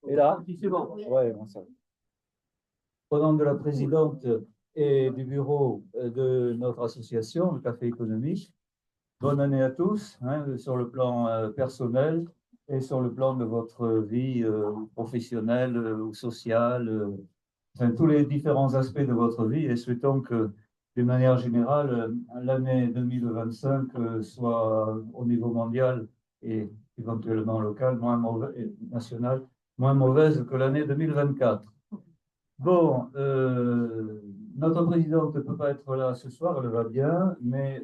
Et là? C'est bon. Ouais, bon, ça. Au nom de la présidente et du bureau de notre association, le Café économique, bonne année à tous, hein, sur le plan personnel et sur le plan de votre vie professionnelle ou sociale, enfin, tous les différents aspects de votre vie, et souhaitons que, d'une manière générale, l'année 2025 soit au niveau mondial et éventuellement local, moins mauvais, national, moins mauvaise que l'année 2024. Bon, notre présidente ne peut pas être là ce soir, elle va bien, mais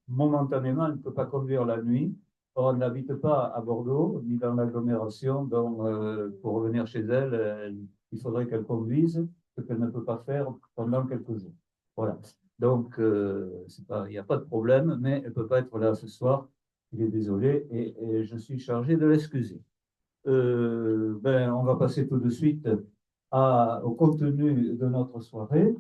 momentanément, elle ne peut pas conduire la nuit. Or, elle n'habite pas à Bordeaux, ni dans l'agglomération, donc pour revenir chez elle, il faudrait qu'elle conduise, ce qu'elle ne peut pas faire pendant quelques jours. Voilà. Donc, il n'y a pas de problème, mais elle ne peut pas être là ce soir. Il est désolé et je suis chargé de l'excuser. On va passer tout de suite au contenu de notre soirée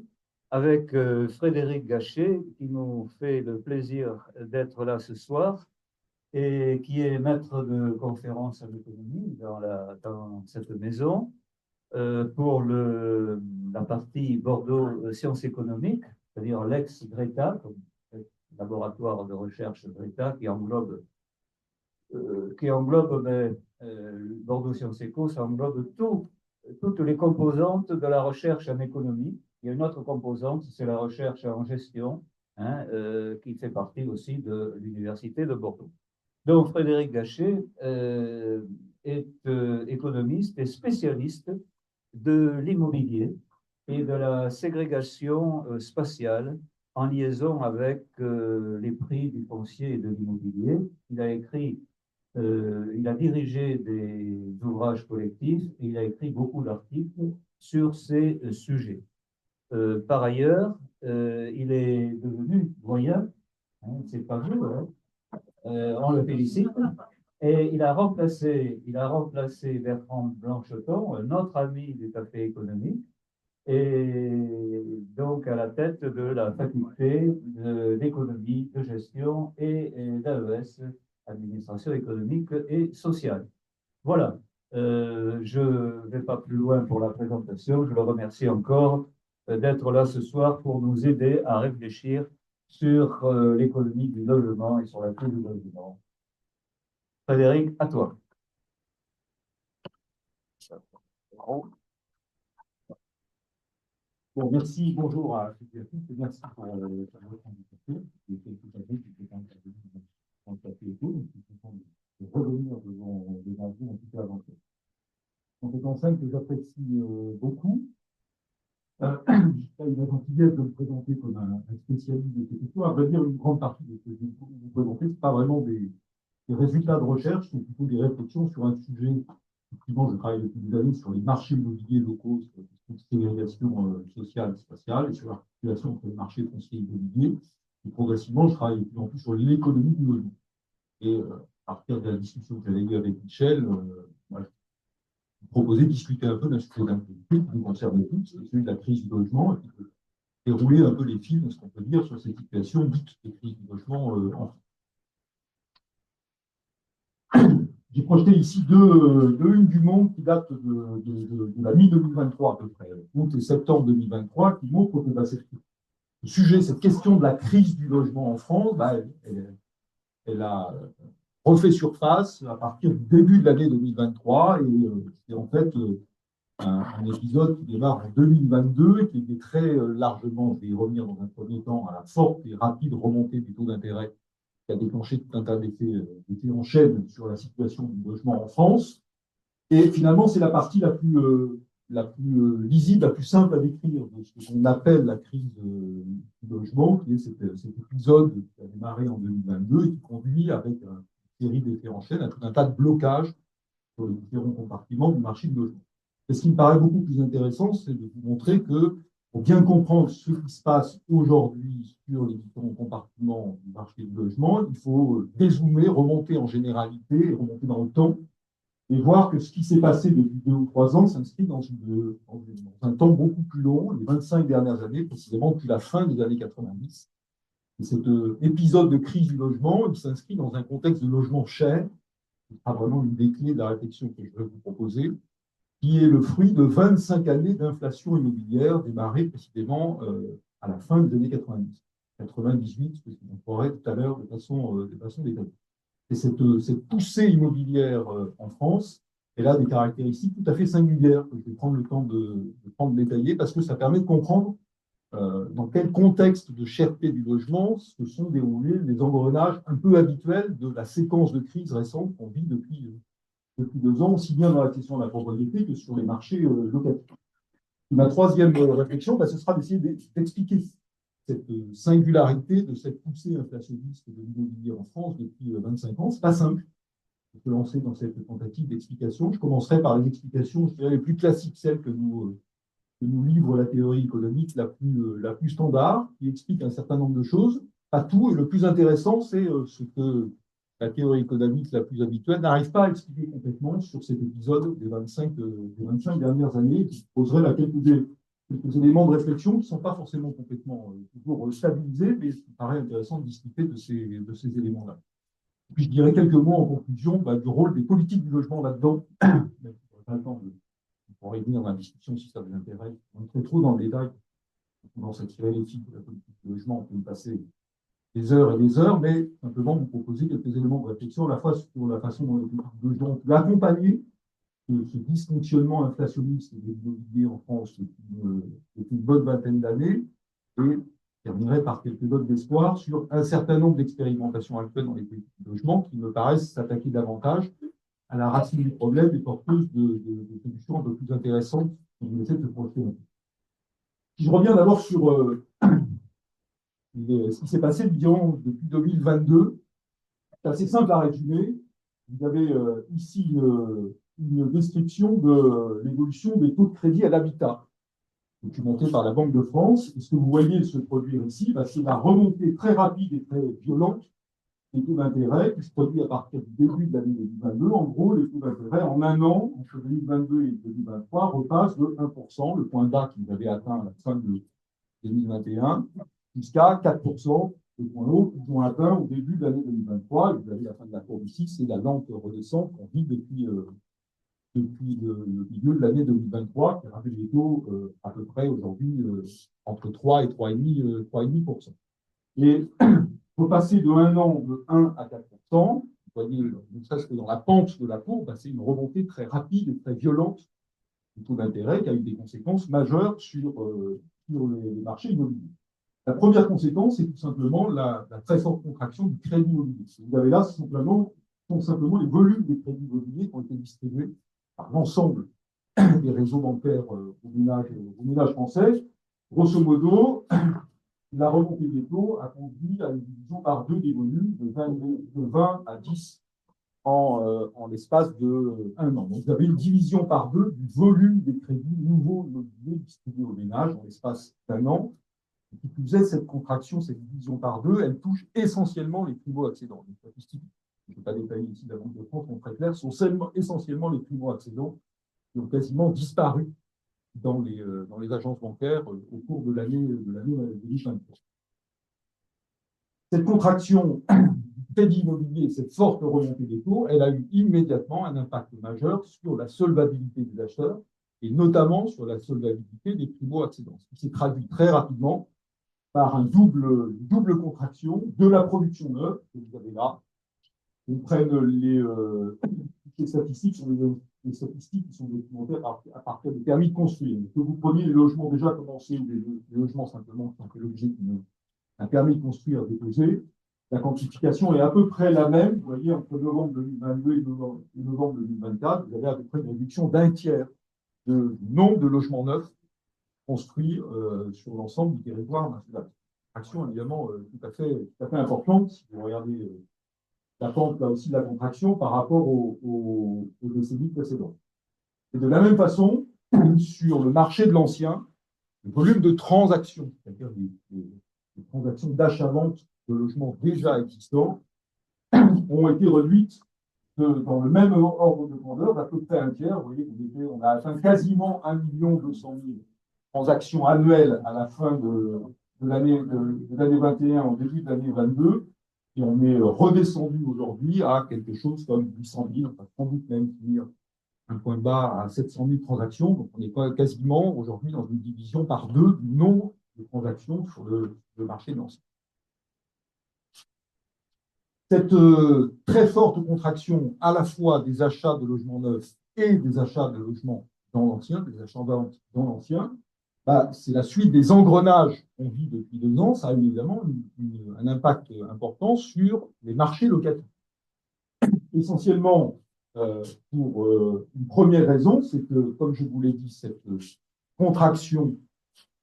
avec Frédéric Gachet qui nous fait le plaisir d'être là ce soir et qui est maître de conférence en économie dans cette maison pour la partie Bordeaux Sciences économiques, c'est-à-dire l'ex-Greta, laboratoire de recherche Greta qui englobe Bordeaux Sciences Éco, ça englobe toutes les composantes de la recherche en économie. Il y a une autre composante, c'est la recherche en gestion, hein, qui fait partie aussi de l'Université de Bordeaux. Donc, Frédéric Gachet est économiste et spécialiste de l'immobilier et de la ségrégation spatiale en liaison avec les prix du foncier et de l'immobilier. Il a dirigé des ouvrages collectifs et il a écrit beaucoup d'articles sur ces sujets. Par ailleurs, il est devenu doyen, hein, c'est pas vous, hein, on le félicite, et il a remplacé Bertrand Blancheton, notre ami du Café économique, et donc à la tête de la faculté d'économie, de gestion et d'AES, administration économique et sociale. Voilà, je ne vais pas plus loin pour la présentation. Je le remercie encore d'être là ce soir pour nous aider à réfléchir sur l'économie du logement et sur la crise du logement. Frédéric, à toi. Bon, merci, bonjour à toutes et à tous, et merci pour votre invitation. J'ai fait tout à fait, j'étais quand même dans le café et tout, donc je suis content de revenir devant vous, en tout cas avant tout. Donc, c'est un scène que j'apprécie beaucoup. J'ai pas eu la gentillesse de me présenter comme un spécialiste de quelque chose. À vrai dire, une grande partie de ce que je vais vous présenter, ce n'est pas vraiment des résultats de recherche, c'est plutôt des réflexions sur un sujet. Effectivement, je travaille depuis des années sur les marchés immobiliers locaux, sur la question de ségrégation sociale et spatiale, et sur l'articulation entre les marchés fonciers immobiliers. Et progressivement, je travaille de plus en plus sur l'économie du logement. Et à partir de la discussion que j'avais eue avec Michel, voilà, je proposais de discuter un peu d'un sujet politique qui nous concerne tous, c'est celui de la crise du logement, et puis de dérouler un peu les films, ce qu'on peut dire, sur cette situation dite de crise du logement en France. J'ai projeté ici deux unes du Monde qui datent de la mi-2023 à peu près, août et septembre 2023, qui montrent que ce sujet, cette question de la crise du logement en France, elle a refait surface à partir du début de l'année 2023, et c'est en fait un épisode qui démarre en 2022 et qui était très largement, je vais y revenir dans un premier temps, à la forte et rapide remontée des taux d'intérêt qui a déclenché tout un tas d'effets en chaîne sur la situation du logement en France. Et finalement, c'est la partie la plus lisible, la plus simple à décrire de ce qu'on appelle la crise du logement, qui est cet épisode qui a démarré en 2022 et qui conduit, avec une série d'effets en chaîne, à tout un tas de blocages sur les différents compartiments du marché du logement. Et ce qui me paraît beaucoup plus intéressant, c'est de vous montrer que pour bien comprendre ce qui se passe aujourd'hui sur les différents compartiments du marché du logement, il faut dézoomer, remonter en généralité, remonter dans le temps, et voir que ce qui s'est passé depuis 2 ou 3 ans s'inscrit dans un temps beaucoup plus long, les 25 dernières années, précisément depuis la fin des années 90. Et cet épisode de crise du logement, il s'inscrit dans un contexte de logement cher, Ce sera vraiment une des clés de la réflexion que je vais vous proposer, qui est le fruit de 25 années d'inflation immobilière démarrée précisément à la fin des années 90. 98, parce qu'on pourrait tout à l'heure de façon détaillée. Et cette poussée immobilière en France, elle a des caractéristiques tout à fait singulières que je vais prendre le temps de prendre détaillées parce que ça permet de comprendre dans quel contexte de cherté du logement se sont déroulés les engrenages un peu habituels de la séquence de crise récente qu'on vit depuis 2 ans, aussi bien dans la question de la propriété que sur les marchés locatifs. Et ma troisième réflexion, ce sera d'essayer d'expliquer cette singularité de cette poussée inflationniste de l'immobilier en France depuis 25 ans. Ce n'est pas simple de se lancer dans cette tentative d'explication. Je commencerai par les explications, je dirais, les plus classiques, celles que nous livre la théorie économique la plus standard, qui explique un certain nombre de choses, pas tout, et le plus intéressant, c'est ce que la théorie économique la plus habituelle n'arrive pas à expliquer complètement sur cet épisode des 25 dernières années, qui poserait là quelques éléments de réflexion qui ne sont pas forcément complètement toujours stabilisés, mais il me paraît intéressant de discuter de ces éléments-là. Puis je dirais quelques mots en conclusion du rôle des politiques du logement là-dedans. Pas le temps on pourrait revenir dans la discussion si ça vous intéresse. On est très trop dans le détail. Dans cette philosophie de la politique du logement, on peut passer des heures et des heures, mais simplement vous proposer quelques éléments de réflexion, à la fois sur la façon dont les politiques du logement peut accompagner ce dysfonctionnement inflationniste de l'immobilier en France depuis une bonne vingtaine d'années, et terminerai par quelques notes d'espoir sur un certain nombre d'expérimentations actuelles dans les politiques du logement qui me paraissent s'attaquer davantage à la racine du problème et porteuse de solutions un peu plus intéressantes qu'on essaie de se projeter. Si je reviens d'abord sur ce qui s'est passé depuis 2022, c'est assez simple à résumer. Vous avez ici une description de l'évolution des taux de crédit à l'habitat, documentée par la Banque de France. Et ce que vous voyez se produire ici, c'est la remontée très rapide et très violente des taux d'intérêt qui se produit à partir du début de l'année 2022. En gros, les taux d'intérêt en un an, entre 2022 et 2023, repassent de 1%, le point bas qu'ils avaient atteint à la fin de 2021, jusqu'à 4%, le point haut qu'ils ont atteint au début de l'année 2023. Et vous avez la fin de la courbe ici, c'est la lente redescente qu'on vit depuis le milieu de l'année 2023, qui ramène les taux à peu près aujourd'hui entre 3 et 3,5%. Et pour passer de un an de 1 à 4%, vous voyez, ne serait-ce que dans la pente de la courbe, c'est une remontée très rapide et très violente du taux d'intérêt qui a eu des conséquences majeures sur les marchés immobiliers. La première conséquence, c'est tout simplement la très forte contraction du crédit immobilier. Ce que vous avez là, ce sont simplement les volumes des crédits immobiliers qui ont été distribués par l'ensemble des réseaux bancaires aux ménages français. Grosso modo, la remontée des taux a conduit à une division par 2 des volumes de 20 à 10 en l'espace d'1 an. Donc, vous avez une division par 2 du volume des crédits nouveaux immobiliers distribués aux ménages en l'espace d'1 an. Et qui plus est, cette contraction, cette division par 2, elle touche essentiellement les primo-accédants. Les statistiques, je ne vais pas détailler ici, la Banque de France sont très claires, sont essentiellement les primo-accédants qui ont quasiment disparu dans les agences bancaires au cours de l'année 2023. Cette contraction du crédit immobilier, cette forte remontée des taux, elle a eu immédiatement un impact majeur sur la solvabilité des acheteurs et notamment sur la solvabilité des primo-accédants, ce qui s'est traduit très rapidement par une double contraction de la production neuve que vous avez là. On prenne les statistiques sur les statistiques qui sont documentées à partir des permis de construire. Que vous preniez les logements déjà commencés ou les logements simplement qui ont fait l'objet d'un permis de construire déposé, la quantification est à peu près la même. Vous voyez, entre novembre 2022 et novembre 2024, vous avez à peu près une réduction d'un tiers du nombre de logements neufs construits sur l'ensemble du territoire national. Action évidemment tout à fait importante. Si vous regardez la pente là aussi de la contraction par rapport aux décennies précédentes. Et de la même façon, sur le marché de l'ancien, le volume de transactions, c'est-à-dire des transactions d'achat-vente de logements déjà existants, ont été réduites dans le même ordre de grandeur d'à peu près un tiers. Vous voyez qu'on a atteint quasiment 1,2 million transactions annuelles à la fin de l'année 21 au début de l'année 22. Et on est redescendu aujourd'hui à quelque chose comme 800 000, on va sans doute même finir un point bas à 700 000 transactions. Donc, on est quasiment aujourd'hui dans une division par deux du nombre de transactions sur le marché de l'ancien. Cette très forte contraction à la fois des achats de logements neufs et des achats de logements dans l'ancien, des achats en vente dans l'ancien, bah, c'est la suite des engrenages qu'on vit depuis 2 ans. Ça a évidemment un impact important sur les marchés locatifs. Essentiellement, pour une première raison, c'est que, comme je vous l'ai dit, cette contraction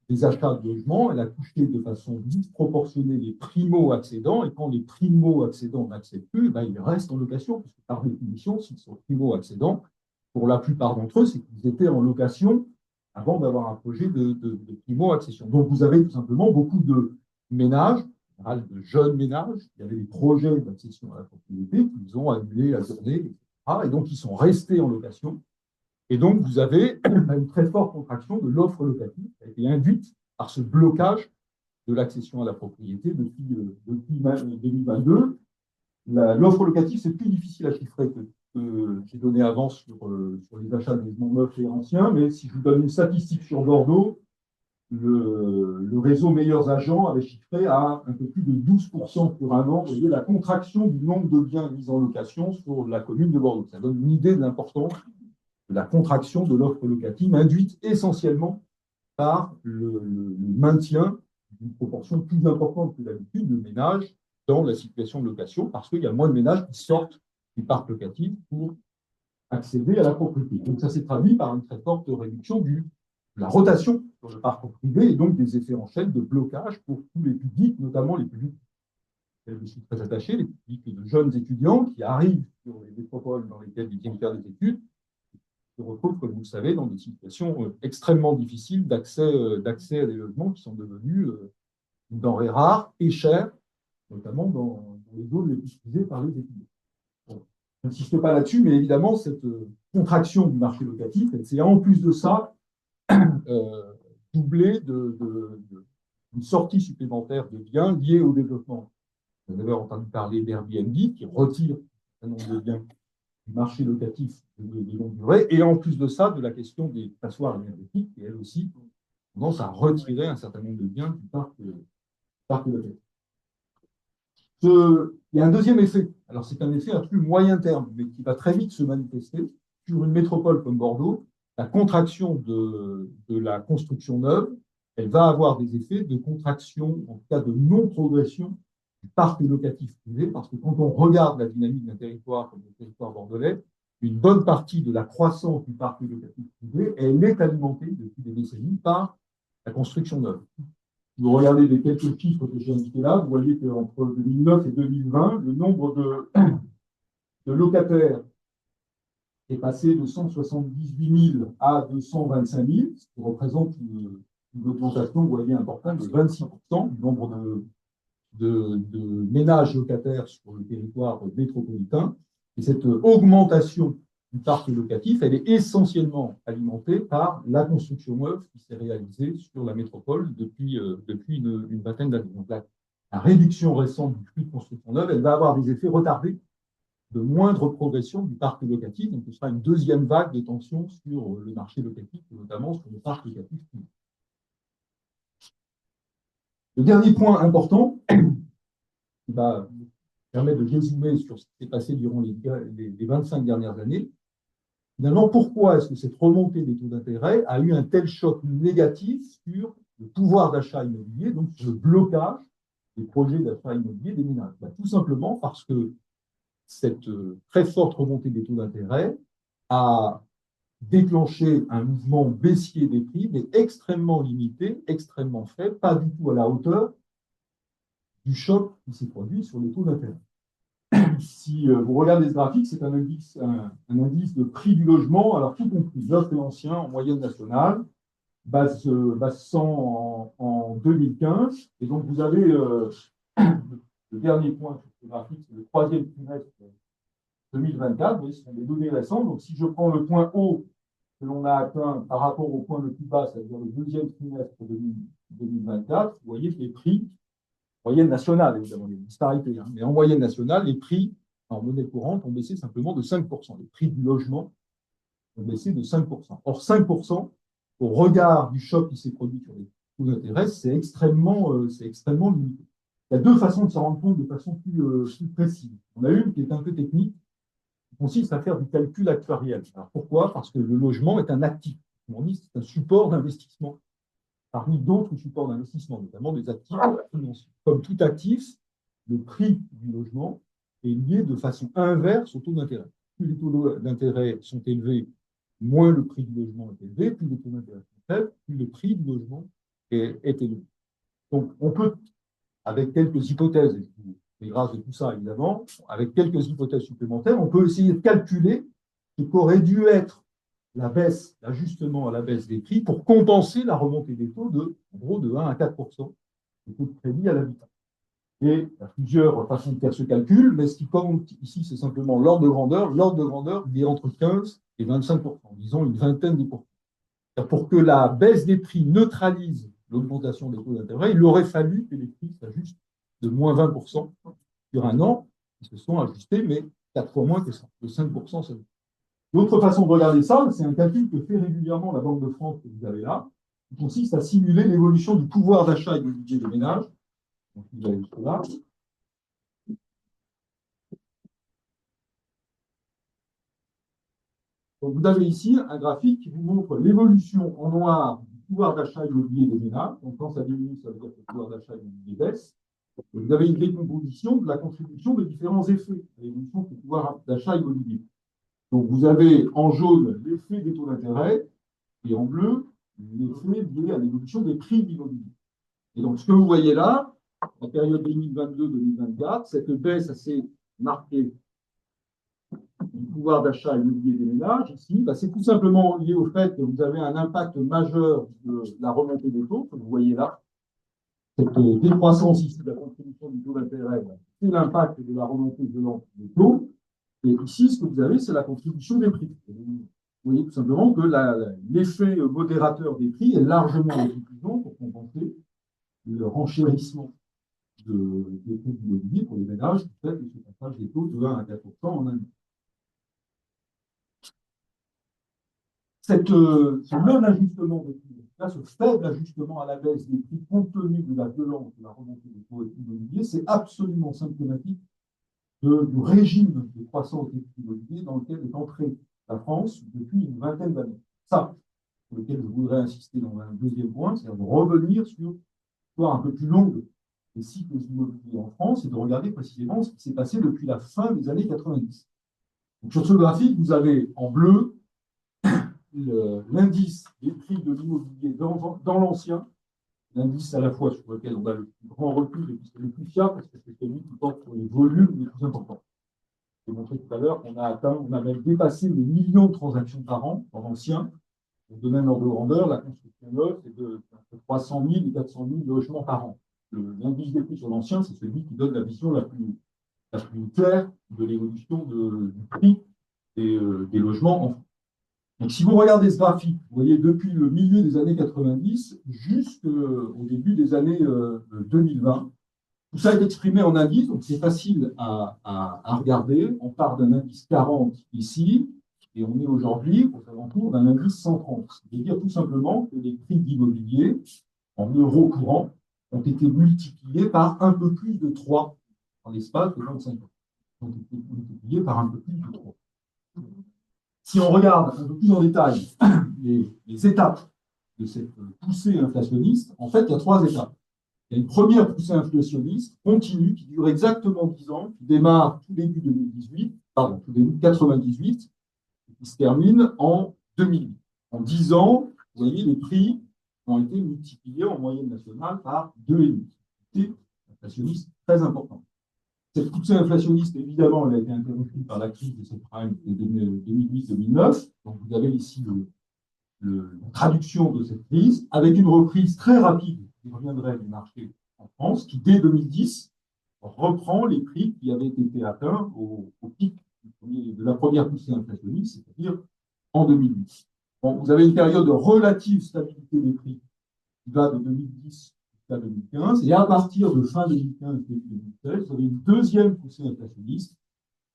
des achats de logements, elle a touché de façon disproportionnée les primo-accédants, et quand les primo-accédants n'accèdent plus, ben, ils restent en location, parce que par définition, s'ils sont primo-accédants, pour la plupart d'entre eux, c'est qu'ils étaient en location avant d'avoir un projet de primo-accession. Donc vous avez tout simplement beaucoup de ménages, de jeunes ménages, qui avaient des projets d'accession à la propriété, qu'ils ont annulés la journée, etc. Et donc ils sont restés en location. Et donc, vous avez une très forte contraction de l'offre locative qui a été induite par ce blocage de l'accession à la propriété depuis 2022. L'offre locative, c'est plus difficile à chiffrer que j'ai donné avant sur les achats de logements neufs et anciens, mais si je vous donne une statistique sur Bordeaux, le réseau Meilleurs Agents avait chiffré à un peu plus de 12% sur un an. Vous voyez la contraction du nombre de biens mis en location sur la commune de Bordeaux. Ça donne une idée de l'importance de la contraction de l'offre locative induite essentiellement par le maintien d'une proportion plus importante que d'habitude de ménages dans la situation de location, parce qu'il y a moins de ménages qui sortent du parc locatif pour accéder à la propriété. Donc ça s'est traduit par une très forte réduction de la rotation sur le parc privé et donc des effets en chaîne de blocage pour tous les publics, notamment les publics, je suis très attaché, les publics de jeunes étudiants qui arrivent sur les métropoles dans lesquelles ils viennent faire des études, se retrouvent, comme vous le savez, dans des situations extrêmement difficiles d'accès à des logements qui sont devenus une denrée rare et chère, notamment dans les zones les plus prisées par les étudiants. Bon, je n'insiste pas là-dessus, mais évidemment, cette contraction du marché locatif, c'est en plus de ça doublé d'une sortie supplémentaire de biens liés au développement. Vous avez entendu parler d'Airbnb qui retire un nombre de biens du marché locatif de longue durée, et en plus de ça, de la question des passoires énergétiques, qui elle aussi tendance à retirer un certain nombre de biens du parc locatif. Il y a un deuxième effet, alors c'est un effet à plus moyen terme, mais qui va très vite se manifester sur une métropole comme Bordeaux. La contraction de la construction neuve, elle va avoir des effets de contraction, en cas de non-progression du parc locatif privé, parce que quand on regarde la dynamique d'un territoire comme le territoire bordelais, une bonne partie de la croissance du parc locatif privé, elle est alimentée depuis des décennies par la construction neuve. Si vous regardez les quelques chiffres que j'ai indiqués là, vous voyez qu'entre 2009 et 2020, le nombre de locataires est passé de 178 000 à 225 000, ce qui représente une augmentation, vous voyez, importante de 26% du nombre de ménages locataires sur le territoire métropolitain. Et cette augmentation du parc locatif, elle est essentiellement alimentée par la construction neuve qui s'est réalisée sur la métropole depuis une vingtaine d'années. Donc la réduction récente du flux de construction neuve, elle va avoir des effets retardés de moindre progression du parc locatif. Donc ce sera une deuxième vague de tension sur le marché locatif, et notamment sur le parc locatif. Le dernier point important, qui va permettre de dézoomer sur ce qui s'est passé durant les 25 dernières années. Finalement, pourquoi est-ce que cette remontée des taux d'intérêt a eu un tel choc négatif sur le pouvoir d'achat immobilier, donc sur le blocage des projets d'achat immobilier des ménages? Tout simplement parce que cette très forte remontée des taux d'intérêt a déclenché un mouvement baissier des prix, mais extrêmement limité, extrêmement faible, pas du tout à la hauteur du choc qui s'est produit sur les taux d'intérêt. Si vous regardez ce graphique, c'est un indice de prix du logement, alors tout compris, neuf et ancien en moyenne nationale, base 100 en 2015. Et donc vous avez le dernier point sur ce graphique, c'est le troisième trimestre 2024. Vous voyez, ce sont des données récentes. Donc si je prends le point haut que l'on a atteint par rapport au point le plus bas, c'est-à-dire le deuxième trimestre 2024, vous voyez que les prix moyenne nationale, évidemment, il y a une disparité, hein, mais en moyenne nationale, les prix en monnaie courante ont baissé simplement de 5%. Les prix du logement ont baissé de 5%. Or, 5%, au regard du choc qui s'est produit sur les taux d'intérêt, c'est extrêmement limité. Il y a deux façons de s'en rendre compte de façon plus précise. On a une qui est un peu technique, qui consiste à faire du calcul actuariel. Alors pourquoi? Parce que le logement est un actif. On dit c'est un support d'investissement parmi d'autres supports d'investissement, notamment des actifs financiers. Comme tout actif, le prix du logement est lié de façon inverse au taux d'intérêt. Plus les taux d'intérêt sont élevés, moins le prix du logement est élevé, plus les taux d'intérêt sont faibles, plus le prix du logement est élevé. Donc, on peut, avec quelques hypothèses, et grâce de tout ça, évidemment, avec quelques hypothèses supplémentaires, on peut essayer de calculer ce qu'aurait dû être la baisse, l'ajustement à la baisse des prix pour compenser la remontée des taux en gros, de 1 à 4% des taux de crédit à l'habitat. Et il y a plusieurs façons de faire ce calcul, mais ce qui compte ici, c'est simplement l'ordre de grandeur. L'ordre de grandeur, il est entre 15 et 25%, disons une vingtaine de pourcents. Pour que la baisse des prix neutralise l'augmentation des taux d'intérêt, il aurait fallu que les prix s'ajustent de moins 20% sur un an. Ils se sont ajustés, mais 4 fois moins que ça, de 5% seulement. L'autre façon de regarder ça, c'est un calcul que fait régulièrement la Banque de France que vous avez là, qui consiste à simuler l'évolution du pouvoir d'achat immobilier des ménages. Donc, vous avez là. Donc, vous avez ici un graphique qui vous montre l'évolution en noir du pouvoir d'achat immobilier des ménages. Donc, quand ça diminue, ça veut dire que le pouvoir d'achat immobilier baisse. Et vous avez une décomposition de la contribution de différents effets à l'évolution du pouvoir d'achat immobilier. Donc, vous avez en jaune l'effet des taux d'intérêt et en bleu l'effet lié à l'évolution des prix de l'immobilier. Et donc, ce que vous voyez là, en période 2022-2024, cette baisse assez marquée du pouvoir d'achat immobilier des ménages, ici, bah, c'est tout simplement lié au fait que vous avez un impact majeur de la remontée des taux, que vous voyez là. Cette décroissance ici de la contribution du taux d'intérêt, c'est l'impact de la remontée violente des taux. Et ici, ce que vous avez, c'est la contribution des prix. Vous voyez tout simplement que l'effet modérateur des prix est largement insuffisant pour compenser le renchérissement des prix de l'immobilier pour les ménages qui fait ce passage des taux de 1 à 4% en un an. Ce non-ajustement des prix, ce faible ajustement à la baisse des prix compte tenu de la violence de la remontée des taux immobiliers, c'est absolument symptomatique du régime de croissance des prix immobiliers dans lequel est entrée la France depuis une vingtaine d'années. Ça, sur lequel je voudrais insister dans un deuxième point, c'est de revenir sur une histoire un peu plus longue des cycles immobiliers en France et de regarder précisément ce qui s'est passé depuis la fin des années 90. Donc, sur ce graphique, vous avez en bleu l'indice des prix de l'immobilier dans l'ancien, l'indice à la fois sur lequel on a le plus grand recul et qui est le plus fiable, parce que c'est celui qui porte sur les volumes les plus importants. J'ai montré tout à l'heure qu'on on a même dépassé les millions de transactions par an dans l'ancien. De même ordre de grandeur, la construction neuve, c'est de 300 000 et 400 000 logements par an. L'indice des prix sur l'ancien, c'est celui qui donne la vision la plus claire de l'évolution du prix des logements en France. Donc, si vous regardez ce graphique, vous voyez depuis le milieu des années 90 jusqu'au début des années 2020, tout ça est exprimé en indice, donc c'est facile à regarder. On part d'un indice 40 ici, et on est aujourd'hui aux alentours d'un indice 130. C'est-à-dire tout simplement que les prix d'immobilier en euros courants ont été multipliés par un peu plus de 3 en l'espace de 25 ans. Ont été multipliés par un peu plus de 3. Si on regarde un peu plus en détail les étapes de cette poussée inflationniste, en fait, il y a 3 étapes. Il y a une première poussée inflationniste continue qui dure exactement 10 ans, qui démarre tout début 2018, tout début 98, et qui se termine en 2008. En 10 ans, vous voyez, les prix ont été multipliés en moyenne nationale par 2,5. C'est une inflationniste très importante. Cette poussée inflationniste, évidemment, elle a été interrompue par la crise de subprime de 2008-2009. Donc, vous avez ici la traduction de cette crise, avec une reprise très rapide qui reviendrait du marché en France, qui, dès 2010, reprend les prix qui avaient été atteints au pic de la première poussée inflationniste, c'est-à-dire en 2008. Bon, vous avez une période de relative stabilité des prix qui va de 2010 jusqu'à 2015. Et à partir de fin 2015 et 2016, vous avez une deuxième poussée inflationniste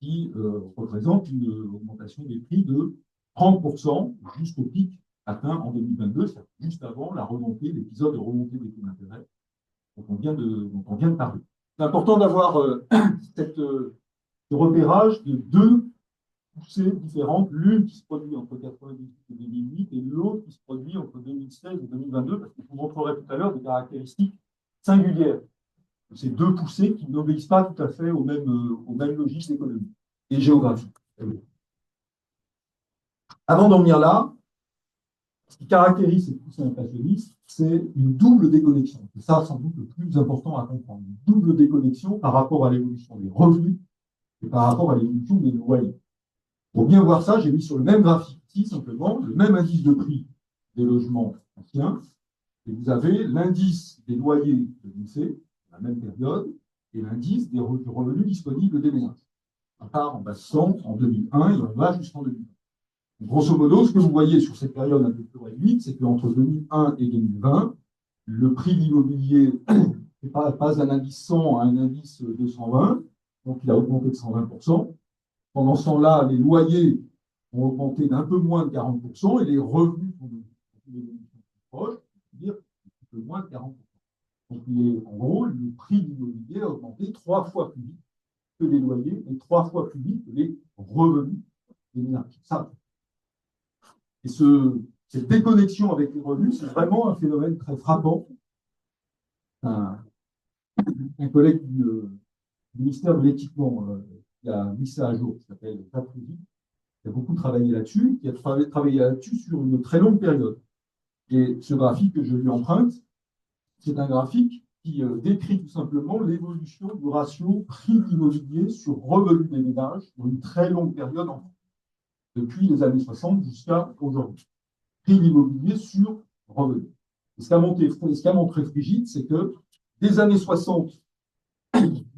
qui représente une augmentation des prix de 30% jusqu'au pic atteint en 2022, c'est-à-dire juste avant la remontée, l'épisode de remontée des taux d'intérêt dont on vient de parler. C'est important d'avoir ce repérage de deux poussées différentes, l'une qui se produit entre 1998 et 2008 et l'autre qui se produit entre 2016 et 2022, parce que je vous montrerai tout à l'heure des caractéristiques singulières de ces deux poussées qui n'obéissent pas tout à fait aux mêmes logiques économiques et géographiques. Avant d'en venir là, ce qui caractérise ces poussées inflationnistes, c'est une double déconnexion. C'est ça, sans doute, le plus important à comprendre. Une double déconnexion par rapport à l'évolution des revenus et par rapport à l'évolution des loyers. Pour bien voir ça, j'ai mis sur le même graphique ici, simplement, le même indice de prix des logements anciens. Et vous avez l'indice des loyers de l'INSEE, à la même période, et l'indice des revenus disponibles des ménages. On part en base 100 en 2001 et on va jusqu'en 2020. Grosso modo, ce que vous voyez sur cette période un peu plus réduite, c'est qu'entre 2001 et 2020, le prix de l'immobilier passe d'un indice 100 à un indice 220, donc il a augmenté de 120%. Pendant ce temps-là, les loyers ont augmenté d'un peu moins de 40% et les revenus sont proches, c'est-à-dire un peu moins de 40%. Donc, en gros, le prix de l'immobilier a augmenté 3 fois plus vite que les loyers et 3 fois plus vite que les revenus des ménages. Et cette déconnexion avec les revenus, c'est vraiment un phénomène très frappant. Un collègue du ministère de l'Équipement qui a mis ça à jour, qui s'appelle Patrick, qui a beaucoup travaillé là-dessus, qui a travaillé là-dessus sur une très longue période. Et ce graphique que je lui emprunte, c'est un graphique qui décrit tout simplement l'évolution du ratio prix immobilier sur revenu des ménages sur une très longue période en France, depuis les années 60 jusqu'à aujourd'hui. Prix d'immobilier sur revenu. Et ce qu'a montré Frigide, c'est que des années 60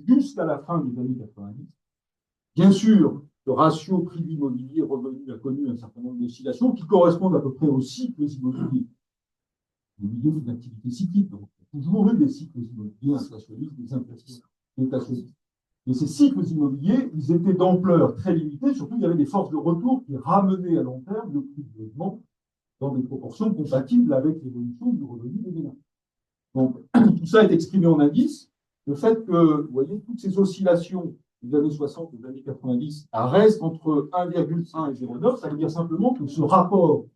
jusqu'à la fin des années 90, bien sûr, le ratio prix d'immobilier revenu a connu un certain nombre d'oscillations qui correspondent à peu près aux cycles immobiliers. L'immobilier est une activité cyclique, donc il y a toujours eu des cycles immobiliers inflationnistes, des inflationnistes. Et ces cycles immobiliers, ils étaient d'ampleur très limitée, surtout il y avait des forces de retour qui ramenaient à long terme le prix du logement dans des proportions compatibles avec l'évolution du revenu des ménages. Donc, tout ça est exprimé en indice. Le fait que, vous voyez, toutes ces oscillations des années 60 et des années 90 restent entre 1,1 et 0,9, ça veut dire simplement que ce rapport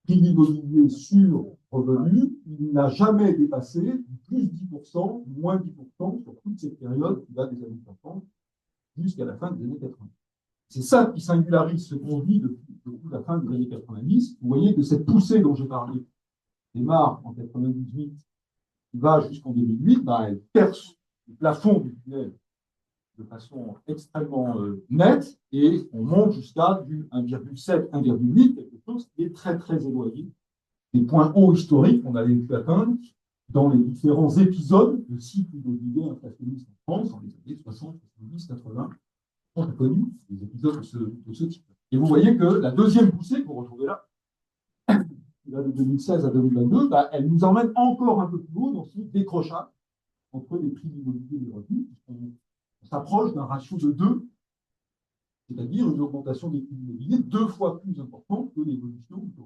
prix immobilier sur revenu, il n'a jamais dépassé plus 10%, moins 10% sur toute cette période qui va des années 50 jusqu'à la fin des années 80. C'est ça qui singularise ce qu'on vit depuis la fin des années 90. Vous voyez que cette poussée dont j'ai parlé démarre en 98, qui va jusqu'en 2008, elle perce le plafond du tunnel de façon extrêmement nette et on monte jusqu'à du 1,7, 1,8, quelque chose qui est très très éloigné des points hauts historiques qu'on avait pu atteindre dans les différents épisodes de cycle immobilier inflationniste en France dans les années 60, 70, 80. On a connu des épisodes de ce type. Et vous voyez que la deuxième poussée que vous retrouvez là, de 2016 à 2022, elle nous emmène encore un peu plus haut dans ce décrochage entre les prix de l'immobilier et les revenus. On s'approche d'un ratio de 2, c'est-à-dire une augmentation des prix de l'immobilier 2 fois plus importante que l'évolution du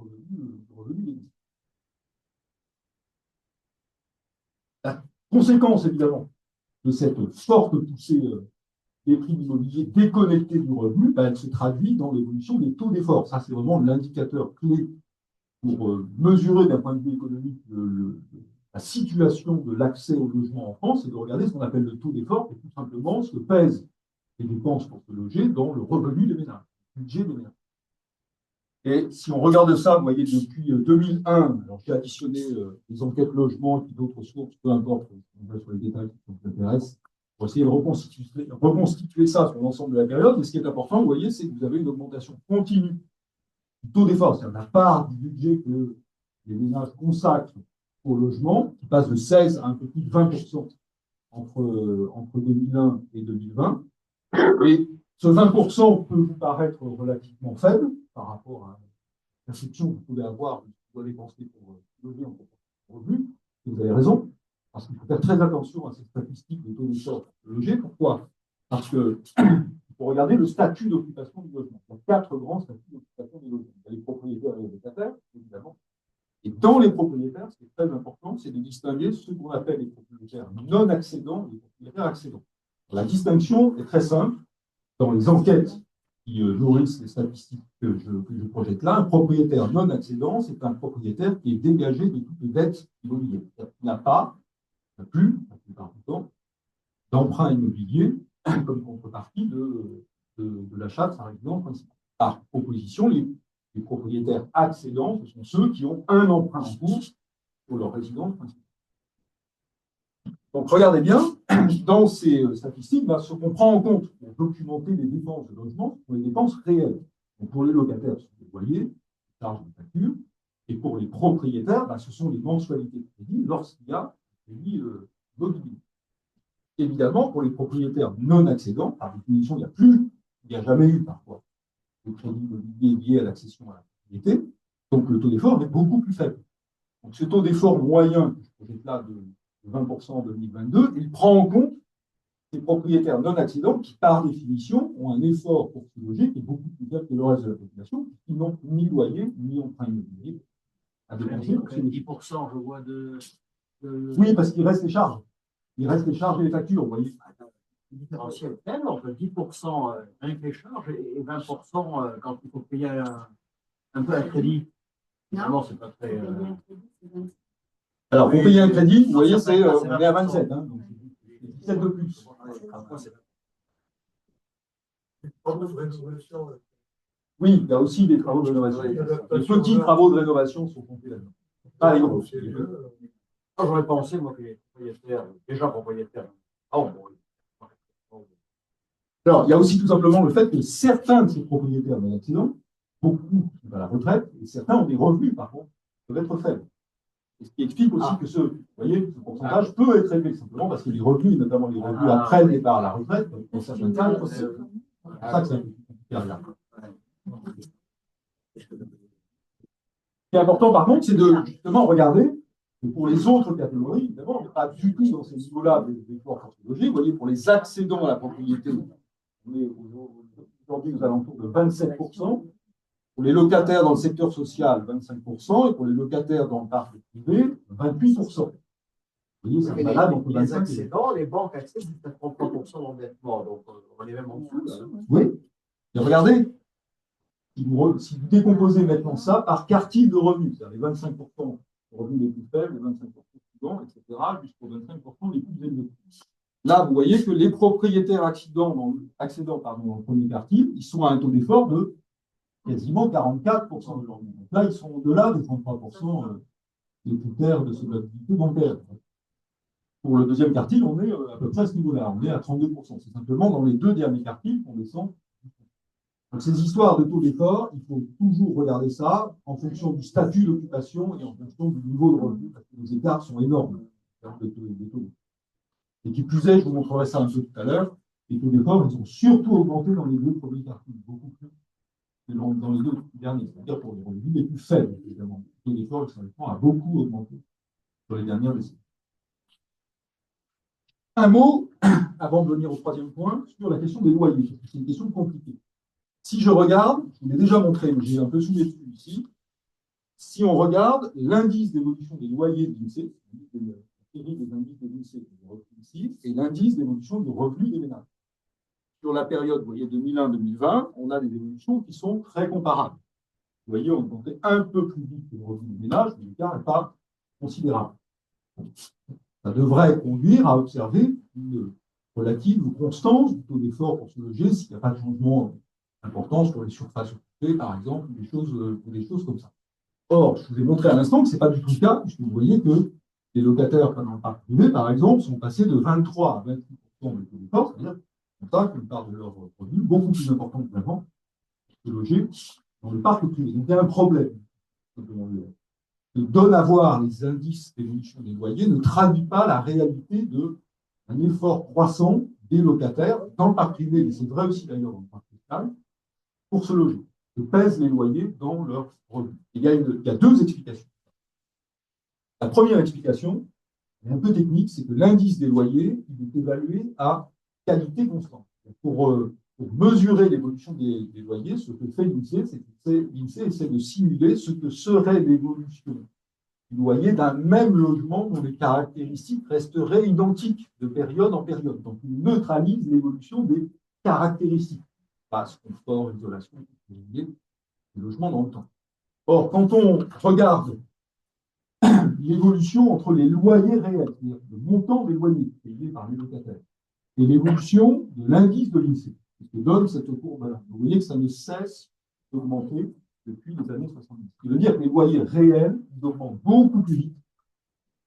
revenu des ménages. La conséquence, évidemment, de cette forte poussée des prix de l'immobilier déconnectés du revenu, elle se traduit dans l'évolution des taux d'effort. Ça, c'est vraiment l'indicateur clé pour mesurer d'un point de vue économique la situation de l'accès au logement en France, c'est de regarder ce qu'on appelle le taux d'effort, qui est tout simplement ce que pèsent les dépenses pour se loger dans le revenu des ménages, le budget des ménages. Et si on regarde ça, vous voyez, depuis 2001, alors j'ai additionné les enquêtes logement et puis d'autres sources, peu importe, on va sur les détails qui vous intéressent, pour essayer de reconstituer ça sur l'ensemble de la période. Et ce qui est important, vous voyez, c'est que vous avez une augmentation continue du taux d'effort, c'est-à-dire la part du budget que les ménages consacrent au logement, qui passe de 16 à un peu plus de 20% entre 2001 et 2020. Et ce 20% peut vous paraître relativement faible par rapport à la perception que vous pouvez avoir de ce que vous doit dépenser pour loger en proportion de revenus. Vous avez raison. Parce qu'il faut faire très attention à ces statistiques de taux d'effort logé. Pourquoi? Parce que il faut regarder le statut d'occupation du logement. Il y a 4 grands statuts d'occupation du logement. Il y a les propriétaires et les locataires, évidemment. Et dans les propriétaires, ce qui est très important, c'est de distinguer ceux qu'on appelle les propriétaires non accédants et les propriétaires accédants. La distinction est très simple. Dans les enquêtes qui nourrissent les statistiques que je projette là, un propriétaire non accédant, c'est un propriétaire qui est dégagé de toute dette immobilière. Il n'a plus, la plupart du temps, d'emprunt immobilier comme contrepartie de l'achat de sa résidence principale. Par opposition, les propriétaires accédants, ce sont ceux qui ont un emprunt en cours pour leur résidence principale. Donc, regardez bien, dans ces statistiques, ce qu'on prend en compte pour documenter les dépenses de logement, ce sont les dépenses réelles. Donc, pour les locataires, ce sont les loyers, les charges de facture, et pour les propriétaires, ce sont les mensualités de crédit lorsqu'il y a un crédit mobilier. Évidemment, pour les propriétaires non accédants, par définition, il n'y a jamais eu parfois de crédit mobilier lié à l'accession à la propriété, donc le taux d'effort est beaucoup plus faible. Donc, ce taux d'effort moyen, que je projette là de 20% en 2022, il prend en compte les propriétaires non accédants qui, par définition, ont un effort pour se loger qui est beaucoup plus faible que le reste de la population, qui n'ont ni loyer ni emprunt immobilier à dépenser. 10%, je vois Oui, parce qu'il reste les charges. Il reste les charges et les factures, vous voyez. Le différentiel est faible entre 10% avec les charges et 20% quand il faut payer un peu un crédit. Finalement, c'est pas très. Alors, pour payer un crédit, vous voyez, on est à 27, donc c'est 17 de plus. Oui, il y a aussi des travaux de rénovation. Les petits travaux de rénovation sont comptés là-dedans. Pas les gros. J'aurais pensé, moi, que les propriétaires, déjà propriétaires. Alors, il y a aussi tout simplement le fait que certains de ces propriétaires non accident, beaucoup sont à la retraite, et certains ont des revenus, par contre, qui peuvent être faibles. Et ce qui explique aussi que ce pourcentage peut être élevé, simplement parce que les revenus, notamment les revenus après le départ à la retraite, dans certains cas, c'est pour ça que c'est un peu plus compliqué à regarder. Ce qui est important, par contre, c'est de justement regarder que pour les autres catégories, évidemment, on n'est pas du tout dans ces niveaux-là d'efforts pour se loger. Vous voyez, pour les accédants à la propriété, on est aujourd'hui aux alentours de 27%. Pour les locataires dans le secteur social, 25%, et pour les locataires dans le parc privé, 28%. Vous voyez, c'est un malade entre 25 et... Les accédants, les banques accèdent jusqu'à 33% d'endettement, donc on est même en dessous. Oui, et regardez, si vous décomposez maintenant ça par quartile de revenus, c'est-à-dire les 25% de revenus les plus faibles, les 25% suivants, etc., jusqu'aux 25% les plus élevés. Là, vous voyez que les propriétaires accédants dans le premier quartile, ils sont à un taux d'effort de quasiment 44% de leur vie. Donc là, ils sont au-delà des 33% des critères de solvabilité bancaire. Pour le deuxième quartile, on est à peu près à ce niveau-là. On est à 32%. C'est simplement dans les deux derniers quartiles qu'on descend. Donc, ces histoires de taux d'effort, il faut toujours regarder ça en fonction du statut d'occupation et en fonction du niveau de revenu, parce que les écarts sont énormes en termes de taux. Et qui plus est, je vous montrerai ça un peu tout à l'heure, les taux d'effort, ils ont surtout augmenté dans les deux premiers quartiles, beaucoup plus que dans les deux derniers, c'est-à-dire pour les revenus les plus faibles, évidemment. Le taux d'effort, historiquement, a beaucoup augmenté sur les dernières décennies. Un mot, avant de venir au troisième point, sur la question des loyers, parce que c'est une question compliquée. Si je regarde, je vous l'ai déjà montré, mais j'ai un peu sous les yeux ici, si on regarde l'indice d'évolution des loyers de l'INSEE, la série des indices de l'INSEE ici, et l'indice d'évolution du revenu des ménages. Sur la période, vous voyez, 2001-2020, on a des évolutions qui sont très comparables. Vous voyez, on montait un peu plus vite que le revenu des ménages, mais l'écart n'est pas considérable. Ça devrait conduire à observer une relative constance du taux d'effort pour se loger s'il n'y a pas de changement important sur les surfaces occupées, par exemple, ou des choses comme ça. Or, je vous ai montré à l'instant que ce n'est pas du tout le cas, puisque vous voyez que les locataires dans le parc privé, par exemple, sont passés de 23 à 28% de taux d'effort, c'est-à-dire qu'une part de leur revenu beaucoup plus importante qu'avant se loger dans le parc privé. Donc, il y a un problème. De donne à voir les indices d'évolution des loyers ne traduit pas la réalité d'un effort croissant des locataires dans le parc privé, mais c'est vrai aussi d'ailleurs dans le parc social, pour se loger. Que pèsent les loyers dans leurs revenus. Il y a deux explications. La première explication, est un peu technique, c'est que l'indice des loyers, il est évalué à qualité constante. Pour mesurer l'évolution des loyers, ce que fait l'INSEE, c'est que l'INSEE essaie de simuler ce que serait l'évolution du loyer d'un même logement dont les caractéristiques resteraient identiques de période en période. Donc, il neutralise l'évolution des caractéristiques, passe, confort, isolation, des logements dans le temps. Or, quand on regarde l'évolution entre les loyers réels, c'est-à-dire le montant des loyers payés par les locataires, et l'évolution de l'indice de l'INSEE, ce que donne cette courbe-là. Vous voyez que ça ne cesse d'augmenter depuis les années 70. Ce qui veut dire que les loyers réels augmentent beaucoup plus vite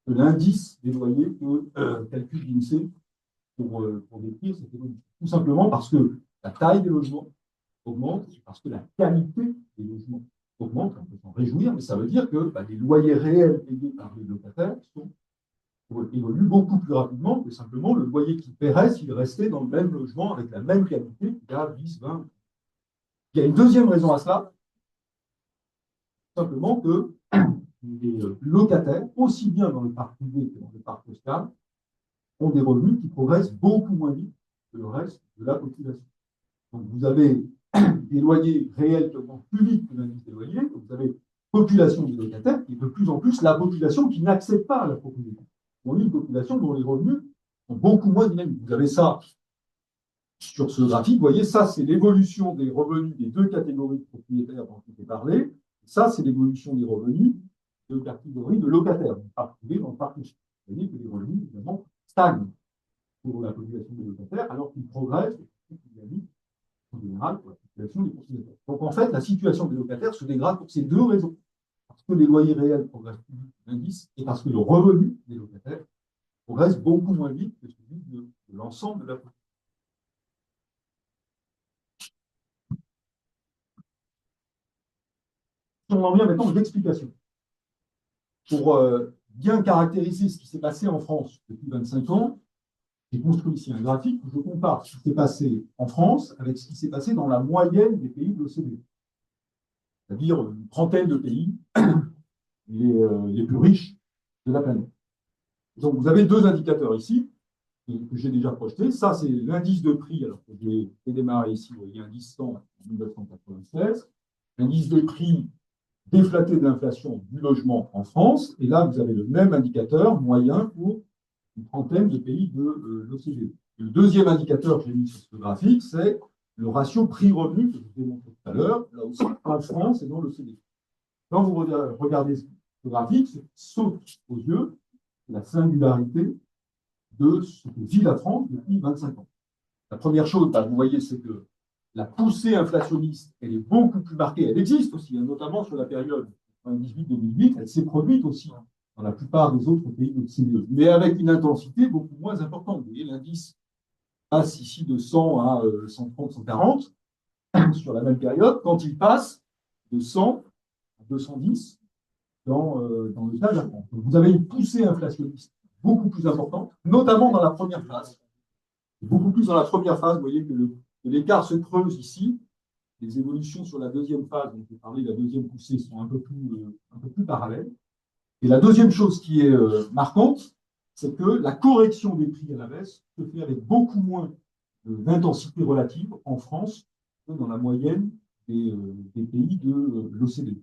que l'indice des loyers que calcule l'INSEE pour décrire cette évolution. Tout simplement parce que la taille des logements augmente, parce que la qualité des logements augmente. On peut s'en réjouir, mais ça veut dire que les loyers réels payés par les locataires évolue beaucoup plus rapidement que simplement le loyer qui paierait s'il restait dans le même logement avec la même qualité il y a 10, 20. Il y a une deuxième raison à cela, simplement que les locataires, aussi bien dans le parc privé que dans le parc social, ont des revenus qui progressent beaucoup moins vite que le reste de la population. Donc vous avez des loyers réels qui augmentent plus vite que l'indice des loyers, vous avez population des locataires qui est de plus en plus la population qui n'accède pas à la propriété. On a une population dont les revenus sont beaucoup moins dynamiques. Vous avez ça sur ce graphique. Vous voyez, ça, c'est l'évolution des revenus des deux catégories de propriétaires dont je vous ai parlé. Ça, c'est l'évolution des revenus de catégories de locataires, dans le parc privé, dans le parc public. Vous voyez que les revenus, évidemment, stagnent pour la population des locataires, alors qu'ils progressent en général pour la population des propriétaires. Donc, en fait, la situation des locataires se dégrade pour ces deux raisons. Parce que les loyers réels progressent plus vite que l'indice et parce que le revenu des locataires progresse beaucoup moins vite que celui de l'ensemble de la population. On en vient maintenant aux explications. Pour bien caractériser ce qui s'est passé en France depuis 25 ans, j'ai construit ici un graphique où je compare ce qui s'est passé en France avec ce qui s'est passé dans la moyenne des pays de l'OCDE. C'est-à-dire une trentaine de pays les plus riches de la planète. Donc, vous avez deux indicateurs ici que j'ai déjà projetés. Ça, c'est l'indice de prix. Alors que j'ai démarré ici, vous voyez, indice 100 en 1996. L'indice de prix déflaté de l'inflation du logement en France. Et là, vous avez le même indicateur moyen pour une trentaine de pays de l'OCDE. Le deuxième indicateur que j'ai mis sur ce graphique, c'est le ratio prix-revenu que je vous ai montré tout à l'heure, là aussi en France et dans l'OCDE. Quand vous regardez ce graphique, ce qui saute aux yeux, c'est la singularité de ce que vit la France depuis 25 ans. La première chose, vous voyez, c'est que la poussée inflationniste, elle est beaucoup plus marquée. Elle existe aussi, notamment sur la période 1998-2008. Elle s'est produite aussi dans la plupart des autres pays de l'OCDE, mais avec une intensité beaucoup moins importante. Vous voyez, l'indice passe ici de 100 à 130, 140 sur la même période, quand il passe de 100 à 210 dans le cas de la France. Donc, vous avez une poussée inflationniste beaucoup plus importante, notamment dans la première phase. Beaucoup plus dans la première phase, vous voyez que l'écart se creuse ici. Les évolutions sur la deuxième phase, dont je vais parler de la deuxième poussée, sont un peu plus parallèles. Et la deuxième chose qui est marquante, c'est que la correction des prix à la baisse se fait avec beaucoup moins d'intensité relative en France que dans la moyenne des pays de l'OCDE.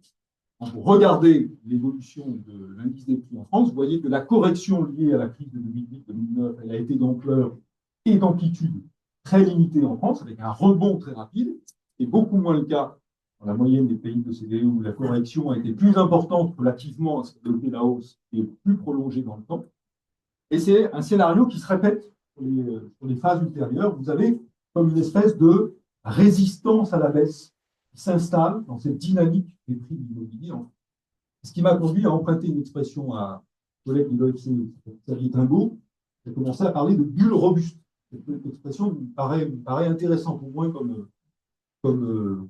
Quand vous regardez l'évolution de l'indice des prix en France, vous voyez que la correction liée à la crise de 2008-2009, elle a été d'ampleur et d'amplitude très limitée en France, avec un rebond très rapide, et beaucoup moins le cas dans la moyenne des pays de l'OCDE où la correction a été plus importante relativement à ce que développé la hausse et plus prolongée dans le temps. Et c'est un scénario qui se répète sur les phases ultérieures. Vous avez comme une espèce de résistance à la baisse qui s'installe dans cette dynamique des prix de l'immobilier. Ce qui m'a conduit à emprunter une expression à un collègue de l'OFCE, Xavier Tringot, qui a commencé à parler de bulle robuste. Cette expression me paraît intéressante, au moins comme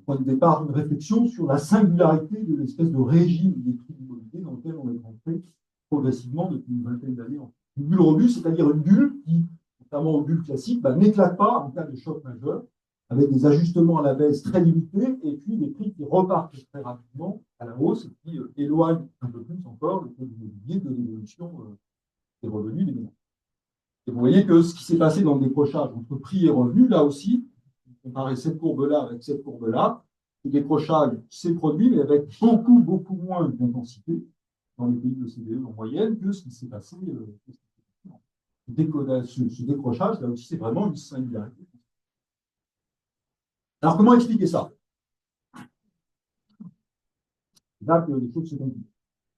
point de départ, une réflexion sur la singularité de l'espèce de régime des prix de l'immobilier dans lequel on est rentré progressivement depuis une vingtaine d'années. Une bulle robuste, c'est-à-dire une bulle qui, notamment aux bulles classiques, n'éclate pas en cas de choc majeur, avec des ajustements à la baisse très limités, et puis des prix qui repartent très rapidement à la hausse, et qui éloignent un peu plus encore le prix de l'immobilier de l'évolution des revenus des ménages. Et vous voyez que ce qui s'est passé dans le décrochage entre prix et revenus, là aussi, comparer cette courbe-là avec cette courbe-là, le décrochage s'est produit, mais avec beaucoup moins d'intensité dans les pays de l'OCDE en moyenne que ce qui s'est passé. Ce décrochage, là aussi, c'est vraiment une singularité. Alors, comment expliquer ça? C'est là que les choses se compliquent.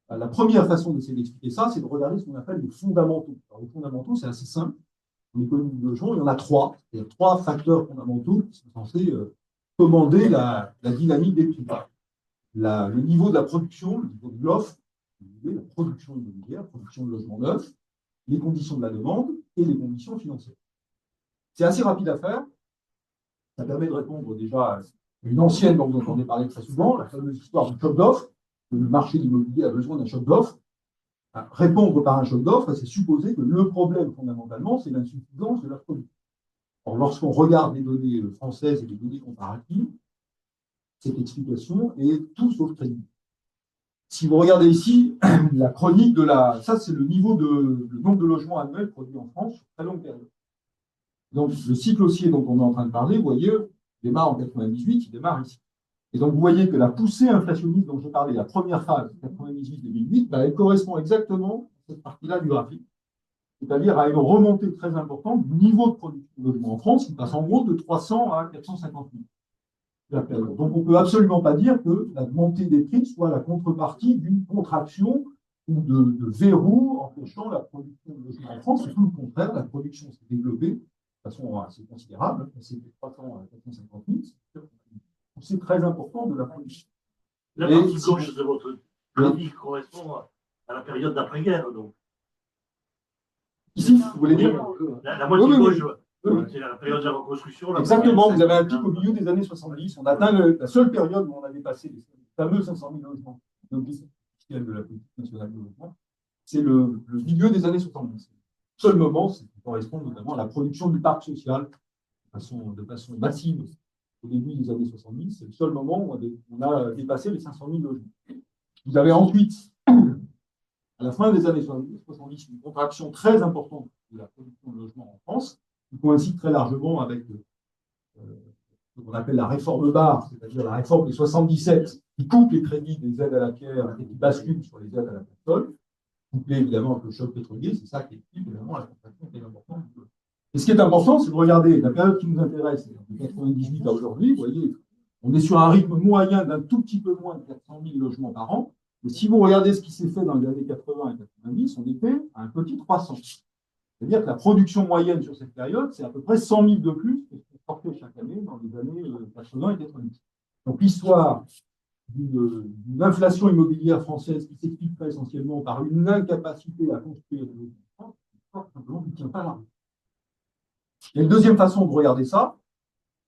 La première façon d'essayer d'expliquer ça, c'est de regarder ce qu'on appelle les fondamentaux. Alors, les fondamentaux, c'est assez simple. En économie du logement, il y en a trois. Il y a trois facteurs fondamentaux qui sont censés commander la dynamique des prix. Le niveau de la production, le niveau de l'offre, la production immobilière, la production de logements neufs, les conditions de la demande et les conditions financières. C'est assez rapide à faire. Ça permet de répondre déjà à une ancienne dont vous entendez parler très souvent, la fameuse histoire du choc d'offre. Le marché de l'immobilier a besoin d'un choc d'offre. Répondre par un choc d'offre, c'est supposer que le problème, fondamentalement, c'est l'insuffisance de la production. Or, lorsqu'on regarde les données françaises et les données comparatives, cette explication est tout sauf crédible. Si vous regardez ici, la chronique de la... Ça, c'est le niveau le nombre de logements annuels produits en France sur très longue période. Donc, le cycle haussier dont on est en train de parler, vous voyez, il démarre en 98, il démarre ici. Et donc, vous voyez que la poussée inflationniste dont je parlais, la première phase, 98-2008, elle correspond exactement à cette partie-là du graphique. C'est-à-dire à une remontée très importante du niveau de production de logement en France, qui passe en gros de 300 à 450 000. Donc, on ne peut absolument pas dire que la montée des prix soit la contrepartie d'une contraction ou de verrou empêchant la production de logement en France. C'est tout le contraire. La production s'est développée de façon assez considérable. C'est de 300 à 450 000. C'est très important de la production. La partie gauche de votre graphique correspond à la période d'après-guerre, donc. Ici, vous voulez dire la moitié gauche, c'est la période de la reconstruction. Exactement, vous avez un pic au milieu des années 70. On atteint la seule période où on avait passé les fameux 500 000 logements de la politique nationale de logement. C'est le milieu des années 70. Le seul moment, c'est qui correspond notamment à la production du parc social de façon massive au début des années 70. C'est le seul moment où on a dépassé les 500 000 logements. Vous avez ensuite, à la fin des années 70, une contraction très importante de la production de logements en France, qui coïncide très largement avec ce qu'on appelle la réforme Barre, c'est-à-dire la réforme des 77, qui coupe les crédits des aides à la pierre et qui bascule sur les aides à la personne, couplé évidemment avec le choc pétrolier, c'est ça qui explique évidemment la contraction qui est importante. Et ce qui est important, c'est de regarder la période qui nous intéresse, de 98 à aujourd'hui. Vous voyez, on est sur un rythme moyen d'un tout petit peu moins de 400 000 logements par an. Et si vous regardez ce qui s'est fait dans les années 80 et 90, on était à un petit 300. C'est-à-dire que la production moyenne sur cette période, c'est à peu près 100 000 de plus que ce qu'on sortait chaque année dans les années 80 et 90. Donc l'histoire d'une inflation immobilière française qui s'expliquerait essentiellement par une incapacité à construire des logements, tout simplement qui ne tient pas la route. Il y a une deuxième façon de regarder ça,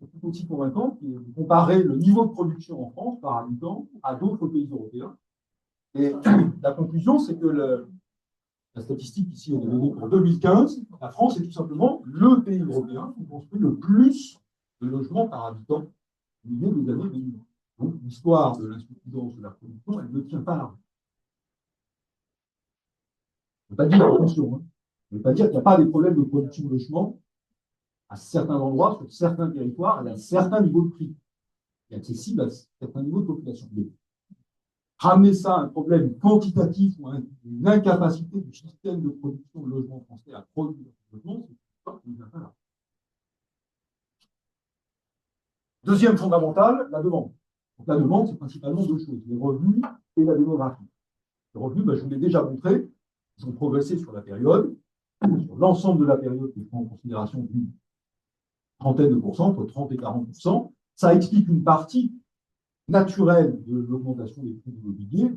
c'est tout aussi convaincant, qui est de comparer le niveau de production en France par habitant à d'autres pays européens. Et la conclusion, c'est que la statistique ici est donnée pour 2015, la France est tout simplement le pays européen qui construit le plus de logements par habitant au milieu des années 2020. Donc l'histoire de l'insuffisance de la production, elle ne tient pas la route. Je ne veux pas dire, attention, je ne veux pas dire qu'il n'y a pas des problèmes de production de logement à certains endroits, sur certains territoires, à un certain niveau de prix, et accessible à certains niveaux de population. Mais ramener ça à un problème quantitatif ou à une incapacité du système de production de logement français à produire des logements, c'est pas qui nous a fait là. Deuxième fondamental, la demande. Donc, la demande, c'est principalement deux choses, les revenus et la démographie. Les revenus, je vous l'ai déjà montré, ils ont progressé sur la période, sur l'ensemble de la période qui prend en considération une trentaine de pourcents, entre 30 et 40%. Ça explique une partie naturelle de l'augmentation des prix de l'immobilier.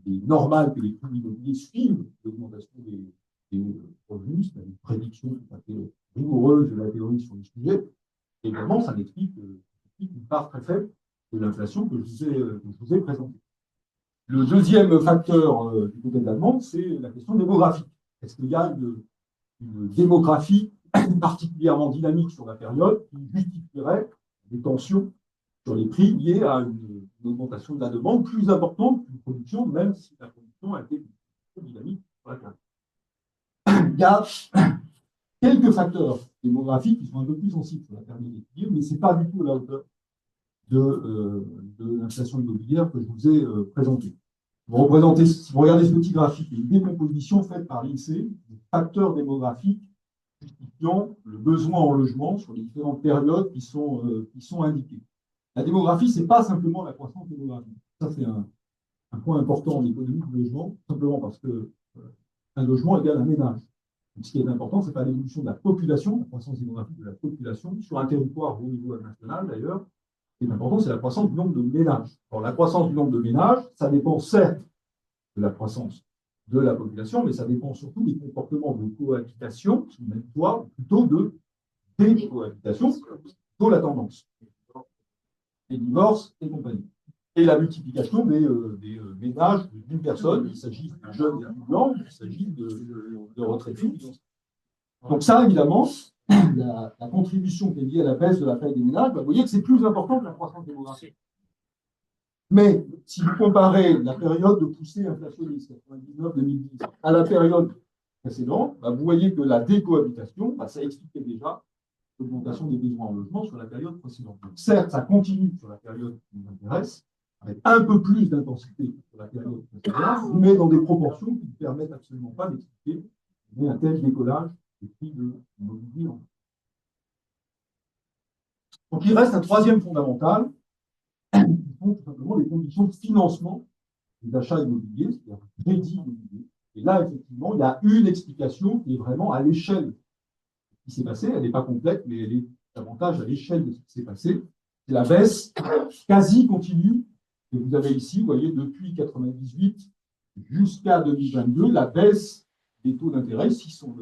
Il est normal que les prix de l'immobilier suivent l'augmentation des revenus. C'est une prédiction tout à fait rigoureuse de la théorie sur le sujet. Et également, ça explique une part très faible de l'inflation que je vous ai présentée. Le deuxième facteur du côté de la demande, c'est la question démographique. Est-ce qu'il y a une démographie particulièrement dynamique sur la période qui justifierait des tensions sur les prix liés à une augmentation de la demande plus importante qu'une production, même si la production a été plus dynamique sur la période. il y a quelques facteurs démographiques qui sont un peu plus sensibles sur la période d'équilibre, mais ce n'est pas du tout à la hauteur de l'inflation immobilière que je vous ai présentée. Si vous regardez ce petit graphique, il y a une décomposition faite par l'INSEE des facteurs démographiques justifiant le besoin en logement sur les différentes périodes qui sont indiquées. La démographie, ce n'est pas simplement la croissance démographique. Ça, c'est un point important en économie du logement, simplement parce que un logement égale un ménage. Donc, ce qui est important, ce n'est pas l'évolution de la population, la croissance démographique de la population, sur un territoire au niveau national d'ailleurs. Ce qui est important, c'est la croissance du nombre de ménages. Alors, la croissance du nombre de ménages, ça dépend certes de la croissance de la population, mais ça dépend surtout des comportements de cohabitation, sous le même toit, plutôt de décohabitation, plutôt la tendance. Les divorces et compagnie. Et la multiplication des ménages d'une personne, il s'agit de jeunes étudiants, il s'agit de retraités. Donc ça, évidemment, la contribution qui est liée à la baisse de la taille des ménages, vous voyez que c'est plus important que la croissance démographique. Mais si vous comparez la période de poussée inflationniste 99-2010 à la période précédente, vous voyez que la décohabitation, ça expliquait déjà l'augmentation des besoins en logement sur la période précédente. Donc, certes, ça continue sur la période qui nous intéresse, avec un peu plus d'intensité sur la période précédente, mais dans des proportions qui ne permettent absolument pas d'expliquer un tel décollage des prix de l'immobilier. Donc, il reste un troisième fondamental, qui sont tout simplement les conditions de financement des achats immobiliers, c'est-à-dire le crédit immobilier. Et là, effectivement, il y a une explication qui est vraiment à l'échelle qui s'est passé, elle n'est pas complète, mais elle est davantage à l'échelle de ce qui s'est passé. C'est la baisse quasi continue que vous avez ici, vous voyez, depuis 1998 jusqu'à 2022, la baisse des taux d'intérêt, ici sont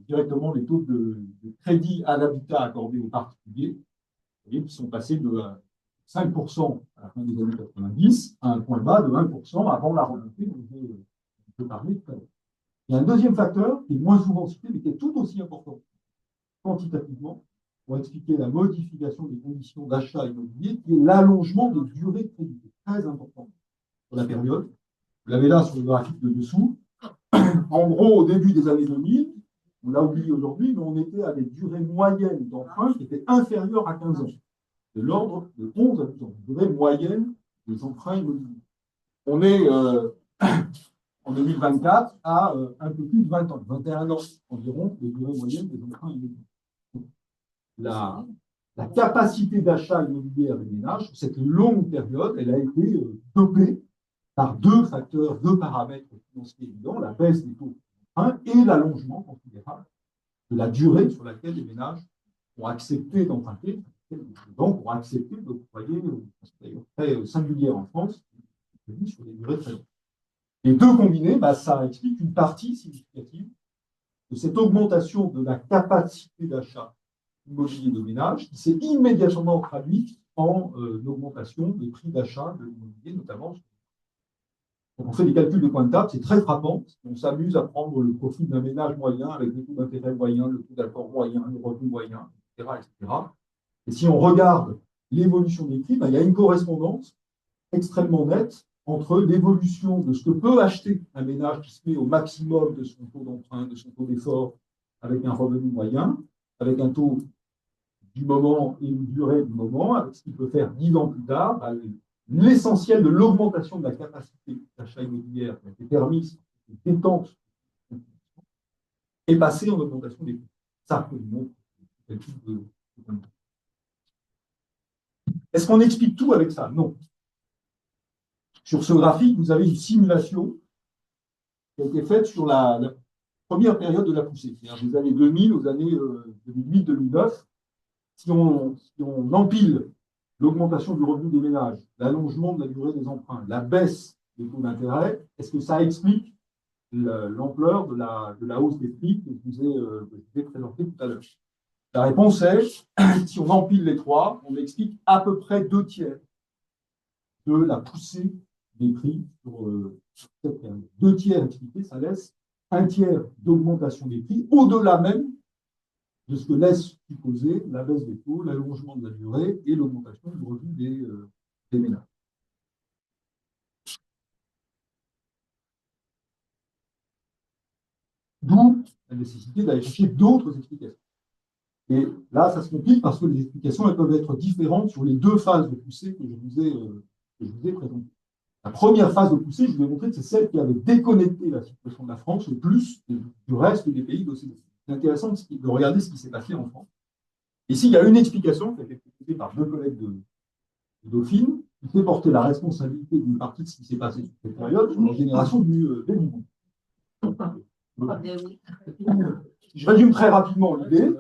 directement les taux de crédit à l'habitat accordés aux particuliers, vous voyez, qui sont passés de 5% à la fin des années 90 à un point bas de 1% avant la remontée dont je parlais tout à l'heure. Il y a un deuxième facteur qui est moins souvent cité, mais qui est tout aussi important quantitativement pour expliquer la modification des conditions d'achat immobilier, qui est l'allongement des durées de crédit. C'est très important sur la période. Vous l'avez là sur le graphique de dessous. En gros, au début des années 2000, on l'a oublié aujourd'hui, mais on était à des durées moyennes d'emprunt qui étaient inférieures à 15 ans, de l'ordre de 11 à 12 ans, durée moyenne des emprunts immobiliers. On est en 2024 à un peu plus de 20 ans, 21 ans environ, de durée moyenne des emprunts immobiliers. La capacité d'achat immobilière des ménages, sur cette longue période, elle a été dopée par deux facteurs, deux paramètres financiers évidents, la baisse des taux d'emprunt et l'allongement considérable de la durée sur laquelle les ménages ont accepté d'emprunter, les banques ont accepté d'octroyer, d'ailleurs très singulière en France, sur des durées très longues. Les deux combinés, ça explique une partie significative de cette augmentation de la capacité d'achat immobilier de ménage qui s'est immédiatement traduite en augmentation des prix d'achat de l'immobilier, notamment. Donc on fait des calculs de points de table, c'est très frappant. On s'amuse à prendre le profil d'un ménage moyen avec le taux d'intérêt moyen, le taux d'apport moyen, le revenu moyen, etc., etc. Et si on regarde l'évolution des prix, il y a une correspondance extrêmement nette entre l'évolution de ce que peut acheter un ménage qui se met au maximum de son taux d'emprunt, de son taux d'effort, avec un revenu moyen, avec un taux du moment et une durée du moment, avec ce qu'il peut faire 10 ans plus tard. L'essentiel de l'augmentation de la capacité d'achat immobilière qui a été permise, détente, est passé en augmentation des prix. Ça, c'est le type de... Est-ce qu'on explique tout avec ça? Non. Sur ce graphique, vous avez une simulation qui a été faite sur la première période de la poussée, c'est-à-dire des années 2000 aux années 2008-2009. Si on empile l'augmentation du revenu des ménages, l'allongement de la durée des emprunts, la baisse des taux d'intérêt, est-ce que ça explique l'ampleur de la hausse des prix que je vous ai présenté tout à l'heure? La réponse est, si on empile les trois, on explique à peu près 2/3 de la poussée des prix sur cette période. 2/3 expliqués, ça laisse 1/3 d'augmentation des prix, au-delà même de ce que laisse supposer la baisse des taux, l'allongement de la durée et l'augmentation du revenu des ménages. D'où la nécessité d'aller chercher d'autres explications. Et là, ça se complique parce que les explications elles peuvent être différentes sur les deux phases de poussée que je vous ai présentées. La première phase de poussée, je vous ai montré que c'est celle qui avait déconnecté la situation de la France le plus du reste des pays d'OCDE. C'est intéressant de regarder ce qui s'est passé en France. Ici, il y a une explication qui a été proposée par deux collègues de Dauphine, qui fait porter la responsabilité d'une partie de ce qui s'est passé sur cette période sur la génération du baby boom. Je résume très rapidement l'idée.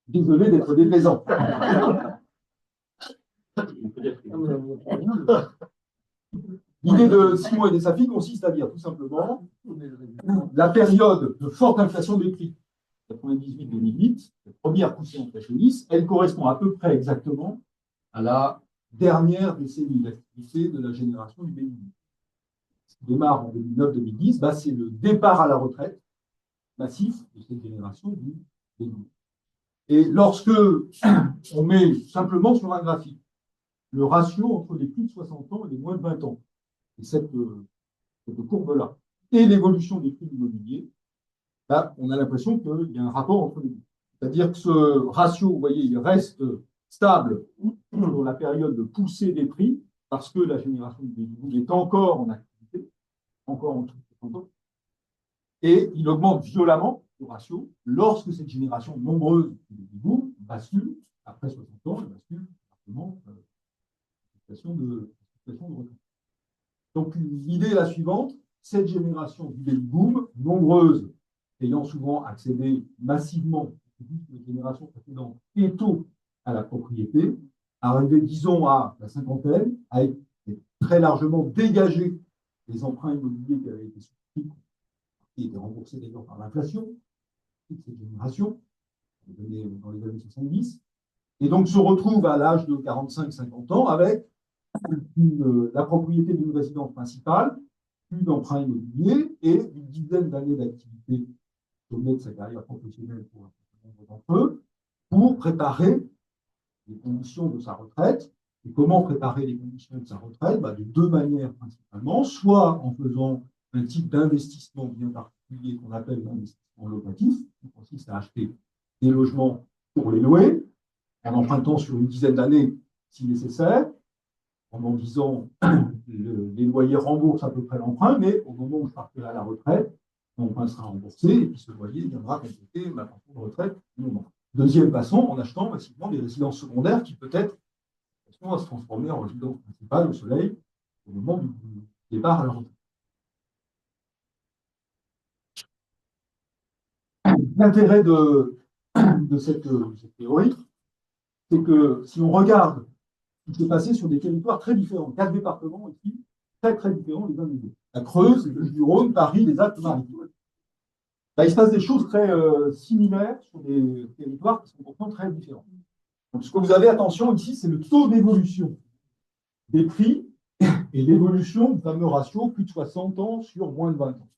Désolé d'être déplaisant. L'idée de Simon et de sa fille consiste à dire tout simplement la période de forte inflation des prix, 98-2008, la première poussée inflationniste, elle correspond à peu près exactement à la dernière décennie d'activité de la génération du baby boom. Ce qui démarre en 2009-2010, bah, c'est le départ à la retraite massif de cette génération du baby boom. Et lorsque on met simplement sur un graphique le ratio entre les plus de 60 ans et les moins de 20 ans, et cette courbe-là, et l'évolution des prix immobiliers, là, on a l'impression qu'il y a un rapport entre les deux. C'est-à-dire que ce ratio, vous voyez, il reste stable sur la période de poussée des prix, parce que la génération du baby boom est encore en activité, encore en tout temps, et il augmente violemment, le ratio, lorsque cette génération nombreuse du baby boom bascule, après 60 ans, elle bascule simplement situation de retraite. Donc l'idée est la suivante, cette génération du baby boom, nombreuse, ayant souvent accédé massivement, les générations précédentes, et tôt à la propriété, arrivé, disons, à la cinquantaine, a été très largement dégagé des emprunts immobiliers qui avaient été souscrits, qui étaient remboursés d'ailleurs par l'inflation, toute cette génération, dans les années 70, et donc se retrouve à l'âge de 45-50 ans avec la propriété d'une résidence principale, plus d'emprunts immobiliers et une dizaine d'années d'activité sommet de sa carrière professionnelle pour un certain nombre d'entre eux, pour préparer les conditions de sa retraite. Et comment préparer les conditions de sa retraite? De deux manières principalement, soit en faisant un type d'investissement bien particulier qu'on appelle l'investissement locatif, qui consiste à acheter des logements pour les louer, en empruntant sur une dizaine d'années si nécessaire. Pendant 10 ans, les loyers remboursent à peu près l'emprunt, mais au moment où je partirai à la retraite, l'emprunt sera remboursé et puis ce loyer viendra compléter ma pension de retraite du moment. Deuxième façon, en achetant massivement des résidences secondaires qui peut-être vont se transformer en résidence principale au soleil au moment du départ à la retraite. L'intérêt de cette théorie, c'est que si on regarde ce qui s'est passé sur des territoires très différents, 4 départements ici, très très différents les uns des autres. La Creuse, le Jura, Paris, les Alpes-Maritimes. Là, il se passe des choses très similaires sur des territoires qui sont pourtant très différents. Donc, ce que vous avez, attention, ici, c'est le taux d'évolution des prix et l'évolution du fameux ratio plus de 60 ans sur moins de 20 ans. Donc,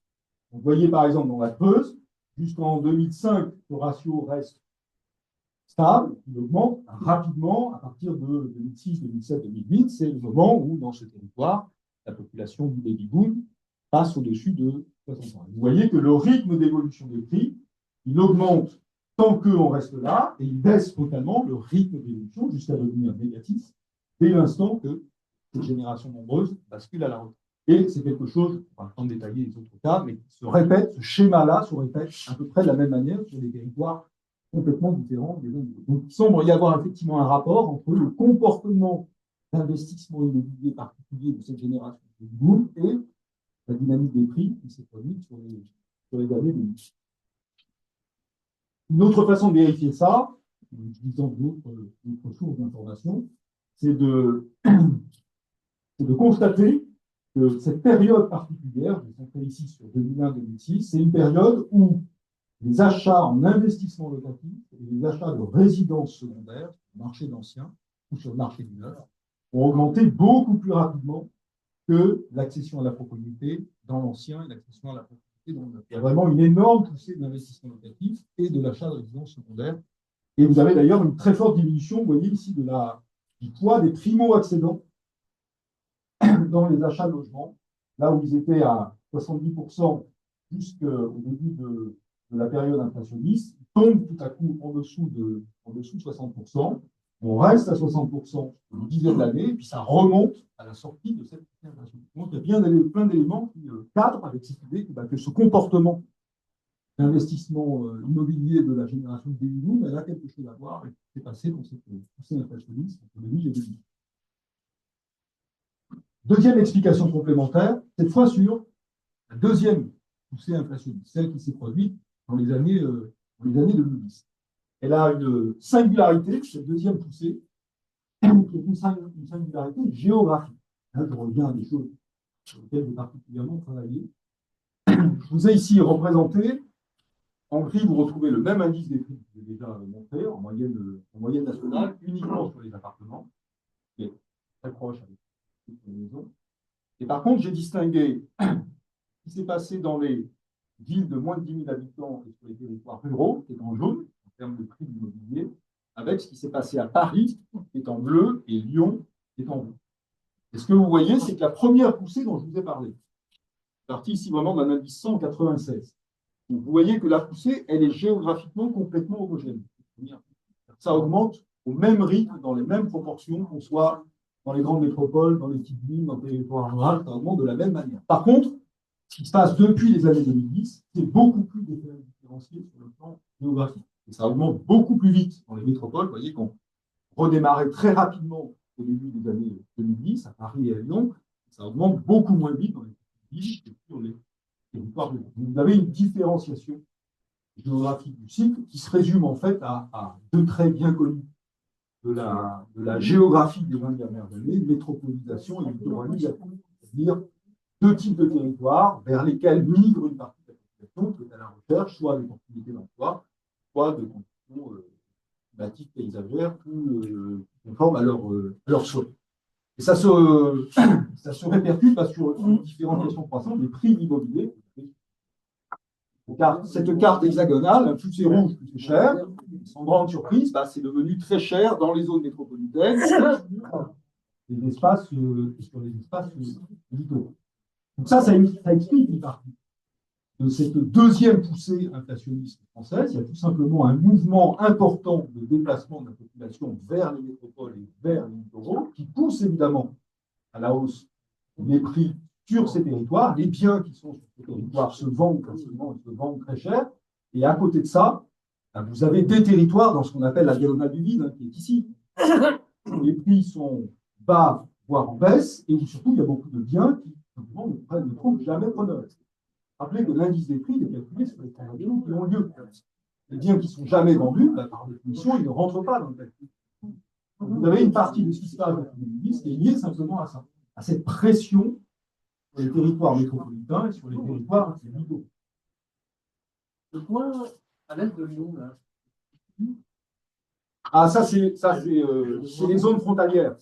vous voyez, par exemple, dans la Creuse, jusqu'en 2005, le ratio reste stable, il augmente rapidement à partir de 2006, 2007, 2008. C'est le moment où, dans ce territoire, la population du baby boom passe au-dessus de 60 ans. Vous voyez que le rythme d'évolution des prix, il augmente tant qu'on reste là, et il baisse totalement le rythme d'évolution jusqu'à devenir négatif dès l'instant que cette génération nombreuse bascule à la retraite. Et c'est quelque chose, on va pas détailler les autres cas, mais qui se répète, ce schéma-là se répète à peu près de la même manière sur des territoires complètement différents des uns des autres. Donc, il semble y avoir effectivement un rapport entre le comportement d'investissement immobilier particulier de cette génération de boom et la dynamique des prix qui s'est produite sur les années 2010. Une autre façon de vérifier ça, en utilisant d'autres sources d'information, c'est de constater que cette période particulière, je vais centrer ici sur 2001-2006, c'est une période où les achats en investissement locatif et les achats de résidences secondaires, sur le marché d'anciens ou sur le marché du neuf, ont augmenté beaucoup plus rapidement que l'accession à la propriété dans l'ancien et l'accession à la propriété dans le neuf. Il y a vraiment une énorme poussée de l'investissement locatif et de l'achat de résidences secondaires. Et vous avez d'ailleurs une très forte diminution, vous voyez ici, du poids des primo-accédants dans les achats de logements, là où ils étaient à 70% jusqu'au début de la période inflationniste, tombe tout à coup en dessous de 60%. On reste à 60% une dizaine d'années, et puis ça remonte à la sortie de cette inflation. Donc il y a bien plein d'éléments qui cadrent avec cette idée que ce comportement d'investissement immobilier de la génération de baby boom, elle a quelque chose à voir avec ce qui s'est passé dans cette poussée inflationniste entre 2000 et 2010. Deuxième explication complémentaire, cette fois sur la deuxième poussée inflationniste, celle qui s'est produite dans les années 2010. Elle a une singularité, cette deuxième poussée, qui est une singularité géographique. Là, je reviens à des choses sur lesquelles j'ai particulièrement travaillé. Je vous ai ici représenté, en gris, vous retrouvez le même indice des prix que je l'ai déjà montré, en moyenne nationale, uniquement sur les appartements, qui est très proche avec les maisons. Et par contre, j'ai distingué ce qui s'est passé dans les villes de moins de 10 000 habitants et sur les territoires ruraux, qui est en jaune, en termes de prix de l'immobilier, avec ce qui s'est passé à Paris, qui est en bleu, et Lyon, qui est en rouge. Et ce que vous voyez, c'est que la première poussée dont je vous ai parlé, partie ici vraiment d'un indice 196. Donc, vous voyez que la poussée, elle est géographiquement complètement homogène. Ça augmente au même rythme, dans les mêmes proportions, qu'on soit dans les grandes métropoles, dans les petites villes, dans les territoires ruraux, ça augmente de la même manière. Par contre, ce qui se passe depuis les années 2010, c'est beaucoup plus différencié sur le plan géographique. Et ça augmente beaucoup plus vite dans les métropoles. Vous voyez qu'on redémarrait très rapidement au début des années 2010, à Paris et à Lyon. Ça augmente beaucoup moins vite dans les villes que sur les territoires ruraux. Vous avez une différenciation géographique du cycle qui se résume en fait à deux traits bien connus de la géographie des 20 dernières années, métropolisation et littoralisation. C'est-à-dire deux types de territoires vers lesquels migre une partie de la population qui est à la recherche soit d'opportunités d'emploi, soit de conditions climatiques paysagères plus conformes à leurs souhaits. Et ça se répercute sur une différenciation croissante des prix de l'immobilier. Cette carte hexagonale, plus c'est rouge, plus c'est cher. Sans grande surprise, c'est devenu très cher dans les zones métropolitaines et sur les espaces littoraux. Donc ça explique une partie de cette deuxième poussée inflationniste française. Il y a tout simplement un mouvement important de déplacement de la population vers les métropoles et vers les littoraux qui pousse évidemment à la hausse des prix sur ces territoires. Les biens qui sont sur ces territoires se vendent facilement, ils se vendent très cher. Et à côté de ça, vous avez des territoires dans ce qu'on appelle la diagonale du vide, qui est ici. Les prix sont bas, voire en baisse, et surtout, il y a beaucoup de biens qui simplement ne trouvent jamais preneur. Rappelez que l'indice des prix est calculé sur les transactions qui ont lieu. Les biens qui ne sont jamais vendus, par définition, ils ne rentrent pas dans le calcul. Vous avez une partie de ce qui se passe dans 2010 qui est liée simplement à ça, à cette pression sur les territoires métropolitains et sur les territoires littoraux. Le point à l'est de Lyon, là. Ah, ça, c'est les zones frontalières.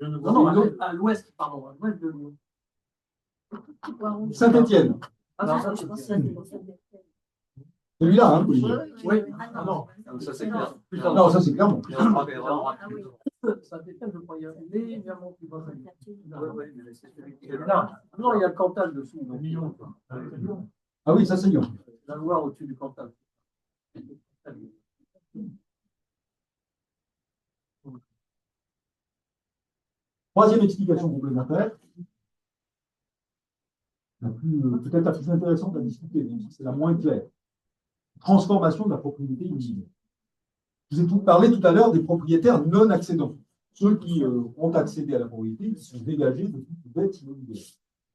Non, à l'ouest, pardon, à l'ouest de Lyon. Saint-Étienne. Ah, non, ça, c'est Celui-là, hein, oui. Ah, non, ça c'est clair. Non, ça c'est clairement. Saint-Étienne, je crois, il y a légèrement plus bas. Non, il y a le Cantal dessous. Ah oui, ça c'est Lyon. La Loire au-dessus du Cantal. Troisième explication complémentaire, peut-être la plus intéressante à discuter, même si c'est la moins claire. Transformation de la propriété immobilière. Je vous ai parlé tout à l'heure des propriétaires non accédants, ceux qui ont accédé à la propriété, qui sont dégagés de toute dette immobilière.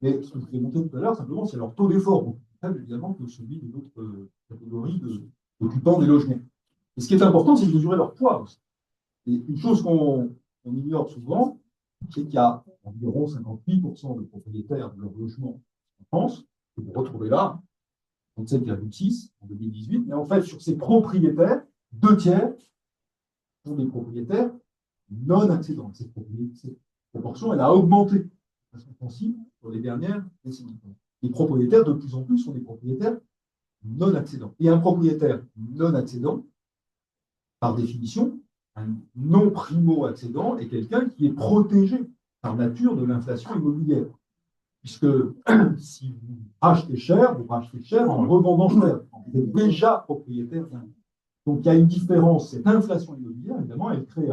Mais ce que je vous ai montré tout à l'heure, simplement, c'est leur taux d'effort, beaucoup plus faible évidemment que celui des autres catégories d'occupants des logements. Et ce qui est important, c'est de mesurer leur poids aussi. Et une chose qu'on ignore souvent, c'est qu'il y a environ 58% de propriétaires de leur logement en France, que vous retrouvez là, 37,6 en 2018, mais en fait, sur ces propriétaires, 2 tiers sont des propriétaires non accédants. Cette proportion, elle a augmenté de façon sensible sur les dernières décennies. Les propriétaires, de plus en plus, sont des propriétaires non accédants. Et un propriétaire non accédant, par définition, un non primo-accédant est quelqu'un qui est protégé par nature de l'inflation immobilière. puisque si vous rachetez cher en revendant cher. Vous êtes déjà propriétaire d'un. Donc il y a une différence. Cette inflation immobilière, évidemment, elle crée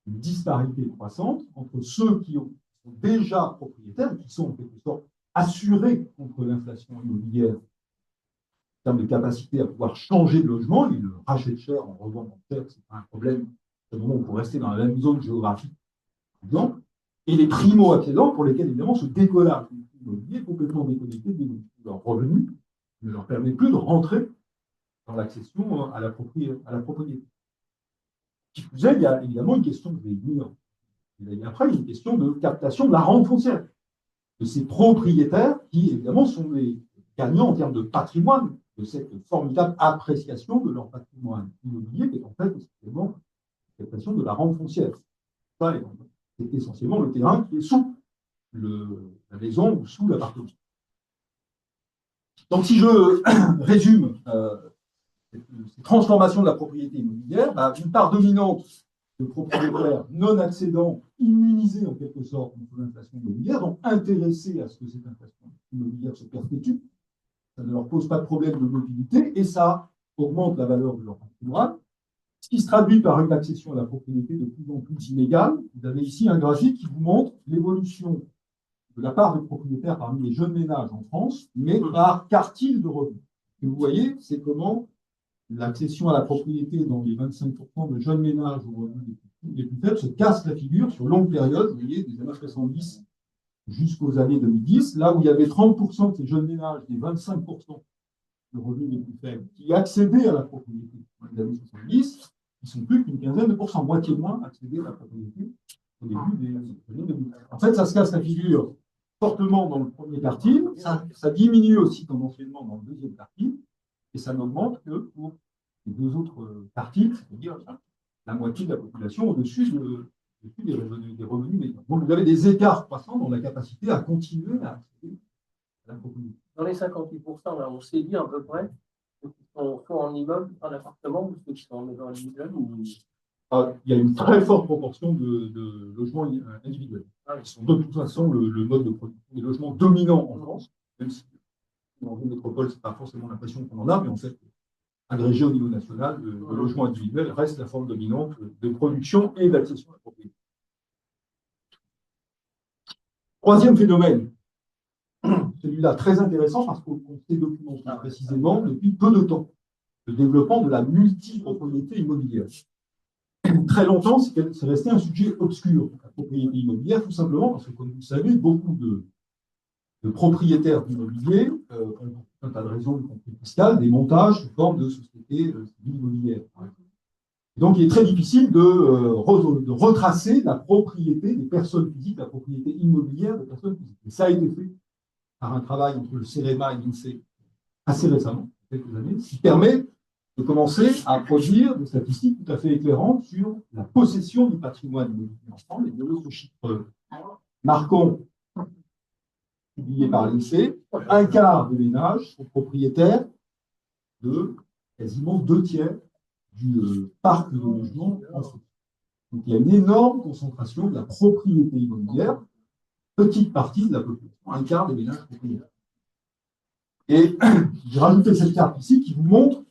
une disparité croissante entre ceux qui sont déjà propriétaires, qui sont en quelque sorte assurés contre l'inflation immobilière en termes de capacité à pouvoir changer de logement. Ils le rachètent cher en revendant cher, ce n'est pas un problème. C'est le moment où on peut rester dans la même zone géographique, par exemple. Et les primo-accédants, pour lesquels, évidemment, ce décollage immobilier est complètement déconnecté de leurs revenus, ne leur permet plus de rentrer dans l'accession à la propriété. Qui plus est, il y a évidemment une question, je vais y venir après, une question de captation de la rente foncière de ces propriétaires qui, évidemment, sont les gagnants en termes de patrimoine, de cette formidable appréciation de leur patrimoine immobilier, qui est en fait essentiellement la captation de la rente foncière. C'est essentiellement le terrain qui est sous la maison ou sous l'appartement. Donc, si je résume ces transformations de la propriété immobilière, une part dominante de propriétaires non accédants, immunisés en quelque sorte contre l'inflation immobilière, donc intéressés à ce que cette inflation immobilière se perpétue. Ça ne leur pose pas de problème de mobilité et ça augmente la valeur de leur patrimoine, ce qui se traduit par une accession à la propriété de plus en plus inégale. Vous avez ici un graphique qui vous montre l'évolution de la part de propriétaires parmi les jeunes ménages en France, mais par quartile de revenus. Ce que vous voyez, c'est comment l'accession à la propriété dans les 25% de jeunes ménages aux revenus les plus faibles se casse la figure sur longue période, vous voyez, des années 70 jusqu'aux années 2010, là où il y avait 30% de ces jeunes ménages, des 25% de revenus les plus faibles, qui accédaient à la propriété dans les années 70, ils ne sont plus qu'une quinzaine de pourcents, moitié moins accéder à la propriété au début des années 2010. En fait, ça se casse la figure fortement dans le premier quartile, ça diminue aussi tendanciellement dans le deuxième quartile, et ça n'augmente que pour les deux autres quartiles, c'est-à-dire la moitié de la population au-dessus des revenus médians. Donc vous avez des écarts croissants dans la capacité à continuer à accéder à la propriété. Dans les 58%, là, on sait dire à peu près ceux qui sont soit en immeuble, en appartement, ou ceux qui sont en maison individuelle. Il y a une très forte proportion de logements individuels. Ils sont de toute façon le mode de production des logements dominant en France, même si dans une métropole, ce n'est pas forcément l'impression qu'on en a, mais en fait, agrégé au niveau national, le logement individuel reste la forme dominante de production et d'accession à la propriété. Troisième phénomène, celui-là très intéressant parce qu'on s'est documenté précisément depuis peu de temps, le développement de la multipropriété immobilière. Très longtemps, c'est resté un sujet obscur, la propriété immobilière, tout simplement parce que, comme vous le savez, beaucoup de propriétaires d'immobilier ont un tas de raisons, y compris fiscales, des montages sous forme de sociétés immobilières. Donc, il est très difficile de retracer la propriété des personnes physiques, la propriété immobilière des personnes physiques. Et ça a été fait par un travail entre le CEREMA et l'INSEE assez récemment, quelques années, qui permet de commencer à produire des statistiques tout à fait éclairantes sur la possession du patrimoine immobilier en France. Et de l'autre chiffre marquant publié par l'INSEE, un quart des ménages sont propriétaires de quasiment 2/3 du parc de logement en France. Donc il y a une énorme concentration de la propriété immobilière, petite partie de la population, un quart des ménages propriétaires. Et j'ai rajouté cette carte ici qui vous montre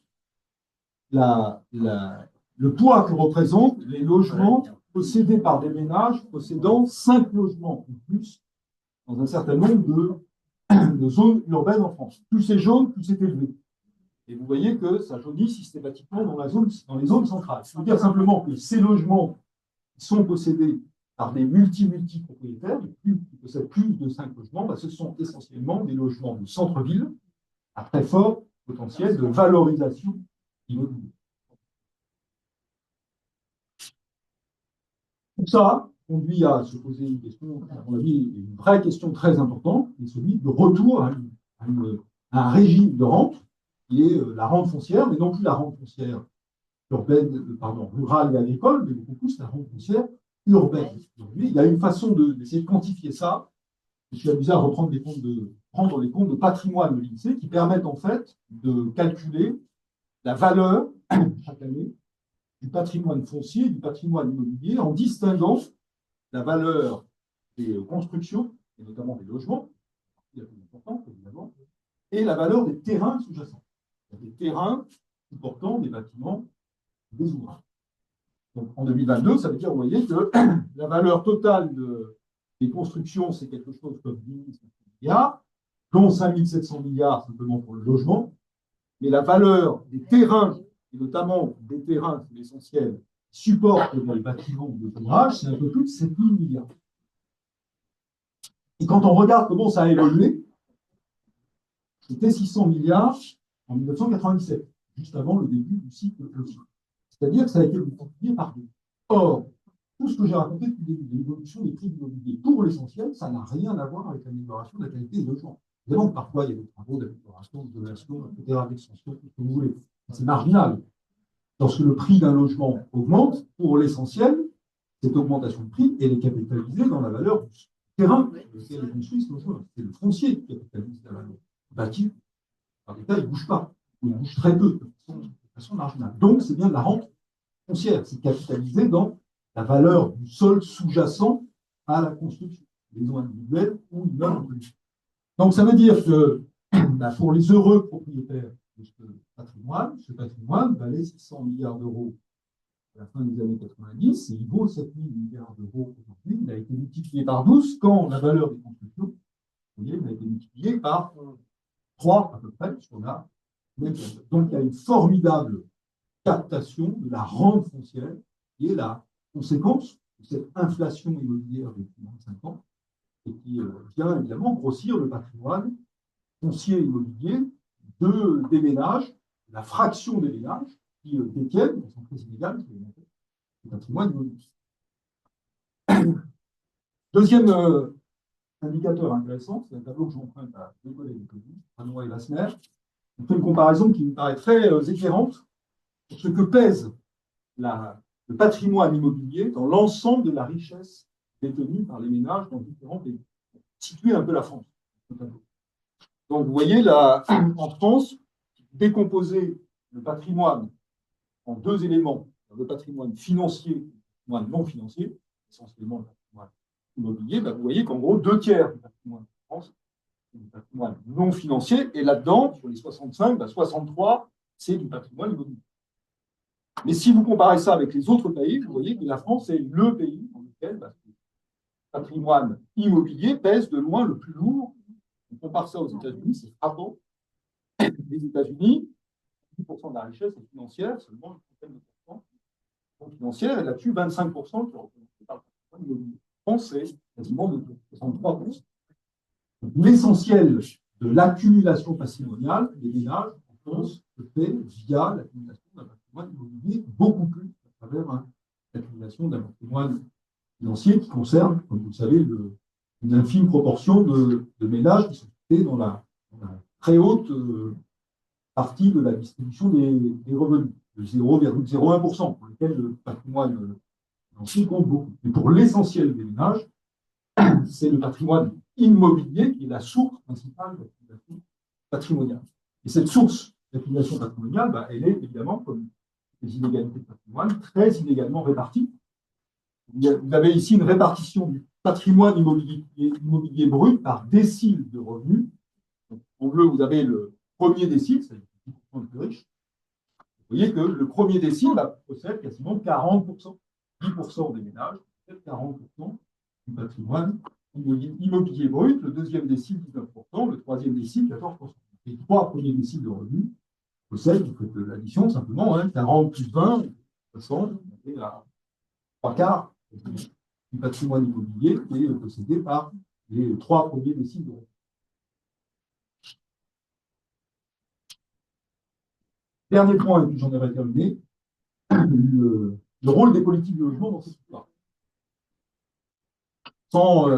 le poids que représentent les logements possédés par des ménages possédant 5 logements ou plus dans un certain nombre de zones urbaines en France. Plus c'est jaune, plus c'est élevé. Et vous voyez que ça jaunit systématiquement dans les zones centrales. Ça veut dire simplement que ces logements sont possédés par des multi-propriétaires, qui possèdent plus de 5 logements, ce sont essentiellement des logements de centre-ville à très fort potentiel de valorisation immobilière. Tout ça conduit à se poser une question, à mon avis, une vraie question très importante, qui est celui de retour à un régime de rente, qui est la rente foncière, mais non plus la rente foncière rurale et agricole, mais beaucoup plus la rente foncière urbaine. Aujourd'hui, il y a une façon d'essayer de quantifier ça. Je suis amusé à prendre les comptes de patrimoine de l'INSEE qui permettent en fait de calculer la valeur chaque année du patrimoine foncier, du patrimoine immobilier, en distinguant la valeur des constructions, et notamment des logements, partie la plus importante, évidemment, et la valeur des terrains sous-jacents. Il y a des terrains supportant des bâtiments, des ouvrages. Donc, en 2022, ça veut dire, vous voyez, que la valeur totale des constructions, c'est quelque chose comme 10 000 milliards, dont 5 700 milliards simplement pour le logement. Mais la valeur des terrains, et notamment des terrains, c'est l'essentiel, qui supportent les bâtiments ou les ouvrages, c'est un peu plus de 7 000 milliards. Et quand on regarde comment ça a évolué, c'était 600 milliards en 1997, juste avant le début du cycle aussi. C'est-à-dire que ça a été multiplié par deux. Or, tout ce que j'ai raconté depuis le début de l'évolution des prix de l'immobilier, pour l'essentiel, ça n'a rien à voir avec l'amélioration de la qualité des logements. Évidemment que parfois, il y a des travaux d'amélioration, d'isolation, etc., d'extension, tout ce que vous voulez. C'est marginal. Lorsque le prix d'un logement augmente, pour l'essentiel, cette augmentation de prix, elle est capitalisée dans la valeur du terrain sur lequel est construit ce logement. C'est le foncier qui capitalise la valeur. Bâti, par l'État, il ne bouge pas. Il bouge très peu, de façon marginale. Donc, c'est bien de la rente foncière. C'est capitalisé dans la valeur du sol sous-jacent à la construction, maison individuelle ou immeuble. Donc, ça veut dire que pour les heureux propriétaires de ce patrimoine valait 600 milliards d'euros à la fin des années 90, et il vaut 7 000 milliards d'euros aujourd'hui. Il a été multiplié par 12 quand la valeur des constructions, vous voyez, il a été multiplié par 3 à peu près, puisqu'on a. Donc, il y a une formidable captation de la rente foncière qui est la conséquence de cette inflation immobilière depuis 25 ans et qui vient évidemment grossir le patrimoine foncier immobilier des ménages, la fraction des ménages qui détiennent, elles sont très inégales, le patrimoine immobilier. Deuxième indicateur intéressant, c'est un tableau que j'emprunte à deux collègues, Ranois et Vasmer. On fait une comparaison qui me paraît très éclairante sur ce que pèse le patrimoine immobilier dans l'ensemble de la richesse détenue par les ménages dans différents pays. Situer un peu la France. Donc, vous voyez, là, en France, décomposer le patrimoine en deux éléments, le patrimoine financier et le patrimoine non financier, essentiellement le patrimoine immobilier, ben, vous voyez qu'en gros, 2/3 du patrimoine en France, c'est du patrimoine non financier, et là-dedans, sur les 65, ben, 63, c'est du patrimoine immobilier. Mais si vous comparez ça avec les autres pays, vous voyez que la France est le pays dans lequel le patrimoine immobilier pèse de loin le plus lourd. On compare ça aux États-Unis, c'est frappant. Les États-Unis, 10% de la richesse est financière, seulement une trentaine de pourcents financière, et là-dessus, 25% qui est représenté par le patrimoine immobilier. En France, c'est quasiment de 63%. L'essentiel de l'accumulation patrimoniale des ménages en France se fait via l'accumulation d'un patrimoine immobilier, beaucoup plus à travers l'accumulation d'un patrimoine financier qui concerne, comme vous le savez, une infime proportion de ménages qui sont situés dans la très haute partie de la distribution des revenus, de 0,01%, pour lequel le patrimoine financier compte beaucoup. Mais pour l'essentiel des ménages, c'est le patrimoine immobilier qui est la source principale d'accumulation patrimoniale. Et cette source d'accumulation patrimoniale, bah, elle est évidemment, comme les inégalités de patrimoine, très inégalement réparties. Vous avez ici une répartition du patrimoine immobilier brut par décile de revenus. Donc, en bleu, vous avez le premier décile, c'est le plus riche. Vous voyez que le premier décile possède quasiment 40%, 10% des ménages possèdent 40% du patrimoine immobilier brut, le deuxième décile 19%, le troisième décile 14%. Les trois premiers déciles de revenus possèdent, vous faites l'addition simplement, 40 plus 20, 60, et à 3/4 du patrimoine immobilier qui est possédé par les trois premiers déciles de revenus. Dernier point, et puis j'en aurai terminé, le rôle des politiques de logement dans cette histoire. Sans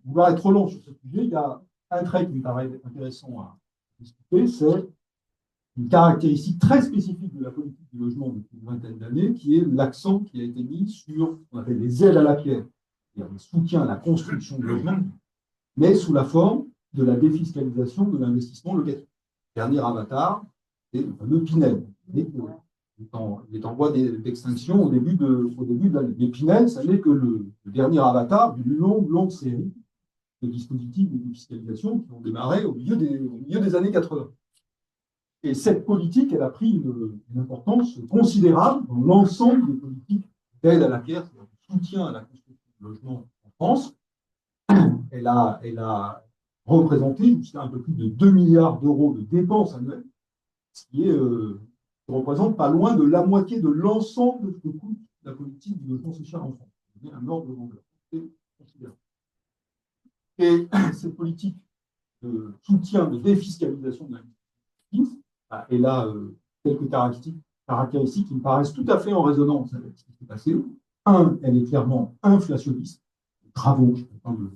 vouloir être trop long sur ce sujet, il y a un trait qui me paraît intéressant à discuter, c'est une caractéristique très spécifique de la politique du logement depuis une vingtaine d'années, qui est l'accent qui a été mis sur ce qu'on appelle les aides à la pierre, c'est-à-dire le soutien à la construction de logements, mais sous la forme de la défiscalisation de l'investissement locatif. Dernier avatar, c'est le fameux Pinel. Il est en voie d'extinction au début de l'année. Mais Pinel, ça n'est que le dernier avatar d'une longue série de dispositifs de défiscalisation qui ont démarré au milieu des années 80. Et cette politique, elle a pris une importance considérable dans l'ensemble des politiques d'aide à la pierre, c'est-à-dire de soutien à la construction de logements en France. Elle a représenté jusqu'à un peu plus de 2 milliards d'euros de dépenses annuelles, ce qui représente pas loin de la moitié de l'ensemble de ce que coûte la politique du logement social en France. C'est un ordre de grandeur. C'est considérable. Et cette politique de soutien, de défiscalisation de l'investissement, elle a quelques caractéristiques qui me paraissent tout à fait en résonance avec ce qui s'est passé. Un, elle est clairement inflationniste. Les travaux, je ne peux pas le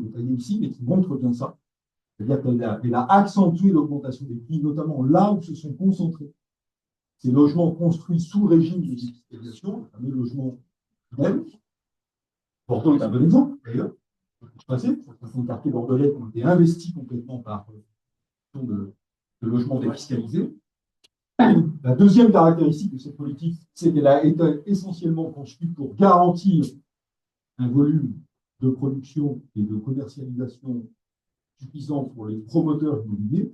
détailler ici, mais qui montrent bien ça. C'est-à-dire qu'elle a accentué l'augmentation des prix, notamment là où se sont concentrés ces logements construits sous régime de défiscalisation, le fameux logement même. Bordeaux est un bon exemple, d'ailleurs. Certains quartiers bordelais qui ont été investis complètement par de logements défiscalisés. La deuxième caractéristique de cette politique, c'est qu'elle a été essentiellement construite pour garantir un volume de production et de commercialisation suffisant pour les promoteurs immobiliers.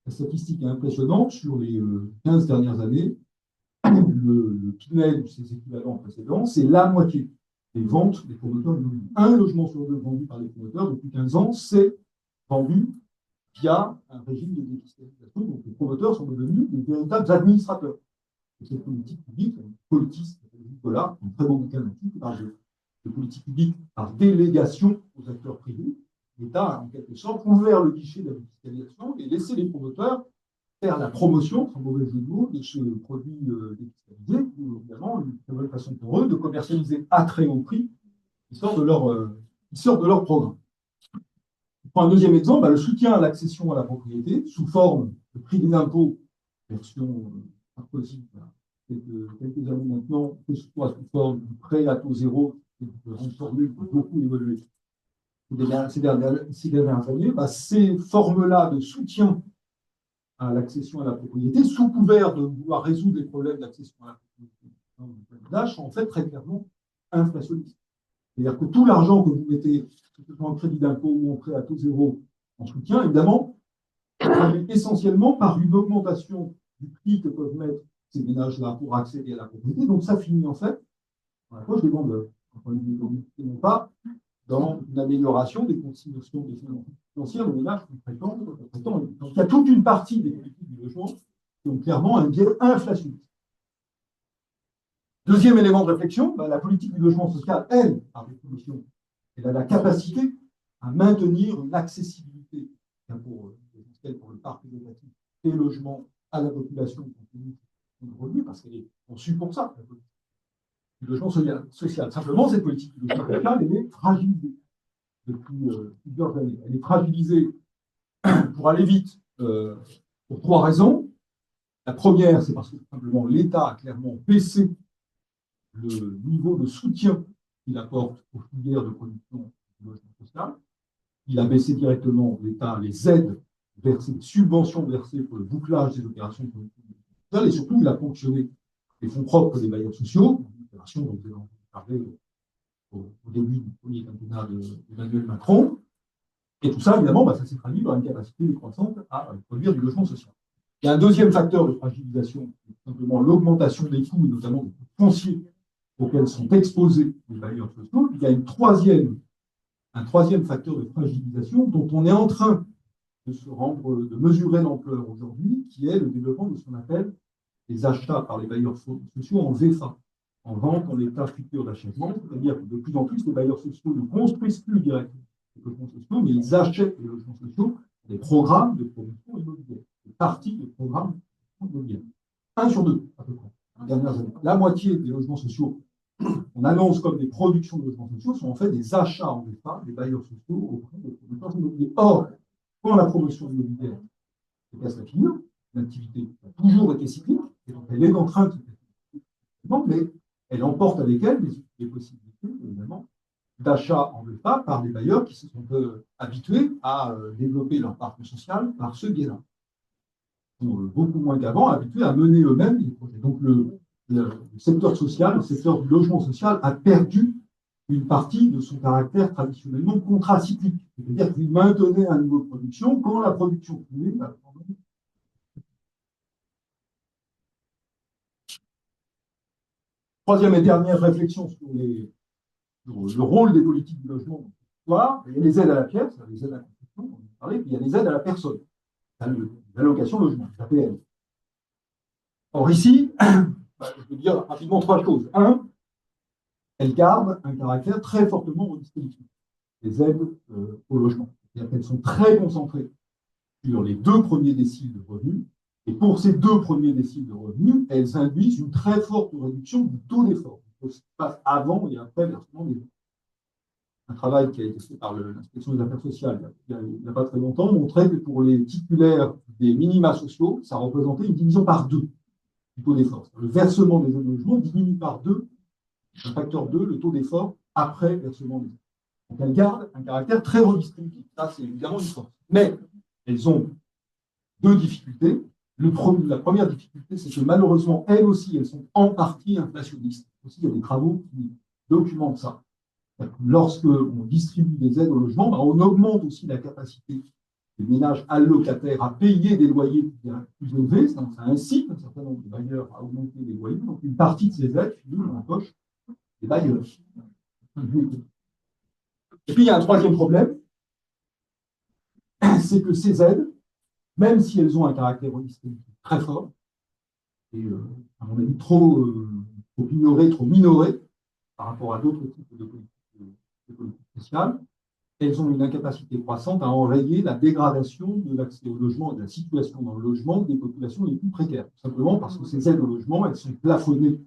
La statistique est impressionnante. Sur les 15 dernières années, le tunnel de ses équivalents précédents, c'est la moitié des ventes des promoteurs immobiliers. Un logement sur deux vendu par les promoteurs depuis 15 ans, c'est vendu via un régime de défiscalisation. Donc les promoteurs sont devenus des véritables administrateurs. Et cette politique publique, politiste, Nicolas, un très bon bouquin là-dessus, qui parle de politique publique par délégation aux acteurs privés. L'État a en quelque sorte ouvert le guichet de la défiscalisation et laissé les promoteurs faire la promotion, sans mauvais jeu de mots, de ce produit défiscalisé, ou évidemment une très bonne façon pour eux de commercialiser à très haut prix qui sort de leur programme. Pour un deuxième exemple, le soutien à l'accession à la propriété sous forme de crédit d'impôt, version Sarkozy, quelques années maintenant, que ce soit sous forme de prêt à taux zéro, qui est une formule qui a beaucoup évolué ces dernières années, ces formes-là de soutien à l'accession à la propriété, sous couvert de vouloir résoudre les problèmes d'accession à la propriété, sont en fait très clairement inflationnistes. C'est-à-dire que tout l'argent que vous mettez, que ce soit en crédit d'impôt ou en prêt à taux zéro en soutien, évidemment, est essentiellement par une augmentation du prix que peuvent mettre ces ménages-là pour accéder à la propriété. Donc ça finit en fait, dans la poche des vendeurs, et non pas dans une amélioration des conditions financières des ménages qui prétendent. Donc il y a toute une partie des politiques du logement qui ont clairement un biais inflationniste. Deuxième élément de réflexion, la politique du logement social, elle, par définition, elle a la capacité à maintenir une accessibilité pour le parc locatif et logement à la population compte tenu de revenus, parce qu'elle est conçue pour ça, la politique du logement social. Simplement, cette politique du logement social, elle est fragilisée depuis plusieurs années. Elle est fragilisée, pour aller vite, pour trois raisons. La première, c'est parce que simplement l'État a clairement baissé le niveau de soutien qu'il apporte aux filières de production du logement social. Il a baissé directement, l'État, les aides versées, les subventions versées pour le bouclage des opérations de production du logement social, et surtout, il a ponctionné les fonds propres des bailleurs sociaux, une opération dont vous avez parlé au début du premier quinquennat d'Emmanuel Macron. Et tout ça, évidemment, ça s'est traduit par une capacité croissante à produire du logement social. Il y a un deuxième facteur de fragilisation, c'est simplement l'augmentation des coûts, et notamment des coûts fonciers auxquels sont exposés les bailleurs sociaux. Il y a un troisième facteur de fragilisation dont on est en train de mesurer l'ampleur aujourd'hui, qui est le développement de ce qu'on appelle les achats par les bailleurs sociaux en VFA, en vente en état futur d'achèvement, c'est-à-dire que de plus en plus, les bailleurs sociaux ne construisent plus directement les logements sociaux, mais ils achètent les logements sociaux des programmes de production immobilière, des parties de programmes de production immobilière. 1 sur 2, à peu près, les dernières années. La moitié des logements sociaux qu'on annonce comme des productions de logements sociaux sont en fait des achats en VFA des bailleurs sociaux auprès des producteurs immobiliers. Or, quand la promotion immobilière se casse la figure, l'activité a toujours été cyclique, et donc elle est en train de se casser, mais elle emporte avec elle des possibilités, évidemment, d'achat en VFA par des bailleurs qui se sont habitués à développer leur parc social par ce biais-là. Ils sont beaucoup moins qu'avant habitués à mener eux-mêmes les projets. Donc le secteur social, le secteur du logement social a perdu une partie de son caractère traditionnellement contracyclique. C'est-à-dire qu'il maintenait un niveau de production quand la production privée. Troisième et dernière réflexion sur le rôle des politiques du logement. Il y a les aides à la pièce, les aides à la construction, on en a parlé, puis il y a les aides à la personne, l'allocation logement, l'APL. Or ici, je veux dire rapidement trois choses. Un, elles gardent un caractère très fortement redistributif, les aides au logement. C'est-à-dire qu'elles sont très concentrées sur les deux premiers déciles de revenus, et pour ces deux premiers déciles de revenus, elles induisent une très forte réduction du taux d'effort. Ce qui se passe avant et après versement des aides. Un travail qui a été fait par l'inspection des affaires sociales il n'y a pas très longtemps montrait que pour les titulaires des minima sociaux, ça représentait une division par deux du taux d'effort. Le versement des aides au logement diminue par deux, un facteur 2, le taux d'effort après versement des aides. Donc elles gardent un caractère très redistributif. Ça, c'est évidemment une force. Mais elles ont deux difficultés. La première difficulté, c'est que malheureusement, elles aussi, elles sont en partie inflationnistes. Aussi, il y a des travaux qui documentent ça. Lorsqu'on distribue des aides au logement, on augmente aussi la capacité des ménages allocataires à payer des loyers plus élevés. Ça incite un certain nombre de bailleurs à augmenter les loyers. Donc, une partie de ces aides finit dans la poche des bailleurs. Et puis, il y a un troisième problème, c'est que ces aides, même si elles ont un caractère redistributif très fort, et à mon avis trop ignoré, trop minoré par rapport à d'autres types de politiques sociales, elles ont une incapacité croissante à enrayer la dégradation de l'accès au logement et de la situation dans le logement des populations les plus précaires. Tout simplement parce que ces aides au logement, elles sont plafonnées,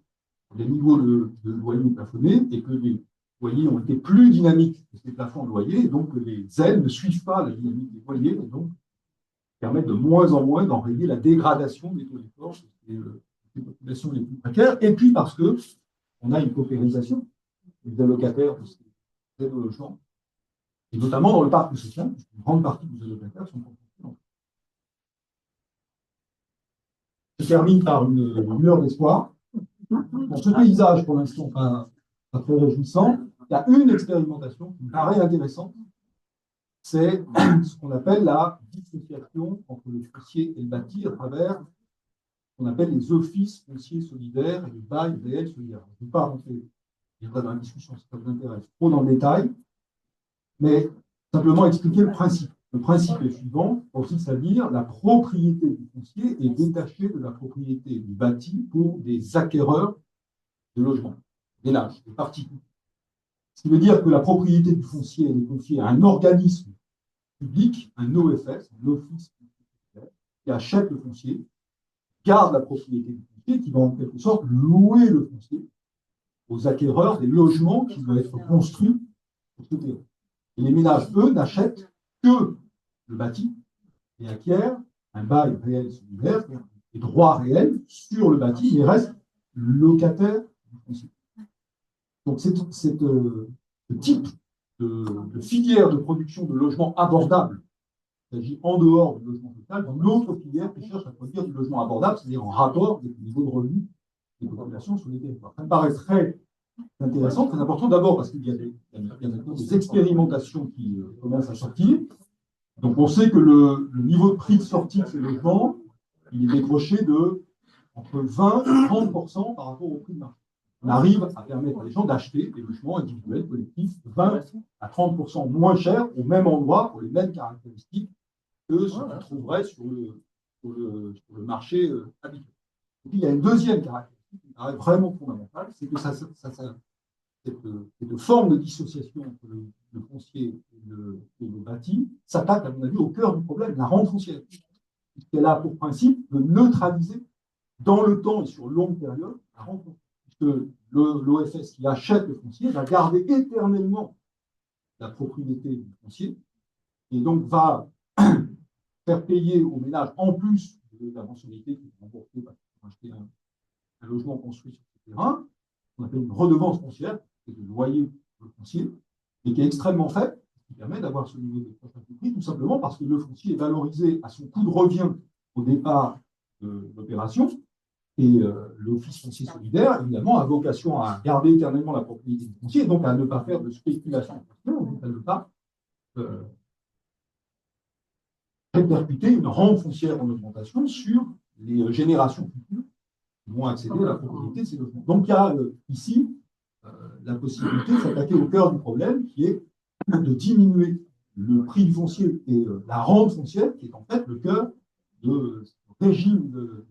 les niveaux de loyer plafonnés, et que les loyers ont été plus dynamiques que ces plafonds de loyer, et donc que les aides ne suivent pas la dynamique des loyers, et donc permettent de moins en moins d'enrayer la dégradation des taux d'effort des populations les plus précaires, et puis parce qu'on a une paupérisation des allocataires de ces aides au logement, et notamment dans le parc social, puisqu'une grande partie des allocataires sont confrontés. Je termine par une lueur d'espoir. Dans ce paysage, pour l'instant, pas très réjouissant, il y a une expérimentation qui me paraît intéressante. C'est ce qu'on appelle la dissociation entre le foncier et le bâti à travers ce qu'on appelle les offices fonciers solidaires et les bails réels solidaires. Je ne vais pas rentrer dans la discussion si ça vous intéresse trop dans le détail, mais simplement expliquer le principe. Le principe est suivant, consiste à dire la propriété du foncier est détachée de la propriété du bâti pour des acquéreurs de logements, des ménages, des particuliers. Ce qui veut dire que la propriété du foncier est confiée à un organisme public, un OFS, un office qui achète le foncier, garde la propriété du foncier, qui va en quelque sorte louer le foncier aux acquéreurs des logements qui doivent être construits sur ce terrain. Et les ménages, eux, n'achètent que le bâti et acquièrent un bail réel solidaire, des droits réels sur le bâti, mais restent locataires du foncier. Donc, ce type de filière de production de logements abordables, il s'agit en dehors du logement social, dans l'autre filière qui cherche à produire du logement abordable, c'est-à-dire en rapport avec le niveau de revenus des populations sur les territoires. Ça me paraît très intéressant, très important, d'abord parce qu'il y a des expérimentations qui commencent à sortir. Donc, on sait que le niveau de prix de sortie de ces logements, il est décroché de entre 20 et 30% par rapport au prix de marché. On arrive à permettre à les gens d'acheter des logements individuels, collectifs, 20 à 30% moins chers au même endroit, pour les mêmes caractéristiques que ce qu'on trouverait sur le marché habituel. Et puis, il y a une deuxième caractéristique qui me paraît vraiment fondamentale, c'est que cette forme de dissociation entre le foncier et le bâti s'attaque, à mon avis, au cœur du problème, la rente foncière, puisqu'elle a pour principe de neutraliser dans le temps et sur longue période la rente foncière. Puisque l'OFS qui achète le foncier va garder éternellement la propriété du foncier et donc va faire payer aux ménages, en plus de la mensualité qui est remboursée pour acheter un logement construit sur ce terrain, on appelle une redevance foncière, qui est le loyer pour le foncier, et qui est extrêmement faible, qui permet d'avoir ce niveau de prix, tout simplement parce que le foncier est valorisé à son coût de revient au départ de l'opération, Et l'Office foncier solidaire, évidemment, a vocation à garder éternellement la propriété du foncier, donc à ne pas faire de spéculation, donc à ne pas répercuter une rente foncière en augmentation sur les générations futures qui vont accéder à la propriété de ces logements. Donc il y a ici la possibilité de s'attaquer au cœur du problème, qui est de diminuer le prix du foncier et la rente foncière, qui est en fait le cœur de ce régime de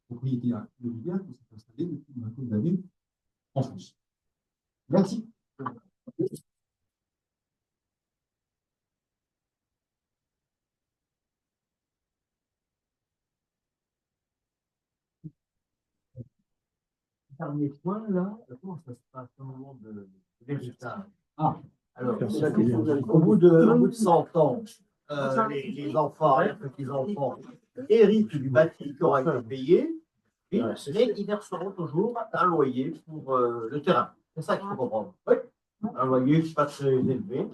propriété immobilière qui s'est installé depuis une vingtaine d'années en France. Merci. Dernier point, là, comment ça se passe au moment de l'héritage? Alors, au bout de 100 ans, les enfants, les petits-enfants héritent du bâti qui aura été payé, mais ils verseront toujours un loyer pour le terrain. C'est ça qu'il faut comprendre. Oui. Un loyer pas très élevé.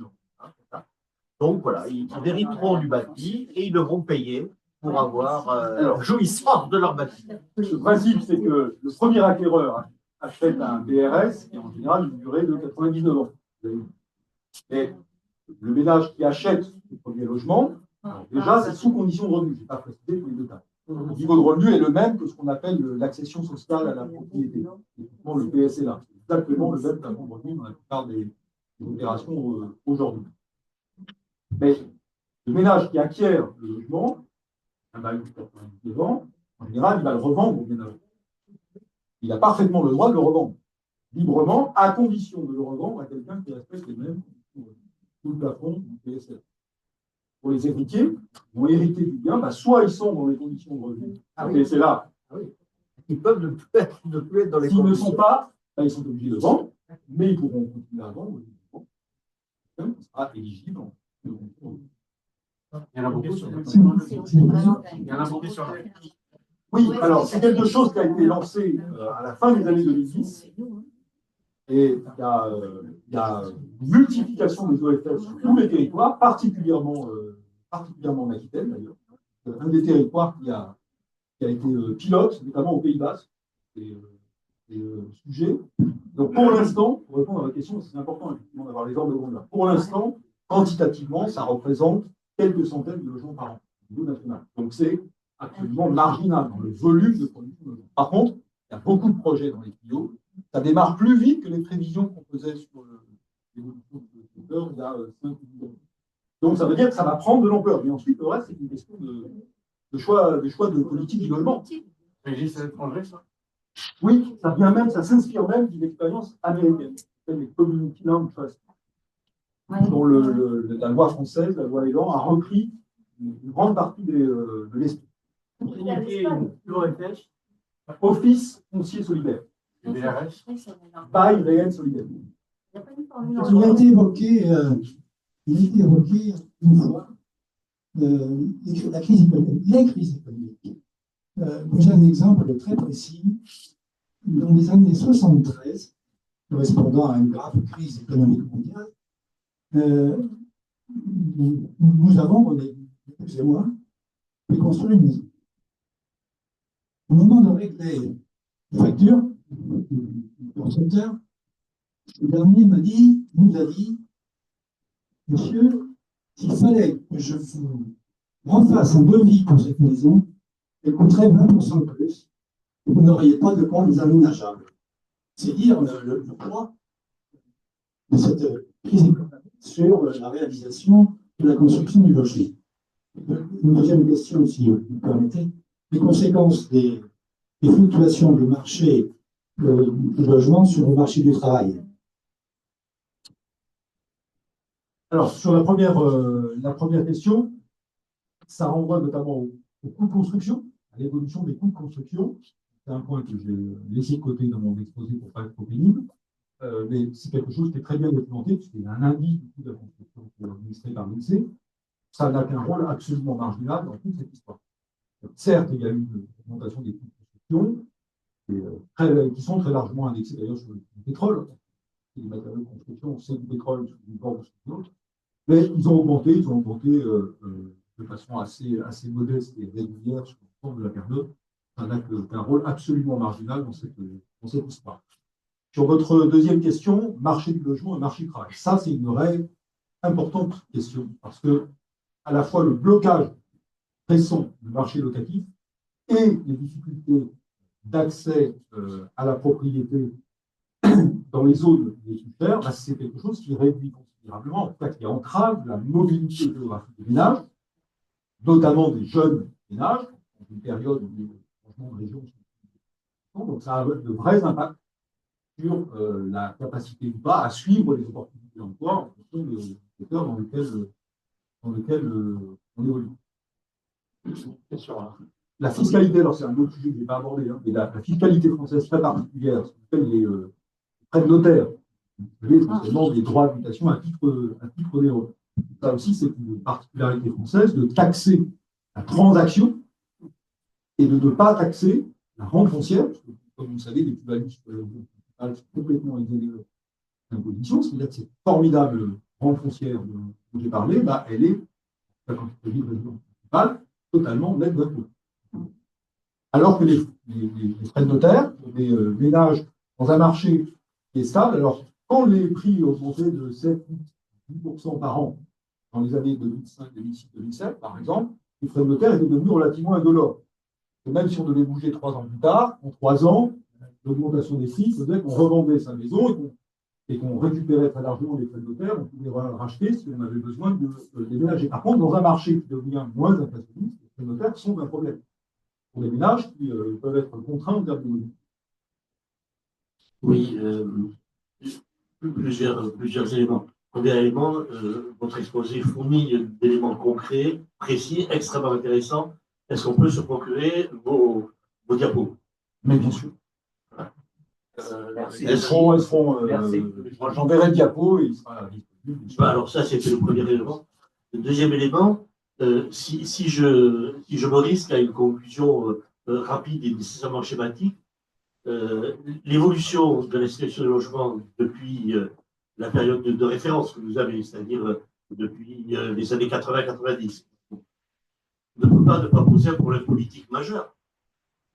Donc voilà, ils hériteront du bâti et ils devront payer pour avoir jouissance de leur bâti. Le principe, c'est que le premier acquéreur achète un BRS qui est en général une durée de 99 ans. Et le ménage qui achète le premier logement, déjà, c'est sous condition de revenu. Je n'ai pas précisé tous les détails. Le niveau de revenu est le même que ce qu'on appelle l'accession sociale à la propriété. Le PSLA. C'est exactement le même plafond de revenu dans la plupart des opérations aujourd'hui. Mais le ménage qui acquiert le logement, un bail de 99 ans, en général, il va le revendre au ménage. Il a parfaitement le droit de le revendre librement, à condition de le revendre à quelqu'un qui respecte les mêmes sous le plafond du PSL. Pour les héritiers, ils vont hériter du bien, soit ils sont dans les conditions de revenu, c'est là. Ils peuvent ne plus être dans les conditions. S'ils ne sont pas, ils sont obligés de vendre, mais ils pourront continuer à vendre. Quelqu'un qui sera éligible. Il y en a beaucoup sur la. Oui, alors c'est quelque chose qui a été lancé à la fin des années 2010. Et il y a une multiplication des OFS sur tous les territoires, particulièrement en Aquitaine d'ailleurs. Un des territoires qui a été pilote, notamment aux Pays-Bas, et sujet. Donc pour l'instant, pour répondre à votre question, c'est important effectivement d'avoir les ordres de grandeur. Pour l'instant, quantitativement, ça représente quelques centaines de logements par an au niveau national. Donc c'est absolument marginal dans le volume de production de logements. Par contre, il y a beaucoup de projets dans les tuyaux. Ça démarre plus vite que les prévisions qu'on faisait sur l'évolution du secteur il y a 5 ou 10 ans. Donc ça veut dire que ça va prendre de l'ampleur. Mais ensuite, le reste, c'est une question de choix de politique du logement. Registre étranger, ça? Oui, ça s'inspire même d'une expérience américaine, les Community Land Trust, dont la loi française, la loi Elan, a repris une grande partie de l'esprit. Office foncier solidaire. Bail réel solidaire. Il a été évoqué une fois la crise économique, les crises économiques. J'ai un exemple très précis. Dans les années 73, correspondant à une grave crise économique mondiale, nous avons, René et moi, fait construire une maison. Au moment de régler les factures, le constructeur, le dernier nous a dit, monsieur, s'il fallait que je vous refasse un devis pour cette maison, elle coûterait 20% de plus, et vous n'auriez pas de comptes aménageables. C'est dire le poids de cette crise économique sur la réalisation de la construction du logis. Une deuxième question, si vous me permettez, les conséquences des fluctuations du marché du logement sur le marché du travail. Alors, sur la première question, ça renvoie notamment au coût de construction, à l'évolution des coûts de construction. C'est un point que j'ai laissé de côté dans mon exposé pour ne pas être trop pénible, mais c'est quelque chose qui est très bien documenté, puisqu'il y a un indice du coût de la construction qui est administré par l'INSEE. Ça n'a qu'un rôle absolument marginal dans toute cette histoire. Certes, il y a eu une augmentation des coûts de construction, qui sont très largement indexés d'ailleurs sur le pétrole. Les matériaux de construction, c'est du pétrole sur une forme ou sur une autre. Mais ils ont augmenté de façon assez modeste et régulière sur l'ensemble de la période. n'a qu'un rôle absolument marginal dans cette histoire. Sur votre deuxième question, marché du logement et marché du travail. Ça, c'est une vraie importante question, parce que à la fois le blocage récent du marché locatif et les difficultés d'accès à la propriété dans les zones les plus chères, bah, c'est quelque chose qui réduit considérablement, en tout cas qui entrave la mobilité géographique des ménages, notamment des jeunes ménages, dans une période où les changements de région sont. Donc ça a de vrais impacts sur la capacité ou pas à suivre les opportunités d'emploi en fonction des secteurs dans lesquels on évolue. La fiscalité, alors c'est un autre sujet que je n'ai pas abordé, hein, mais la fiscalité française très particulière, ce qu'on appelle les frais de notaire, essentiellement des droits d'habitation à titre onéreux. Ça aussi, c'est une particularité française de taxer la transaction et de ne pas taxer la rente foncière, parce que, comme vous le savez, les plus-values sont complètement exonérées d'imposition, c'est-à-dire que cette formidable rente foncière dont j'ai parlé, bah, elle est, quand il s'agit de résidence principale, totalement nette d'impôt. Alors que les frais de notaire, les ménages dans un marché qui est stable, alors quand les prix augmentaient de 7-10% par an dans les années 2005, 2006, 2007, par exemple, les frais de notaire étaient devenus relativement indolores. Et même si on devait bouger 3 ans plus tard, en 3 ans, l'augmentation des prix faisait qu'on revendait sa maison et qu'on récupérait très largement les frais de notaire, on pouvait racheter si on avait besoin de déménager. Par contre, dans un marché qui devient moins inflationniste, les frais de notaire sont un problème pour les ménages qui peuvent être contraints en termes de mobilité. Oui, plusieurs éléments. Premier élément, votre exposé fournit d'éléments concrets, précis, extrêmement intéressants. Est-ce qu'on peut se procurer vos diapos? Mais bien sûr. Merci. Elles seront Merci. j'enverrai le diapo et il sera disponible. Alors ça, c'était le premier élément. Le deuxième élément, si je me risque à une conclusion rapide et nécessairement schématique, l'évolution de la situation du logement depuis la période de référence que vous avez, c'est-à-dire depuis les années 80-90, ne peut pas ne pas poser un problème politique majeur.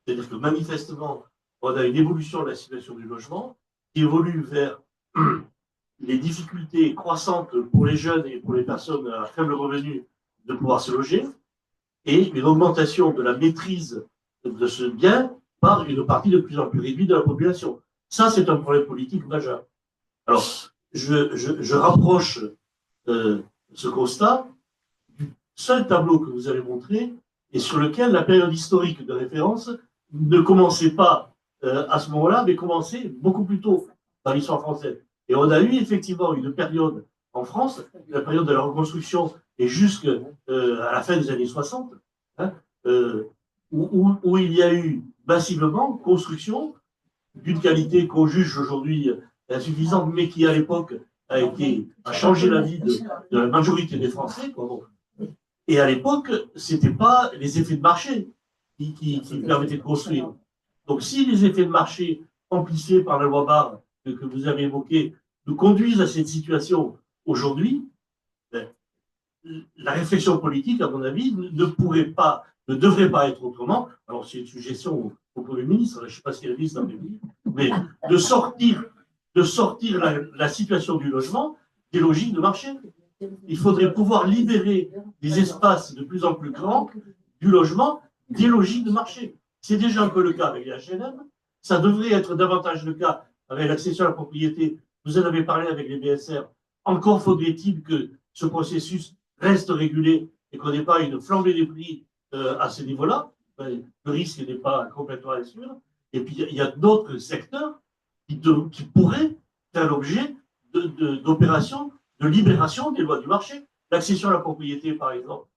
C'est-à-dire que manifestement, on a une évolution de la situation du logement qui évolue vers les difficultés croissantes pour les jeunes et pour les personnes à faible revenu de pouvoir se loger, et une augmentation de la maîtrise de ce bien par une partie de plus en plus réduite de la population. Ça, c'est un problème politique majeur. Alors, je rapproche ce constat du seul tableau que vous avez montré et sur lequel la période historique de référence ne commençait pas à ce moment-là, mais commençait beaucoup plus tôt dans l'histoire française. Et on a eu effectivement une période en France, la période de la reconstruction, et jusqu'à la fin des années 60, hein, où il y a eu massivement construction d'une qualité qu'on juge aujourd'hui insuffisante, mais qui à l'époque a changé la vie de la majorité des Français. Et à l'époque, ce n'était pas les effets de marché qui permettaient de construire. Donc si les effets de marché amplifiés par la loi Barre que vous avez évoquée nous conduisent à cette situation aujourd'hui, la réflexion politique, à mon avis, ne devrait pas être autrement. Alors, c'est une suggestion au Premier ministre, je ne sais pas si la ministre en est dit, mais de sortir la situation du logement des logiques de marché. Il faudrait pouvoir libérer des espaces de plus en plus grands du logement des logiques de marché. C'est déjà un peu le cas avec les HLM, ça devrait être davantage le cas avec l'accession à la propriété. Vous en avez parlé avec les BSR. Encore faudrait-il que ce processus reste régulé et qu'on n'ait pas une flambée des prix à ce niveau-là. Le risque n'est pas complètement assuré. Et puis, il y a d'autres secteurs qui pourraient faire l'objet d'opérations de libération des lois du marché. L'accession à la propriété, par exemple,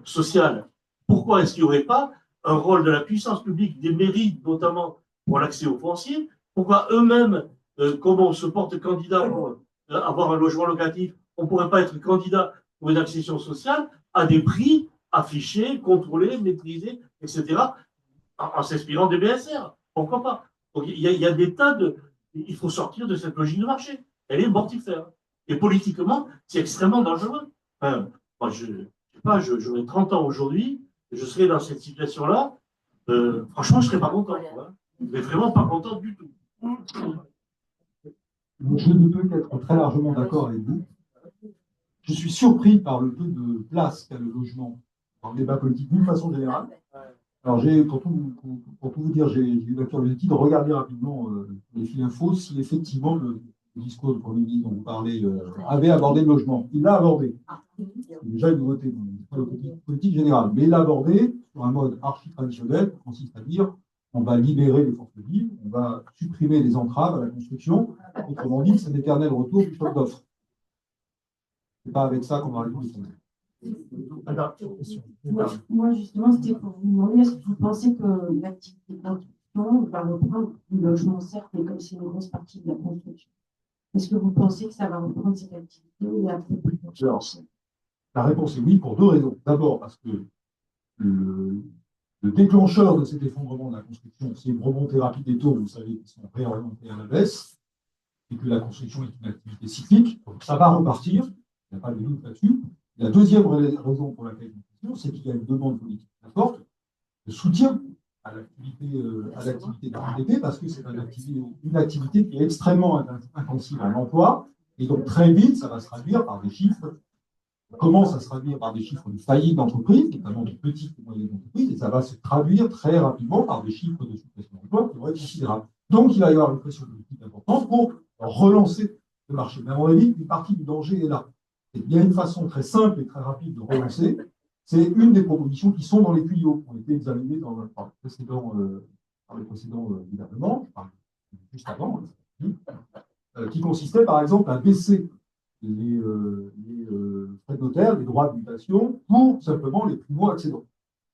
sociale. Pourquoi est-ce qu'il n'y aurait pas un rôle de la puissance publique, des mairies, notamment pour l'accès aux fonciers? Pourquoi eux-mêmes, comme on se porte candidat pour avoir un logement locatif, on ne pourrait pas être candidat pour une accession sociale à des prix affichés, contrôlés, maîtrisés, etc., en s'inspirant des BSR. Pourquoi pas? Donc, il y a des tas de... Il faut sortir de cette logique de marché. Elle est mortifère. Et politiquement, c'est extrêmement dangereux. Enfin, moi, je sais pas, j'aurais 30 ans aujourd'hui, je serais dans cette situation-là. franchement, je ne serais pas content. Hein. Mais vraiment pas content du tout. Je ne peux qu'être très largement d'accord avec vous. Je suis surpris par le peu de place qu'a le logement dans le débat politique d'une façon générale. Alors, pour tout vous dire, j'ai eu la curiosité de regarder rapidement les fils infos si effectivement le discours du Premier ministre dont vous parlez avait abordé le logement. Il l'a abordé. C'est déjà une nouveauté dans la politique générale. Mais il l'a abordé sur un mode archi-traditionnel qui consiste à dire on va libérer les forces vives, on va supprimer les entraves à la construction. Autrement dit, c'est un éternel retour du choc d'offres. Ce n'est pas avec ça qu'on va résoudre les problèmes. Moi, justement, c'était pour vous demander, est-ce que vous pensez que l'activité de construction va reprendre le logement, certes, mais comme c'est une grosse partie de la construction, est-ce que vous pensez que ça va reprendre cette activité et après plus tard? La réponse est oui, pour deux raisons. D'abord, parce que le déclencheur de cet effondrement de la construction, c'est une remontée rapide des taux, vous savez, qui sont réorientés à la baisse, et que la construction est une activité cyclique, donc ça va repartir, il n'y a pas de doute là-dessus. La deuxième raison pour laquelle je dis c'est qu'il y a une demande politique très forte de soutien à l'activité de l'ATP, parce que c'est une activité qui est extrêmement intensive en emploi, et donc très vite, ça va se traduire par des chiffres. Ça commence à se traduire par des chiffres de faillite d'entreprises, notamment de petites et moyennes entreprises, et ça va se traduire très rapidement par des chiffres de suppression d'emplois qui vont être considérables. Donc, il va y avoir une pression politique importante pour relancer le marché. Mais à mon avis, une partie du danger est là. Et il y a une façon très simple et très rapide de relancer. C'est une des propositions qui sont dans les tuyaux, qui ont été examinées par le précédent gouvernement, juste avant, qui consistait par exemple à baisser les frais de notaire, les droits de mutation pour simplement les primo-accédants.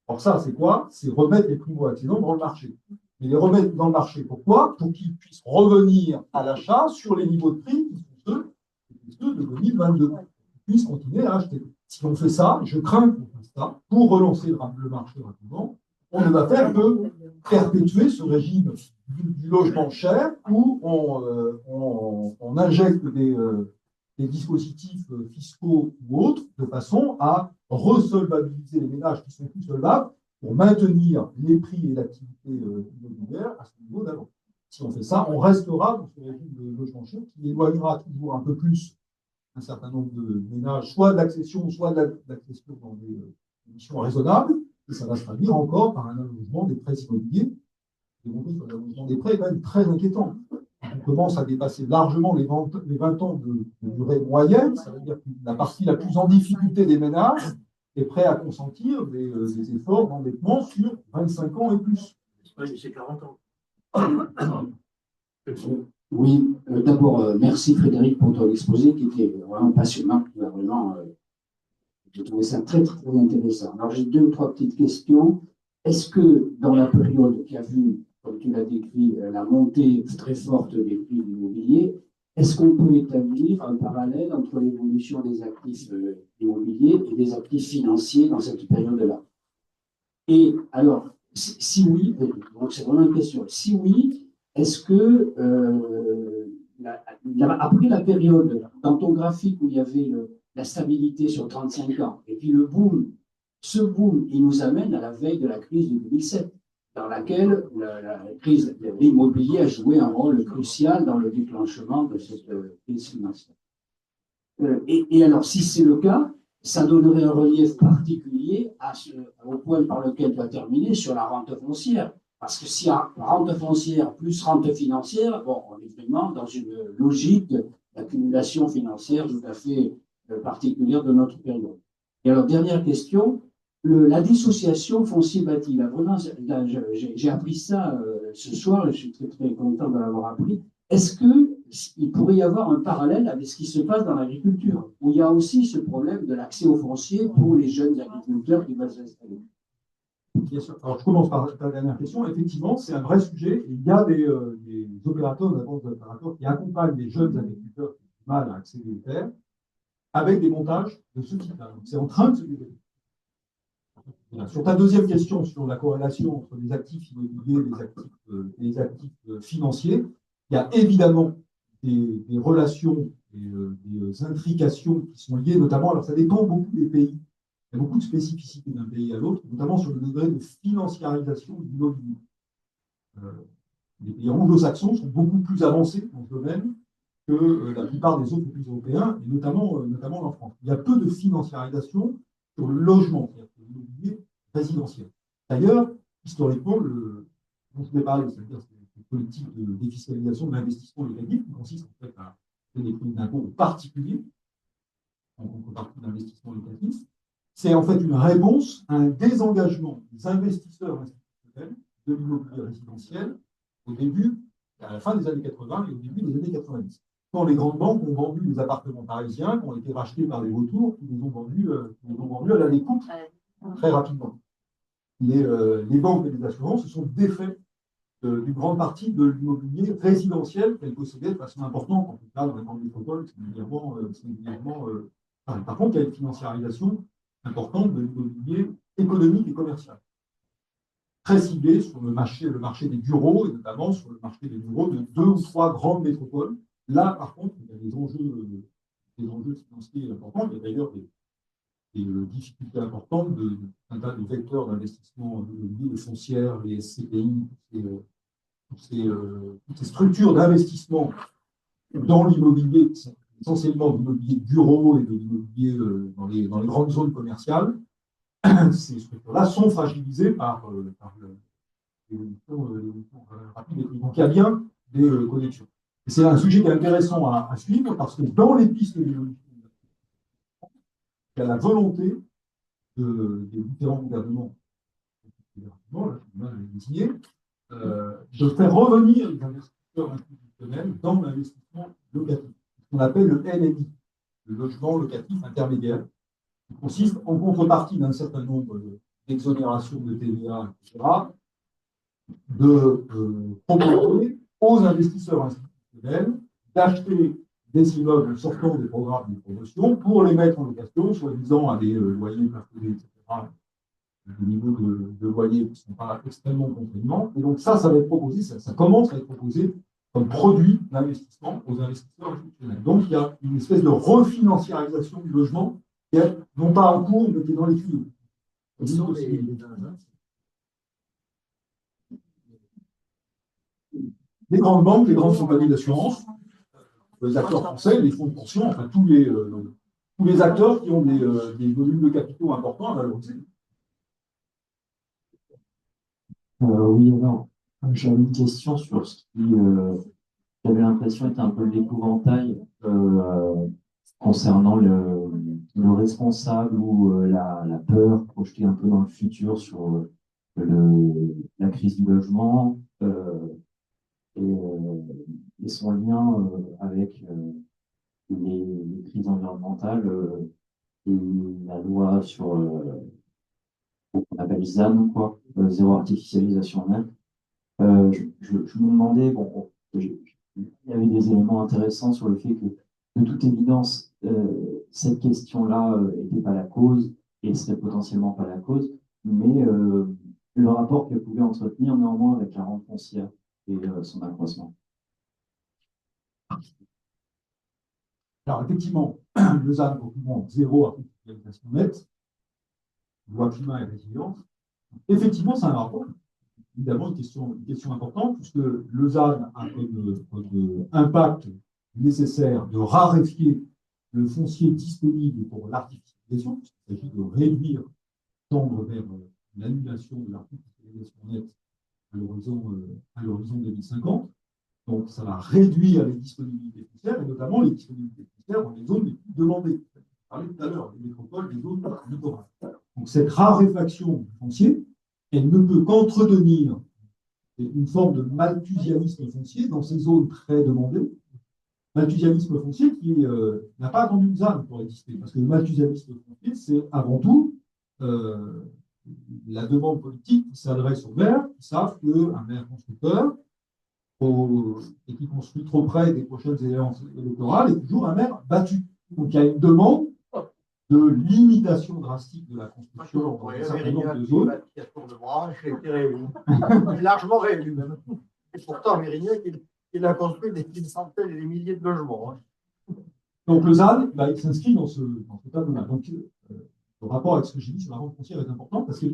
Alors ça, c'est quoi? C'est remettre les primo-accédants dans le marché. Mais les remettre dans le marché, pourquoi? Pour qu'ils puissent revenir à l'achat sur les niveaux de prix qui sont ceux de 2022. Ils puissent continuer à acheter. Si on fait ça, je crains qu'on fasse ça, pour relancer le marché rapidement, on ne va faire que perpétuer ce régime du logement cher où on injecte des dispositifs fiscaux ou autres de façon à resolvabiliser les ménages qui sont plus solvables pour maintenir les prix et l'activité immobilière à ce niveau d'avant. Si on fait ça, on restera dans ce régime de logement cher qui éloignera toujours un peu plus un certain nombre de ménages, soit d'accession, soit d'accession dans des conditions raisonnables, et ça va se traduire encore par un allongement des prêts immobiliers. Les montées sur l'allongement des prêts est quand même très inquiétant. On commence à dépasser largement les 20 ans de durée moyenne, ça veut dire que la partie la plus en difficulté des ménages est prêt à consentir des efforts d'endettement sur 25 ans et plus. C'est 40 ans. Oui, d'abord, merci Frédéric pour ton exposé qui était vraiment passionnant. J'ai trouvé ça très, très, très intéressant. Alors, j'ai deux ou trois petites questions. Est-ce que dans la période qui a vu, comme tu l'as décrit, la montée très forte des prix de l'immobilier, est-ce qu'on peut établir un parallèle entre l'évolution des actifs immobiliers et des actifs financiers dans cette période-là? Et alors, si oui, donc c'est vraiment une question. Si oui, est-ce que, après la période, dans ton graphique où il y avait la stabilité sur 35 ans, et puis le boom, ce boom, il nous amène à la veille de la crise de 2007, dans laquelle la crise de l'immobilier a joué un rôle crucial dans le déclenchement de cette crise financière. Et alors, si c'est le cas, ça donnerait un relief particulier au point par lequel tu as terminé sur la rente foncière. Parce que si rente foncière plus rente financière, bon, on est vraiment dans une logique d'accumulation financière tout à fait particulière de notre période. Et alors, dernière question, la dissociation foncier-bâti. J'ai appris ça ce soir et je suis très, très content de l'avoir appris. Est-ce qu'il pourrait y avoir un parallèle avec ce qui se passe dans l'agriculture, où il y a aussi ce problème de l'accès au foncier pour les jeunes agriculteurs qui veulent s'installer? Bien sûr. Alors, je commence par ta dernière question. Effectivement, c'est un vrai sujet. Il y a des opérateurs, d'abord des opérateurs qui accompagnent les jeunes agriculteurs qui ont du mal à accéder aux terres avec des montages de ce type-là. C'est en train de se développer. Sur ta deuxième question sur la corrélation entre les actifs immobiliers et les actifs financiers, il y a évidemment des relations, des intrications qui sont liées notamment, alors ça dépend beaucoup des pays. Il y a beaucoup de spécificités d'un pays à l'autre, notamment sur le degré de financiarisation de l'immobilier. Les pays anglo-saxons sont beaucoup plus avancés dans ce domaine que la plupart des autres pays européens, et notamment en France. Il y a peu de financiarisation sur le logement, c'est-à-dire sur l'immobilier résidentiel. D'ailleurs, historiquement, dont je vais parler, c'est-à-dire cette politique de défiscalisation de l'investissement locatif, qui consiste en fait à faire des crédits d'impôt aux particuliers, en contrepartie d'investissement locatif, c'est en fait une réponse à un désengagement des investisseurs institutionnels de l'immobilier résidentiel au début, à la fin des années 80 et au début des années 90. Quand les grandes banques ont vendu les appartements parisiens, qui ont été rachetés par les vautours, qui les ont vendus à la découpe très rapidement. Les banques et les assurances se sont défaits d'une grande partie de l'immobilier résidentiel qu'elles possédaient de façon importante. En tout cas, dans les grandes métropoles, c'est régulièrement par contre, il y a une financiarisation importante de l'immobilier économique et commercial. Très ciblé sur le marché des bureaux, et notamment sur le marché des bureaux de 2 ou 3 grandes métropoles. Là, par contre, il y a des enjeux financiers importants. Il y a d'ailleurs des difficultés importantes d'un tas de vecteurs d'investissement immobilier, les foncières, les SCPI, toutes ces structures d'investissement dans l'immobilier, qui sont essentiellement de l'immobilier de bureau et de l'immobilier dans les grandes zones commerciales. Ces structures-là sont fragilisées par l'évolution rapide. Donc, il y a bien des connexions. Et c'est un sujet qui est intéressant à suivre parce que dans les pistes d'évolution, il y a la volonté des différents gouvernements, de faire revenir les investisseurs institutionnels dans l'investissement locatif, ce qu'on appelle le LLI, le logement locatif intermédiaire, qui consiste en contrepartie d'un certain nombre d'exonérations de TVA, etc., de proposer aux investisseurs institutionnels d'acheter des immeubles sortant des programmes de promotion pour les mettre en location, soi-disant à des loyers plafonnés, etc., des niveaux de loyers qui ne sont pas extrêmement contraignants. Et donc ça va être proposé, ça commence à être proposé comme produit d'investissement aux investisseurs institutionnels. Donc il y a une espèce de refinanciarisation du logement qui est non pas en cours, mais qui est dans les tuyaux. Les grandes banques, les grandes compagnies d'assurance, les acteurs français, les fonds de pension, enfin tous les acteurs qui ont des volumes de capitaux importants à valoriser. Oui, alors, j'avais une question sur ce qui, j'avais l'impression, était un peu l'épouvantail concernant le responsable ou la peur projetée un peu dans le futur sur la crise du logement et son lien avec les crises environnementales et la loi sur qu'on appelle ZAN, quoi, zéro artificialisation nette. Je me demandais, bon, il y avait des éléments intéressants sur le fait que, de toute évidence, cette question-là n'était pas la cause et serait potentiellement pas la cause, mais le rapport qu'elle pouvait entretenir néanmoins avec la rente foncière et son accroissement. Alors, effectivement, le ZAN, pour tout le monde, zéro artificialisation nette, loi climat et résilience, effectivement, c'est un rapport. Évidemment, une question importante, puisque le ZAN a comme impact nécessaire de raréfier le foncier disponible pour l'artificialisation, puisqu'il s'agit de réduire, tendre vers l'annulation de l'artificialisation nette à l'horizon 2050. Donc, ça va réduire les disponibilités foncières, et notamment les disponibilités foncières dans les zones les plus demandées. Je parlais tout à l'heure, les métropoles, les zones littorales. Donc, cette raréfaction du foncier, elle ne peut qu'entretenir une forme de malthusianisme foncier dans ces zones très demandées. Malthusianisme foncier qui n'a pas attendu le ZAN pour exister, parce que le malthusianisme foncier, c'est avant tout la demande politique qui s'adresse aux maires qui savent qu'un maire constructeur et qui construit trop près des prochaines échéances électorales est toujours un maire battu. Donc il y a une demande de limitation drastique de la construction dans un certain nombre de zones. Qui a tour de bras, il a été réélu. Il est largement réélu même. Et pourtant, Mérignac, il a construit des centaines et des milliers de logements. Donc le ZAN, il s'inscrit dans ce tableau-là. Donc le rapport avec ce que j'ai dit sur la rente foncière est important parce que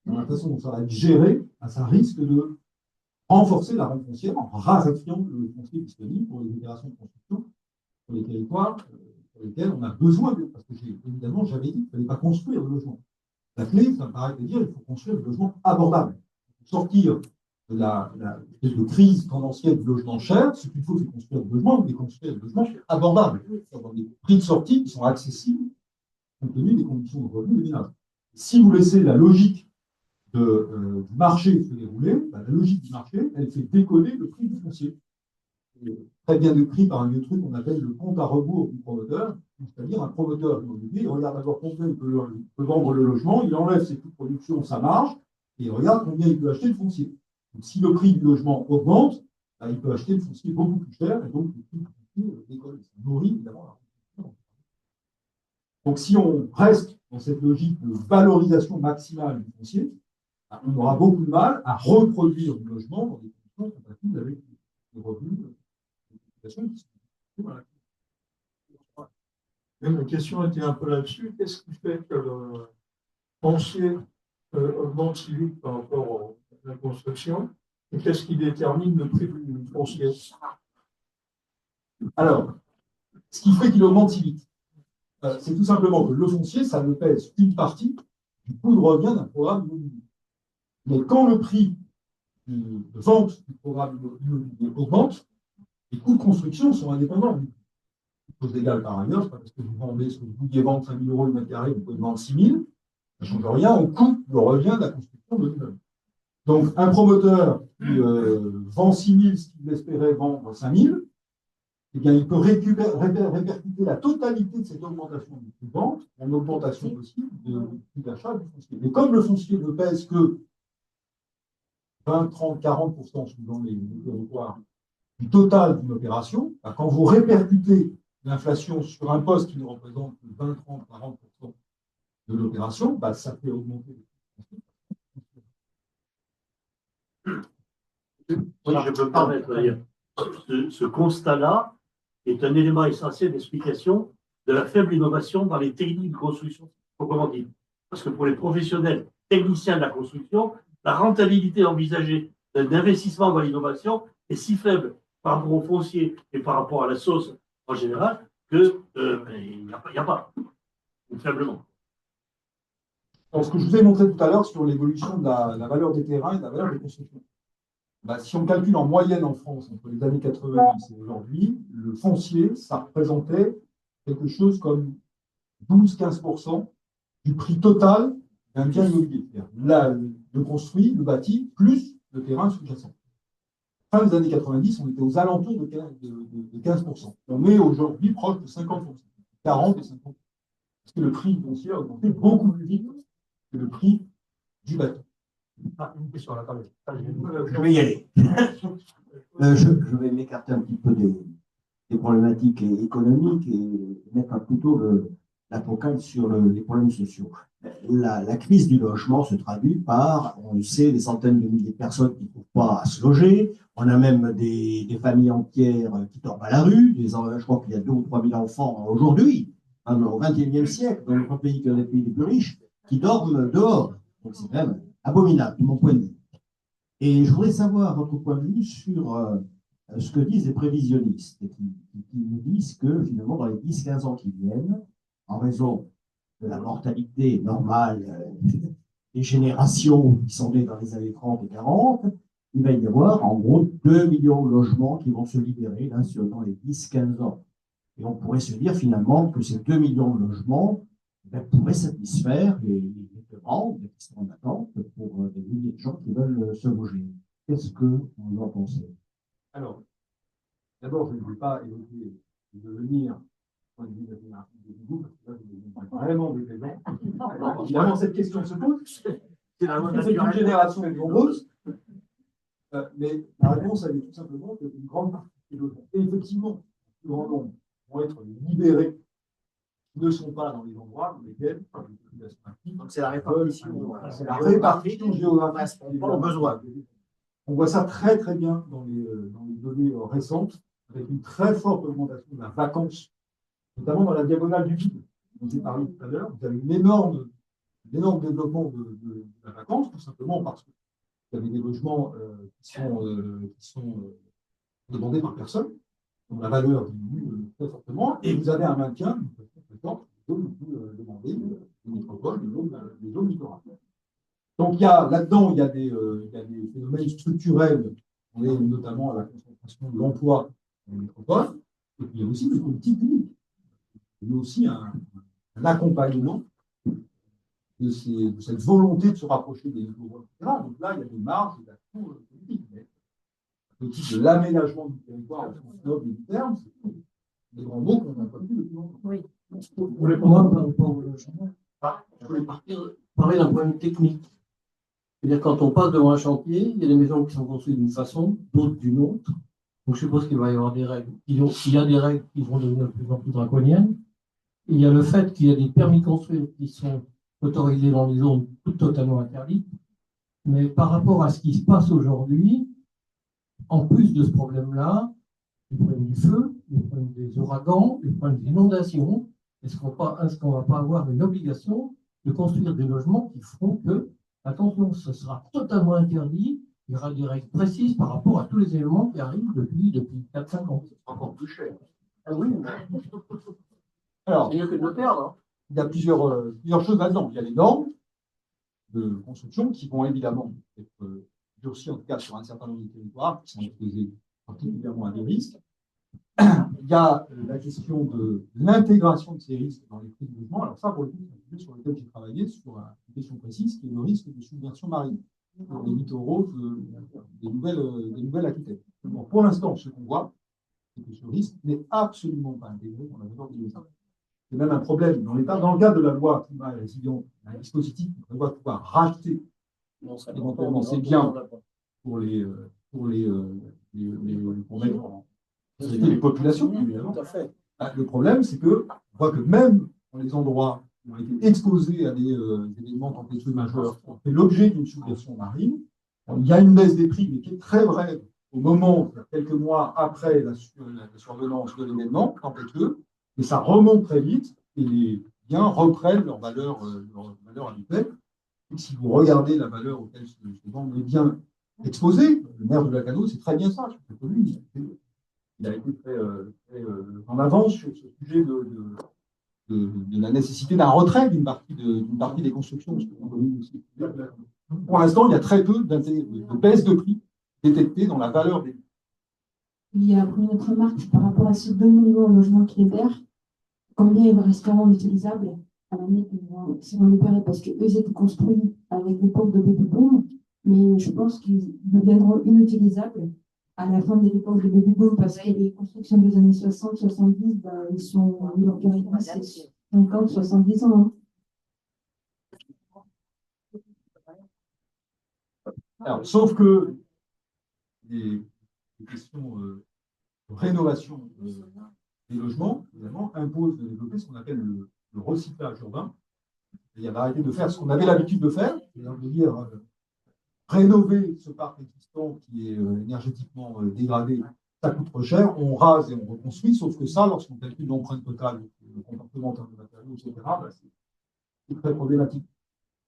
dans la façon dont ça va être géré, ça risque de renforcer la rente foncière en raréfiant le foncier disponible pour les opérations de construction sur les territoires sur lesquels on a besoin parce que évidemment, j'avais dit qu'il ne fallait pas construire de logement. La clé, ça me paraît de dire qu'il faut construire des logements abordables. Pour sortir de la crise tendancielle du logement cher, ce qu'il faut, c'est construire des logements, mais construire des logements abordables, dans des prix de sortie qui sont accessibles compte tenu des conditions de revenus des ménages. Si vous laissez la logique du marché se dérouler, la logique du marché, elle fait décoller le prix du foncier. Très bien décrit par un vieux truc qu'on appelle le compte à rebours du promoteur, c'est-à-dire un promoteur immobilier, il regarde d'abord combien il peut vendre le logement, il enlève ses coûts de production, sa marge, et il regarde combien il peut acheter le foncier. Donc, si le prix du logement augmente, il peut acheter le foncier beaucoup plus cher, et donc le prix du foncier décolle. Ça nourrit évidemment la rente. Donc, si on reste dans cette logique de valorisation maximale du foncier, on aura beaucoup de mal à reproduire du logement dans des conditions compatibles avec les revenus de la population qui sont. Voilà. La question était un peu là-dessus. Qu'est-ce qui fait que le foncier augmente si vite par rapport à la construction? Et qu'est-ce qui détermine le prix du foncier? Alors, ce qui fait qu'il augmente si vite, c'est tout simplement que le foncier, ça ne pèse qu'une partie du coût de revient d'un programme immobilier. Mais quand le prix de vente du programme immobilier augmente, les coûts de construction sont indépendants. Chose égale par ailleurs, c'est pas parce que vous vendez ce que vous vouliez vendre 5 000 € le mètre carré, vous pouvez vendre 6 000, ça ne change rien au coût de revient de la construction de l'immeuble. Donc, un promoteur qui vend 6 000 ce qu'il espérait vendre 5 000, eh bien, il peut répercuter la totalité de cette augmentation du coût de vente en augmentation possible du prix d'achat du foncier. Mais comme le foncier ne pèse que 20, 30, 40% suivant les territoires du total d'une opération, quand vous répercutez l'inflation sur un poste qui ne représente que 20, 30, 40% de l'opération, ça fait augmenter Oui, je peux me permettre d'ailleurs. Ce constat-là est un élément essentiel d'explication de la faible innovation dans les techniques de construction proprement dites. Parce que pour les professionnels techniciens de la construction, la rentabilité envisagée d'investissement dans l'innovation est si faible par rapport au foncier et par rapport à la sauce en général que il n'y a pas, ou faiblement. Alors, ce que je vous ai montré tout à l'heure sur l'évolution de la valeur des terrains et de la valeur des constructions. Si on calcule en moyenne en France entre les années 90 et aujourd'hui, le foncier, ça représentait quelque chose comme 12-15% du prix total d'un bien immobilier. Là, le construit, le bâti, plus le terrain sous-jacent. Fin des années 90, on était aux alentours de 15%. On est aujourd'hui proche de 50%, 40 et 50%. Parce que le prix du foncier a augmenté beaucoup plus vite que le prix du bâti. Une question à la table. Je vais y aller. Je vais m'écarter un petit peu des problématiques économiques et mettre plutôt la focale sur les problèmes sociaux. La crise du logement se traduit par, on le sait, des centaines de milliers de personnes qui ne trouvent pas à se loger. On a même des familles entières qui tombent à la rue. Je crois qu'il y a 2 ou 3 000 enfants aujourd'hui, au XXIe siècle, dans notre pays qui est un des pays les plus riches, qui dorment dehors. Donc c'est quand même abominable, de mon point de vue. Et je voudrais savoir votre point de vue sur ce que disent les prévisionnistes, qui nous disent que finalement, dans les 10-15 ans qui viennent, en raison de la mortalité normale des générations qui sont nées dans les années 30 et 40, il va y avoir en gros 2 millions de logements qui vont se libérer là, dans les 10-15 ans. Et on pourrait se dire finalement que ces 2 millions de logements pourraient satisfaire les demandes qui sont en attente pour des milliers de gens qui veulent se loger. Qu'est-ce que vous en pensez? Alors, d'abord, je ne vais pas évoquer le devenir point de vue de la génération de Google, parce que là, vous êtes vraiment des gens. Évidemment, cette question se pose. C'est une génération nombreuse. Mais la réponse, elle est tout simplement qu'une grande partie des logements, et effectivement, le grand nombre vont être libérés, qui ne sont pas dans les endroits dans lesquels les populations actives. Donc c'est la répartition. C'est la répartition géographique des besoins. On voit ça très très bien dans les données récentes, avec une très forte augmentation de la vacance, notamment dans la diagonale du vide. dont j'ai parlé tout à l'heure, vous avez un énorme développement de la vacance, tout simplement parce que vous avez des logements qui sont demandés par personne, dont la valeur diminue très fortement, et vous avez un maintien d'une façon fréquente des zones plus demandées, les métropoles, les zones littorales. Donc là-dedans, il y a des phénomènes structurels, notamment à la concentration de l'emploi dans les métropoles, et puis il y a aussi des politiques publiques. Il y a aussi un accompagnement de cette volonté de se rapprocher des nouveaux, etc. Donc là, il y a des marges d'action politique. Mais le type de l'aménagement du territoire au sens noble du terme, c'est des grands mots qu'on n'a pas vu depuis longtemps. Oui. Vous voulez moi, par rapport au logement, je voulais parler d'un point de vue technique. C'est-à-dire, quand on passe devant un chantier, il y a des maisons qui sont construites d'une façon, d'autres d'une autre. Donc, je suppose qu'il va y avoir des règles. Il y a des règles qui vont devenir de plus en plus draconiennes. Il y a le fait qu'il y a des permis de construire qui sont autorisés dans des zones totalement interdites. Mais par rapport à ce qui se passe aujourd'hui, en plus de ce problème-là, les problèmes du feu, les problèmes des ouragans, les problèmes des inondations, est-ce qu'on ne va pas avoir une obligation de construire des logements qui feront que, attention, ce sera totalement interdit, il y aura des règles précises par rapport à tous les éléments qui arrivent depuis 4-5 ans. C'est encore plus cher. Ah oui, Alors, c'est mieux que de le perdre. Hein. il y a plusieurs choses là-dedans. Il y a les normes de construction qui vont évidemment être durcies, en tout cas sur un certain nombre de territoires qui sont exposés particulièrement à des risques. Il y a la question de l'intégration de ces risques dans les prix du logement. Alors ça, pour le coup, c'est un sujet sur lequel j'ai travaillé sur une question précise, qui est le risque de submersion marine dans les littoraux des Nouvelles-Aquitaine. Bon, pour l'instant, ce qu'on voit, c'est que ce risque n'est absolument pas intégré dans la valeur des logements. C'est même un problème. Dans le cadre de la loi climat et résilience, il y a un dispositif qui prévoit de pouvoir racheter éventuellement ces biens pour mettre en sécurité les populations, évidemment. Tout à fait. Le problème, c'est que on voit que même dans les endroits qui ont été exposés à des événements tempétueux majeurs, qui ont fait l'objet d'une submersion marine, il y a une baisse des prix, mais qui est très brève au moment, quelques mois après la survenance de l'événement tempétueux, et ça remonte très vite, et les biens reprennent leur valeur habituelle. Et si vous regardez la valeur auquel se vendent les biens exposés, le maire de Lacanau, c'est très bien ça. Il a été très en avance sur ce sujet de la nécessité d'un retrait d'une partie des constructions. Pour l'instant, il y a très peu de baisse de prix détectée dans la valeur des biens. Il y a une autre remarque par rapport à ces 2 millions de logements qui libèrent. Combien ils resteront utilisables à l'année qu'ils vont libérer? Parce qu'eux, ils étaient construits avec des pompes de baby-boom, mais je pense qu'ils deviendront inutilisables à la fin de l'époque de baby-boom parce que les constructions des années 60-70, ben, leur durée de vie, c'est 50-70 ans. Alors, sauf que les questions de rénovation des logements, évidemment, imposent de développer ce qu'on appelle le recyclage urbain. Il y a d'arrêter de faire ce qu'on avait l'habitude de faire, c'est-à-dire rénover ce parc existant qui est énergétiquement dégradé, ça coûte trop cher, on rase et on reconstruit, sauf que ça, lorsqu'on calcule l'empreinte totale, le comportement en termes de matériaux, etc., ben, c'est très problématique.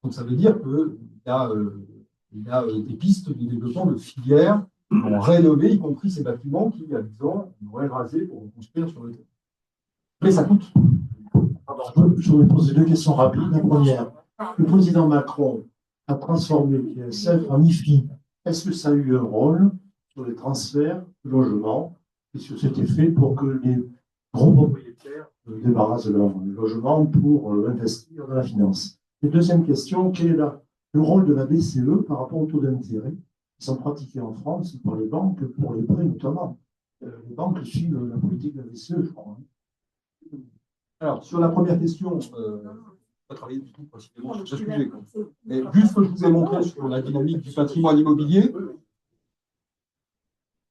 Donc ça veut dire qu'il y a des pistes de développement de filières qui vont rénover, y compris ces bâtiments qui, il y a 10 ans, on aurait rasé pour reconstruire sur le terrain. Mais ça coûte. Je vais poser 2 questions rapides. La première, le président Macron a transformé l'ISF en IFI. Est-ce que ça a eu un rôle sur les transferts de logements et sur cet effet pour que les gros propriétaires débarrassent de leur logement pour investir dans la finance? Et deuxième question, quel est le rôle de la BCE par rapport aux taux d'intérêt qui sont pratiqués en France par les banques pour les prêts notamment? Les banques suivent la politique de la BCE, je crois. Alors, sur la première question, je n'ai pas travaillé du tout précisément sur ce sujet. Mais juste que je vous ai montré sur la dynamique du patrimoine immobilier,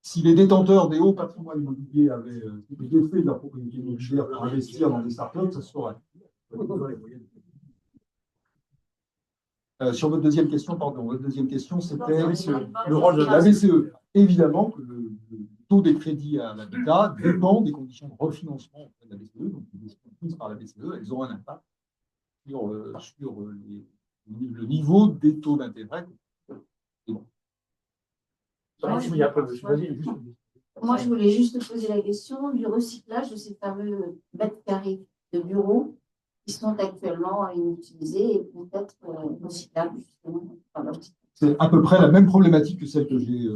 si les détenteurs des hauts patrimoines immobiliers avaient été défaits de leur propriété immobilière pour investir dans des startups, ça se saurait. Sur votre deuxième question, c'était le rôle de la BCE. Évidemment que le taux des crédits à l'habitat dépend des conditions de refinancement auprès de la BCE. Donc, les décisions prises par la BCE, elles ont un impact sur le niveau des taux d'intérêt. Bon. Moi, je voulais juste poser la question du recyclage de ces fameux mètres carrés de bureaux qui sont actuellement inutilisés et peut-être recyclables, justement. C'est à peu près la même problématique que celle que j'ai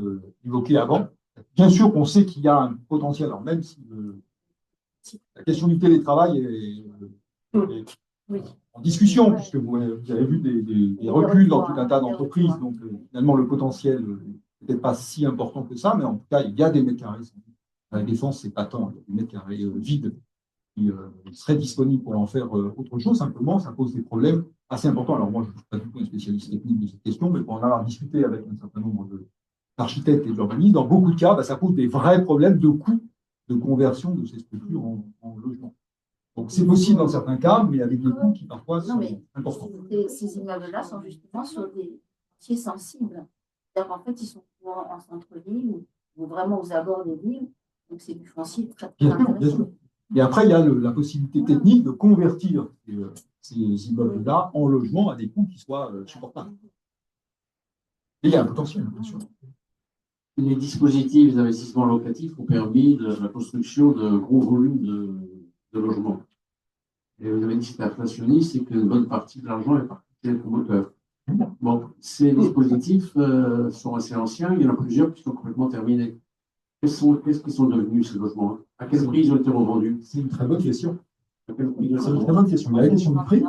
évoquée avant. Bien sûr qu'on sait qu'il y a un potentiel, alors même si la question du télétravail est en discussion, puisque vous avez vu des reculs dans tout un tas d'entreprises, donc finalement le potentiel n'est peut-être pas si important que ça, mais en tout cas, il y a des mètres carrés. À la Défense, c'est pas tant, il y a des mètres carrés vides qui seraient disponibles pour en faire autre chose. Simplement, ça pose des problèmes assez importants. Alors moi, je ne suis pas du tout un spécialiste technique de cette question, mais pour en avoir discuté avec un certain nombre d'architectes et d'urbanistes, dans beaucoup de cas, ça pose des vrais problèmes de coût de conversion de ces structures en logement. Donc c'est possible dans certains cas, mais avec des coûts qui parfois sont importants. Ces immeubles-là sont justement sur des quartiers sensibles. C'est-à-dire qu'en fait, ils sont souvent en centre-ville ou vraiment aux abords des villes. Donc c'est du foncier très intéressant. Bien sûr. Et après, il y a la possibilité technique de convertir ces immeubles-là en logements à des coûts qui soient supportables. Et il y a un potentiel, bien sûr. Les dispositifs d'investissement locatif ont permis la construction de gros volumes de logements. Et vous avez dit que c'est inflationniste et qu'une bonne partie de l'argent est partie des promoteurs. Bon, ces dispositifs sont assez anciens, il y en a plusieurs qui sont complètement terminés. Qu'est-ce qu'ils sont devenus ces logements? À quel prix ils ont été revendus? C'est une très bonne question. C'est une très bonne question. Il y a la question du prix.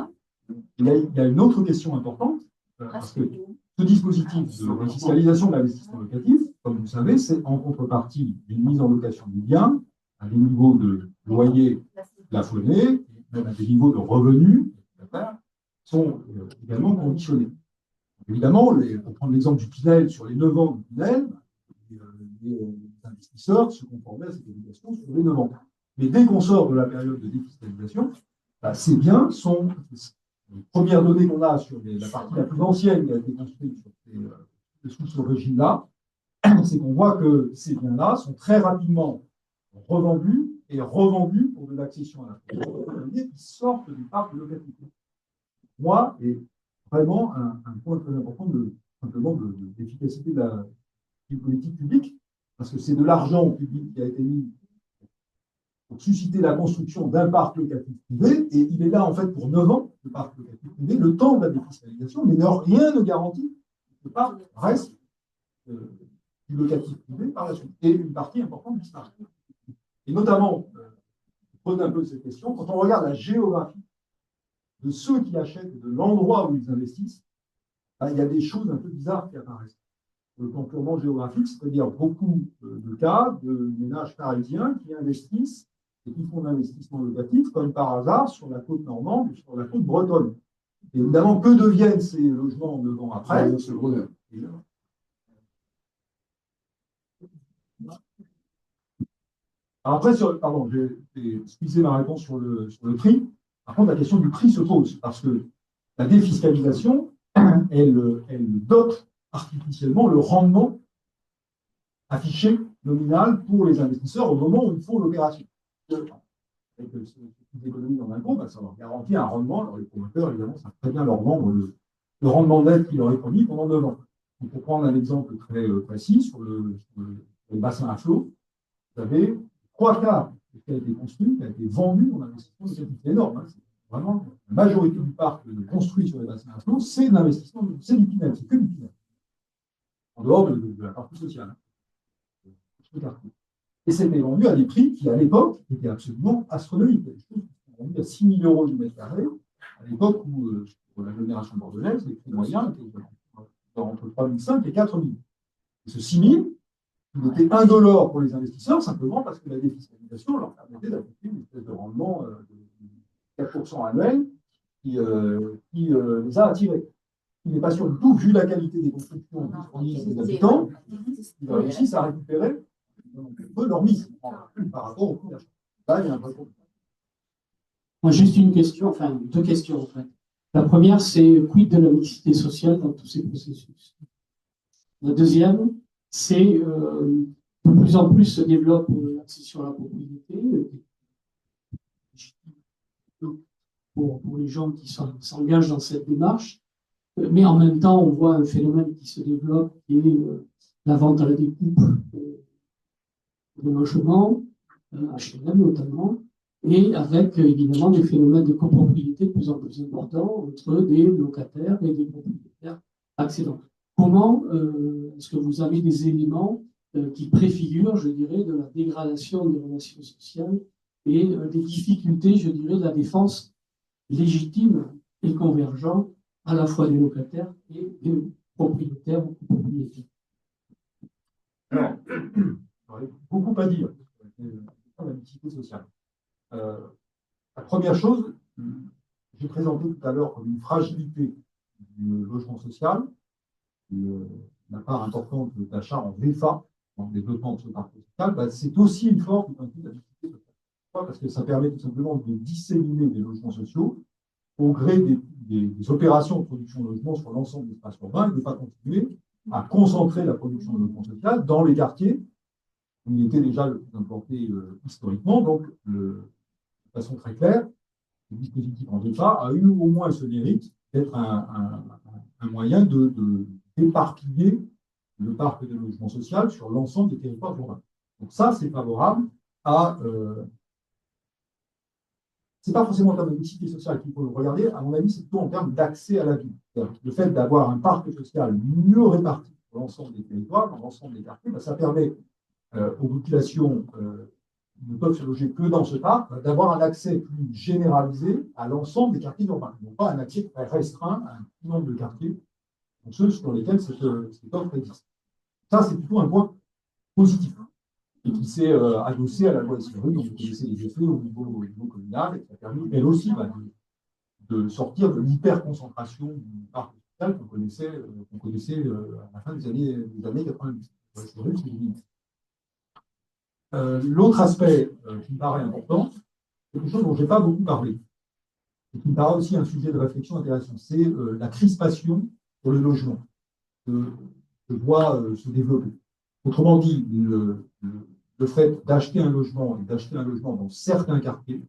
Il y a une autre question importante, parce que ce dispositif de fiscalisation de l'investissement locatif, comme vous savez, c'est en contrepartie d'une mise en location du bien à des niveaux de loyer plafonnés, même à des niveaux de revenus sont également conditionnés. Évidemment, pour prendre l'exemple du Pinel, sur les 9 ans du Pinel, les investisseurs se conformaient à cette obligation sur les 9 ans. Mais dès qu'on sort de la période de défiscalisation, ces biens sont, les premières données qu'on a sur la partie la plus ancienne qui a été construite sous ce régime-là, c'est qu'on voit que ces biens-là sont très rapidement revendus et revendus pour de l'accession à la propriété qui sortent du parc locatif. Moi, et vraiment un point très important d'efficacité d'une politique publique, parce que c'est de l'argent public qui a été mis pour susciter la construction d'un parc locatif privé, et il est là en fait pour 9 ans, le parc locatif privé, le temps de la défiscalisation, mais rien ne garantit que le parc reste du locatif privé par la suite. Et une partie importante disparaît. Et notamment, prenez un peu cette question, quand on regarde la géographie de ceux qui achètent, de l'endroit où ils investissent, il y a des choses un peu bizarres qui apparaissent. Sur le plan purement géographique, c'est-à-dire beaucoup de cas de ménages parisiens qui investissent et qui font de l'investissement locatif, comme par hasard, sur la côte normande ou sur la côte bretonne. Et évidemment, que deviennent ces logements 9 ans après? Alors après, pardon, j'ai expliqué ma réponse sur le prix. Par contre, la question du prix se pose, parce que la défiscalisation, elle dote artificiellement le rendement affiché nominal pour les investisseurs au moment où ils font l'opération. Avec cette économie dans l'impôt, ça leur garantit un rendement. Alors les promoteurs, évidemment, savent très bien leur vendre le rendement net qui leur est promis pendant 9 ans. Donc, pour prendre un exemple très précis, sur le bassin à flot, vous avez 3/4 de ce qui a été construit, qui a été vendu en investissement locatif. C'est énorme. Hein. Vraiment, la majorité du parc construit sur les bassins à flot, c'est de l'investissement, c'est du Pinel, c'est que du Pinel. En dehors de la partie sociale. Hein. Et c'était vendu à des prix qui, à l'époque, étaient absolument astronomiques. Les choses qui sont vendues à 6 000 € du mètre carré, à l'époque où, pour l'agglomération bordelaise, les prix moyens étaient entre 3 500 et 4 000. Et ce 6 000, il était indolore pour les investisseurs, simplement parce que la défiscalisation leur permettait d'appliquer une espèce de rendement de 4% annuel qui les a attirés. Il n'est pas sûr du tout, vu la qualité des constructions des habitants, ils réussissent à récupérer un peu leur mise par rapport au coût d'achat. Là, il y a un vrai problème. Moi, juste une question, enfin deux questions en fait. La première, c'est quid de la mixité sociale dans tous ces processus. La deuxième, c'est De plus en plus se développe l'accession à la propriété pour les gens qui s'engagent dans cette démarche. Mais en même temps, on voit un phénomène qui se développe, qui est la vente à la découpe de logements, HLM notamment, et avec évidemment des phénomènes de copropriété de plus en plus importants entre des locataires et des propriétaires accédants. Comment est-ce que vous avez des éléments qui préfigurent, je dirais, de la dégradation des relations sociales et des difficultés, je dirais, de la défense légitime et convergente à la fois des locataires et des propriétaires ou copropriétaires? Alors, j'aurais beaucoup à dire sur la mixité sociale. La première chose, j'ai présenté tout à l'heure comme une fragilité du logement social, la part importante d'achat en VFA, en développement de ce parcours social, bah, c'est aussi une forme de la mixité sociale. Pourquoi? Parce que ça permet tout simplement de disséminer des logements sociaux au gré des opérations de production de logements sur l'ensemble des espaces urbains et de ne pas continuer à concentrer la production de logements sociaux dans les quartiers où il était déjà le plus implanté historiquement. Donc, de façon très claire, le dispositif en VFA a eu au moins ce mérite d'être un moyen d'éparpiller le parc de logement social sur l'ensemble des territoires urbains. Donc ça, c'est favorable à... c'est pas forcément en termes de mixité sociale qu'il faut le regarder, à mon avis, c'est plutôt en termes d'accès à la vie. Le fait d'avoir un parc social mieux réparti sur l'ensemble des territoires, dans l'ensemble des quartiers, ben, ça permet aux populations qui ne peuvent se loger que dans ce parc, d'avoir un accès plus généralisé à l'ensemble des quartiers urbains. Non pas un accès très restreint à un petit nombre de quartiers, donc ceux sur lesquels cette offre existe. Ça, c'est plutôt un point positif et qui s'est adossé à la loi SRU, dont vous connaissez les effets au niveau communal, et qui a permis, elle aussi, de sortir de l'hyperconcentration du parc social qu'on connaissait à la fin des années 90. L'autre aspect qui me paraît important, c'est quelque chose dont je n'ai pas beaucoup parlé, et qui me paraît aussi un sujet de réflexion intéressant, c'est la crispation sur le logement que doit se développer. Autrement dit, le fait d'acheter un logement et d'acheter un logement dans certains quartiers,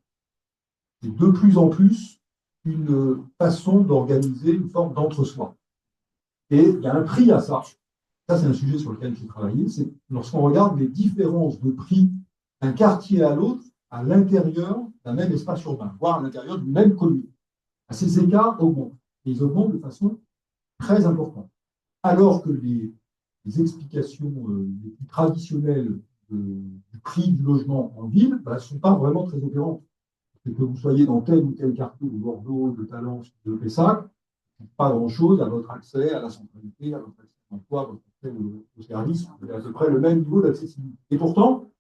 c'est de plus en plus une façon d'organiser une forme d'entre-soi. Et il y a un prix à ça. Ça, c'est un sujet sur lequel j'ai travaillé. C'est lorsqu'on regarde les différences de prix d'un quartier à l'autre à l'intérieur d'un même espace urbain, voire à l'intérieur d'une même commune. Ces écarts augmentent. Et ils augmentent de façon très importante. Alors que les explications les plus traditionnelles du prix du logement en ville ne sont pas vraiment très opérantes. Que vous soyez dans tel ou tel quartier de Bordeaux, de Talence, de Pessac, pas grand-chose à votre accès à la centralité, à votre accès à l'emploi, à votre accès au service. Vous avez à peu près le même niveau d'accessibilité. Et pourtant,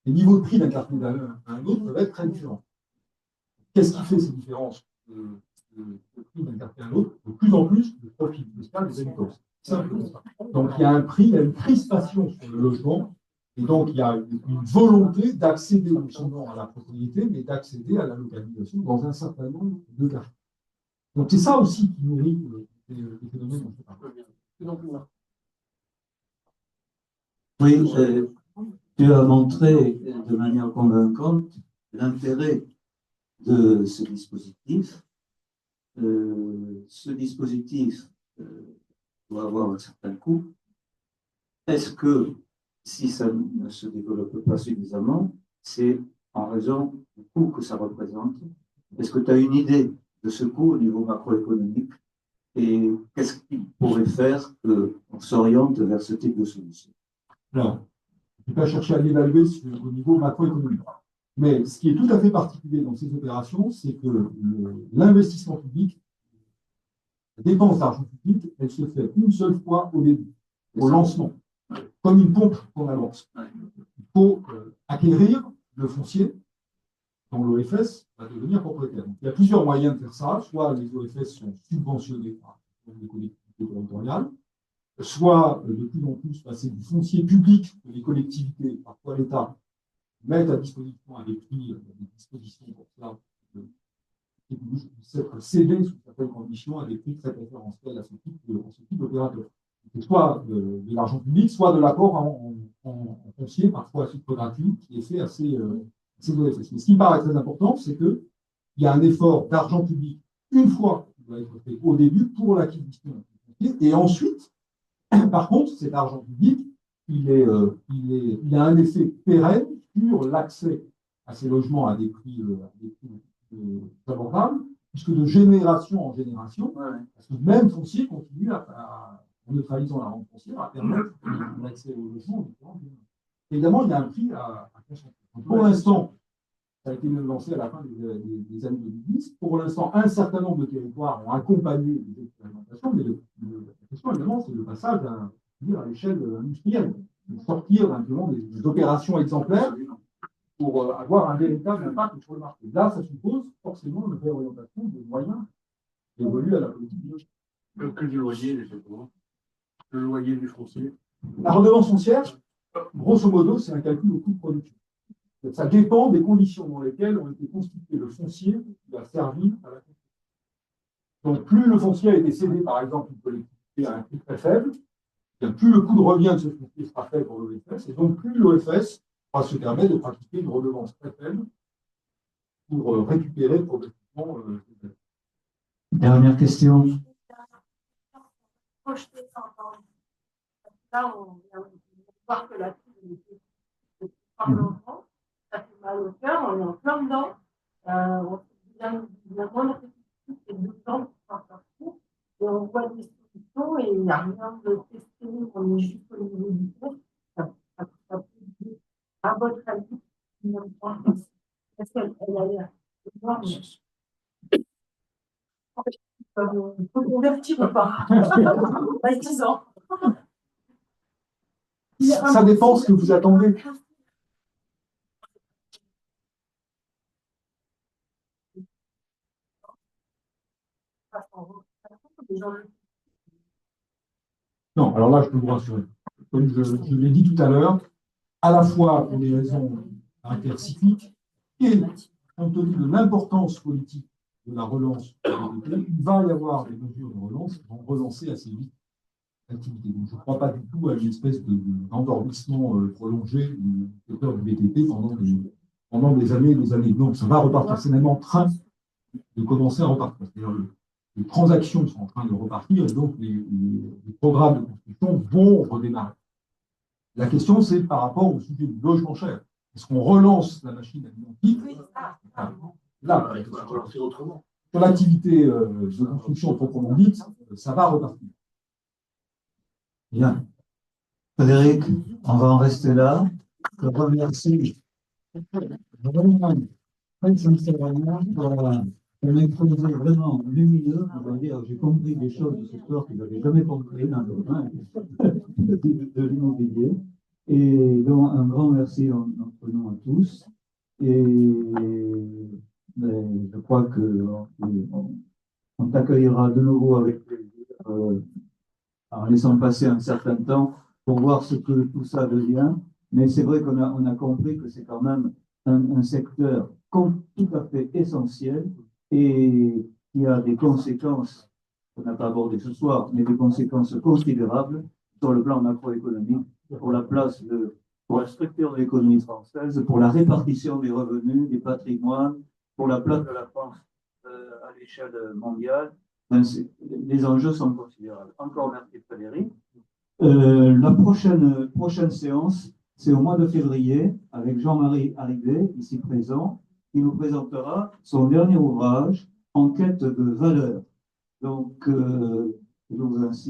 les niveaux de prix d'un quartier à un autre peuvent être très différents. Qu'est-ce qui fait ces différences de prix d'un quartier à un autre? De plus en plus, le profil fiscal des habitants. Donc, il y a un prix, il y a une crispation sur le logement, et donc il y a une volonté d'accéder non seulement à la propriété, mais d'accéder à la localisation dans un certain nombre de quartiers. Donc, c'est ça aussi qui nourrit les phénomènes dont je parle. Oui, tu as montré de manière convaincante l'intérêt de ce dispositif. Ce dispositif doit avoir un certain coût. Est-ce que si ça ne se développe pas suffisamment, c'est en raison du coût que ça représente? Est-ce que tu as une idée de ce coût au niveau macroéconomique et qu'est-ce qui pourrait faire qu'on s'oriente vers ce type de solution? Alors, je ne vais pas chercher à l'évaluer au niveau macroéconomique. Mais ce qui est tout à fait particulier dans ces opérations, c'est que l'investissement public, la dépense d'argent public, elle se fait une seule fois au début, au lancement, comme une pompe qu'on avance. Il faut acquérir le foncier dont l'OFS va devenir propriétaire. Donc, il y a plusieurs moyens de faire ça. Soit les OFS sont subventionnés par les collectivités territoriales, soit de plus en plus, c'est du foncier public que les collectivités, parfois l'État, mettent à disposition à des prix, des dispositions pour cela, qui puissent être cédés sous certaines conditions à des prix très préférentiels à ce type d'opérateur. soit de l'argent public, soit de l'apport en foncier, parfois à titre gratuit, qui est fait assez OFS. Mais ce qui me paraît très important, c'est qu'il y a un effort d'argent public une fois qui doit être fait au début pour l'acquisition du foncier, et ensuite, par contre, cet argent public, il a un effet pérenne sur l'accès à ces logements à des prix abordables, puisque de génération en génération, parce que même foncier continue en neutralisant la rente foncière, à permettre l'accès au logement. Évidemment, il y a un prix à consommer. Pour l'instant, ça a été lancé à la fin des années 2010. Pour l'instant, un certain nombre de territoires ont accompagné les expérimentations, mais la question, évidemment, c'est le passage à l'échelle industrielle, de sortir simplement des opérations exemplaires pour avoir un véritable impact sur le marché. Là, ça suppose forcément une réorientation des moyens qui évoluent à la politique du logement. Le prix du loyer, le loyer du foncier. La redevance foncière, grosso modo, c'est un calcul au coût de production. Ça dépend des conditions dans lesquelles ont été constitués le foncier qui a servi à la construction. Donc, plus le foncier a été cédé, par exemple, une collectivité à un prix très faible, plus le coût de revient de ce foncier sera faible pour l'OFS, et donc plus l'OFS va se permettre de pratiquer une redevance très faible pour récupérer progressivement. Dernière question. Là, on vient de voir que la pile est par l'enfant, ça fait mal au cœur, on est en plein dedans. On se dit, moins c'est 2 ans pour s'en sortir, et on voit des solutions, et il n'y a rien de testé, on est juste au niveau du cours. Ça peut dire, à votre avis, est-ce qu'elle a l'air énorme? Il faut convertir ou pas? 10 ans. Ça dépend ce que vous attendez. Non, alors là, je peux vous rassurer. Comme je l'ai dit tout à l'heure, à la fois pour des raisons caractère cyclique et compte tenu de l'importance politique de la relance, il va y avoir des mesures de relance qui vont relancer assez vite l'activité. Donc, je ne crois pas du tout à une espèce d'endormissement prolongé du secteur du BTP pendant des années et des années. Donc, ça va repartir. C'est même en train de commencer à repartir. C'est-à-dire les transactions sont en train de repartir et donc les programmes de construction vont redémarrer. La question, c'est par rapport au sujet du logement cher. Est-ce qu'on relance la machine à l'identique? Là, il faut relancer autrement. Sur l'activité de construction proprement dite, ça va repartir. Bien. Frédéric, on va en rester là. Je te remercie vraiment très sincèrement pour un exposé vraiment lumineux. On va dire, j'ai compris des choses de ce soir que je n'avais jamais compris dans le domaine de l'immobilier. Et donc, un grand merci entre nous à tous. Et je crois qu'on t'accueillera de nouveau avec plaisir, en laissant passer un certain temps pour voir ce que tout ça devient. Mais c'est vrai qu'on a compris que c'est quand même un secteur tout à fait essentiel et qui a des conséquences, qu'on n'a pas abordées ce soir, mais des conséquences considérables sur le plan macroéconomique, pour la structure de l'économie française, pour la répartition des revenus, des patrimoines, pour la place de la France à l'échelle mondiale. Les enjeux sont considérables. Encore merci Frédéric. La prochaine séance, c'est au mois de février, avec Jean-Marie Arrivé, ici présent, qui nous présentera son dernier ouvrage, En quête de valeur. Donc, je vous incite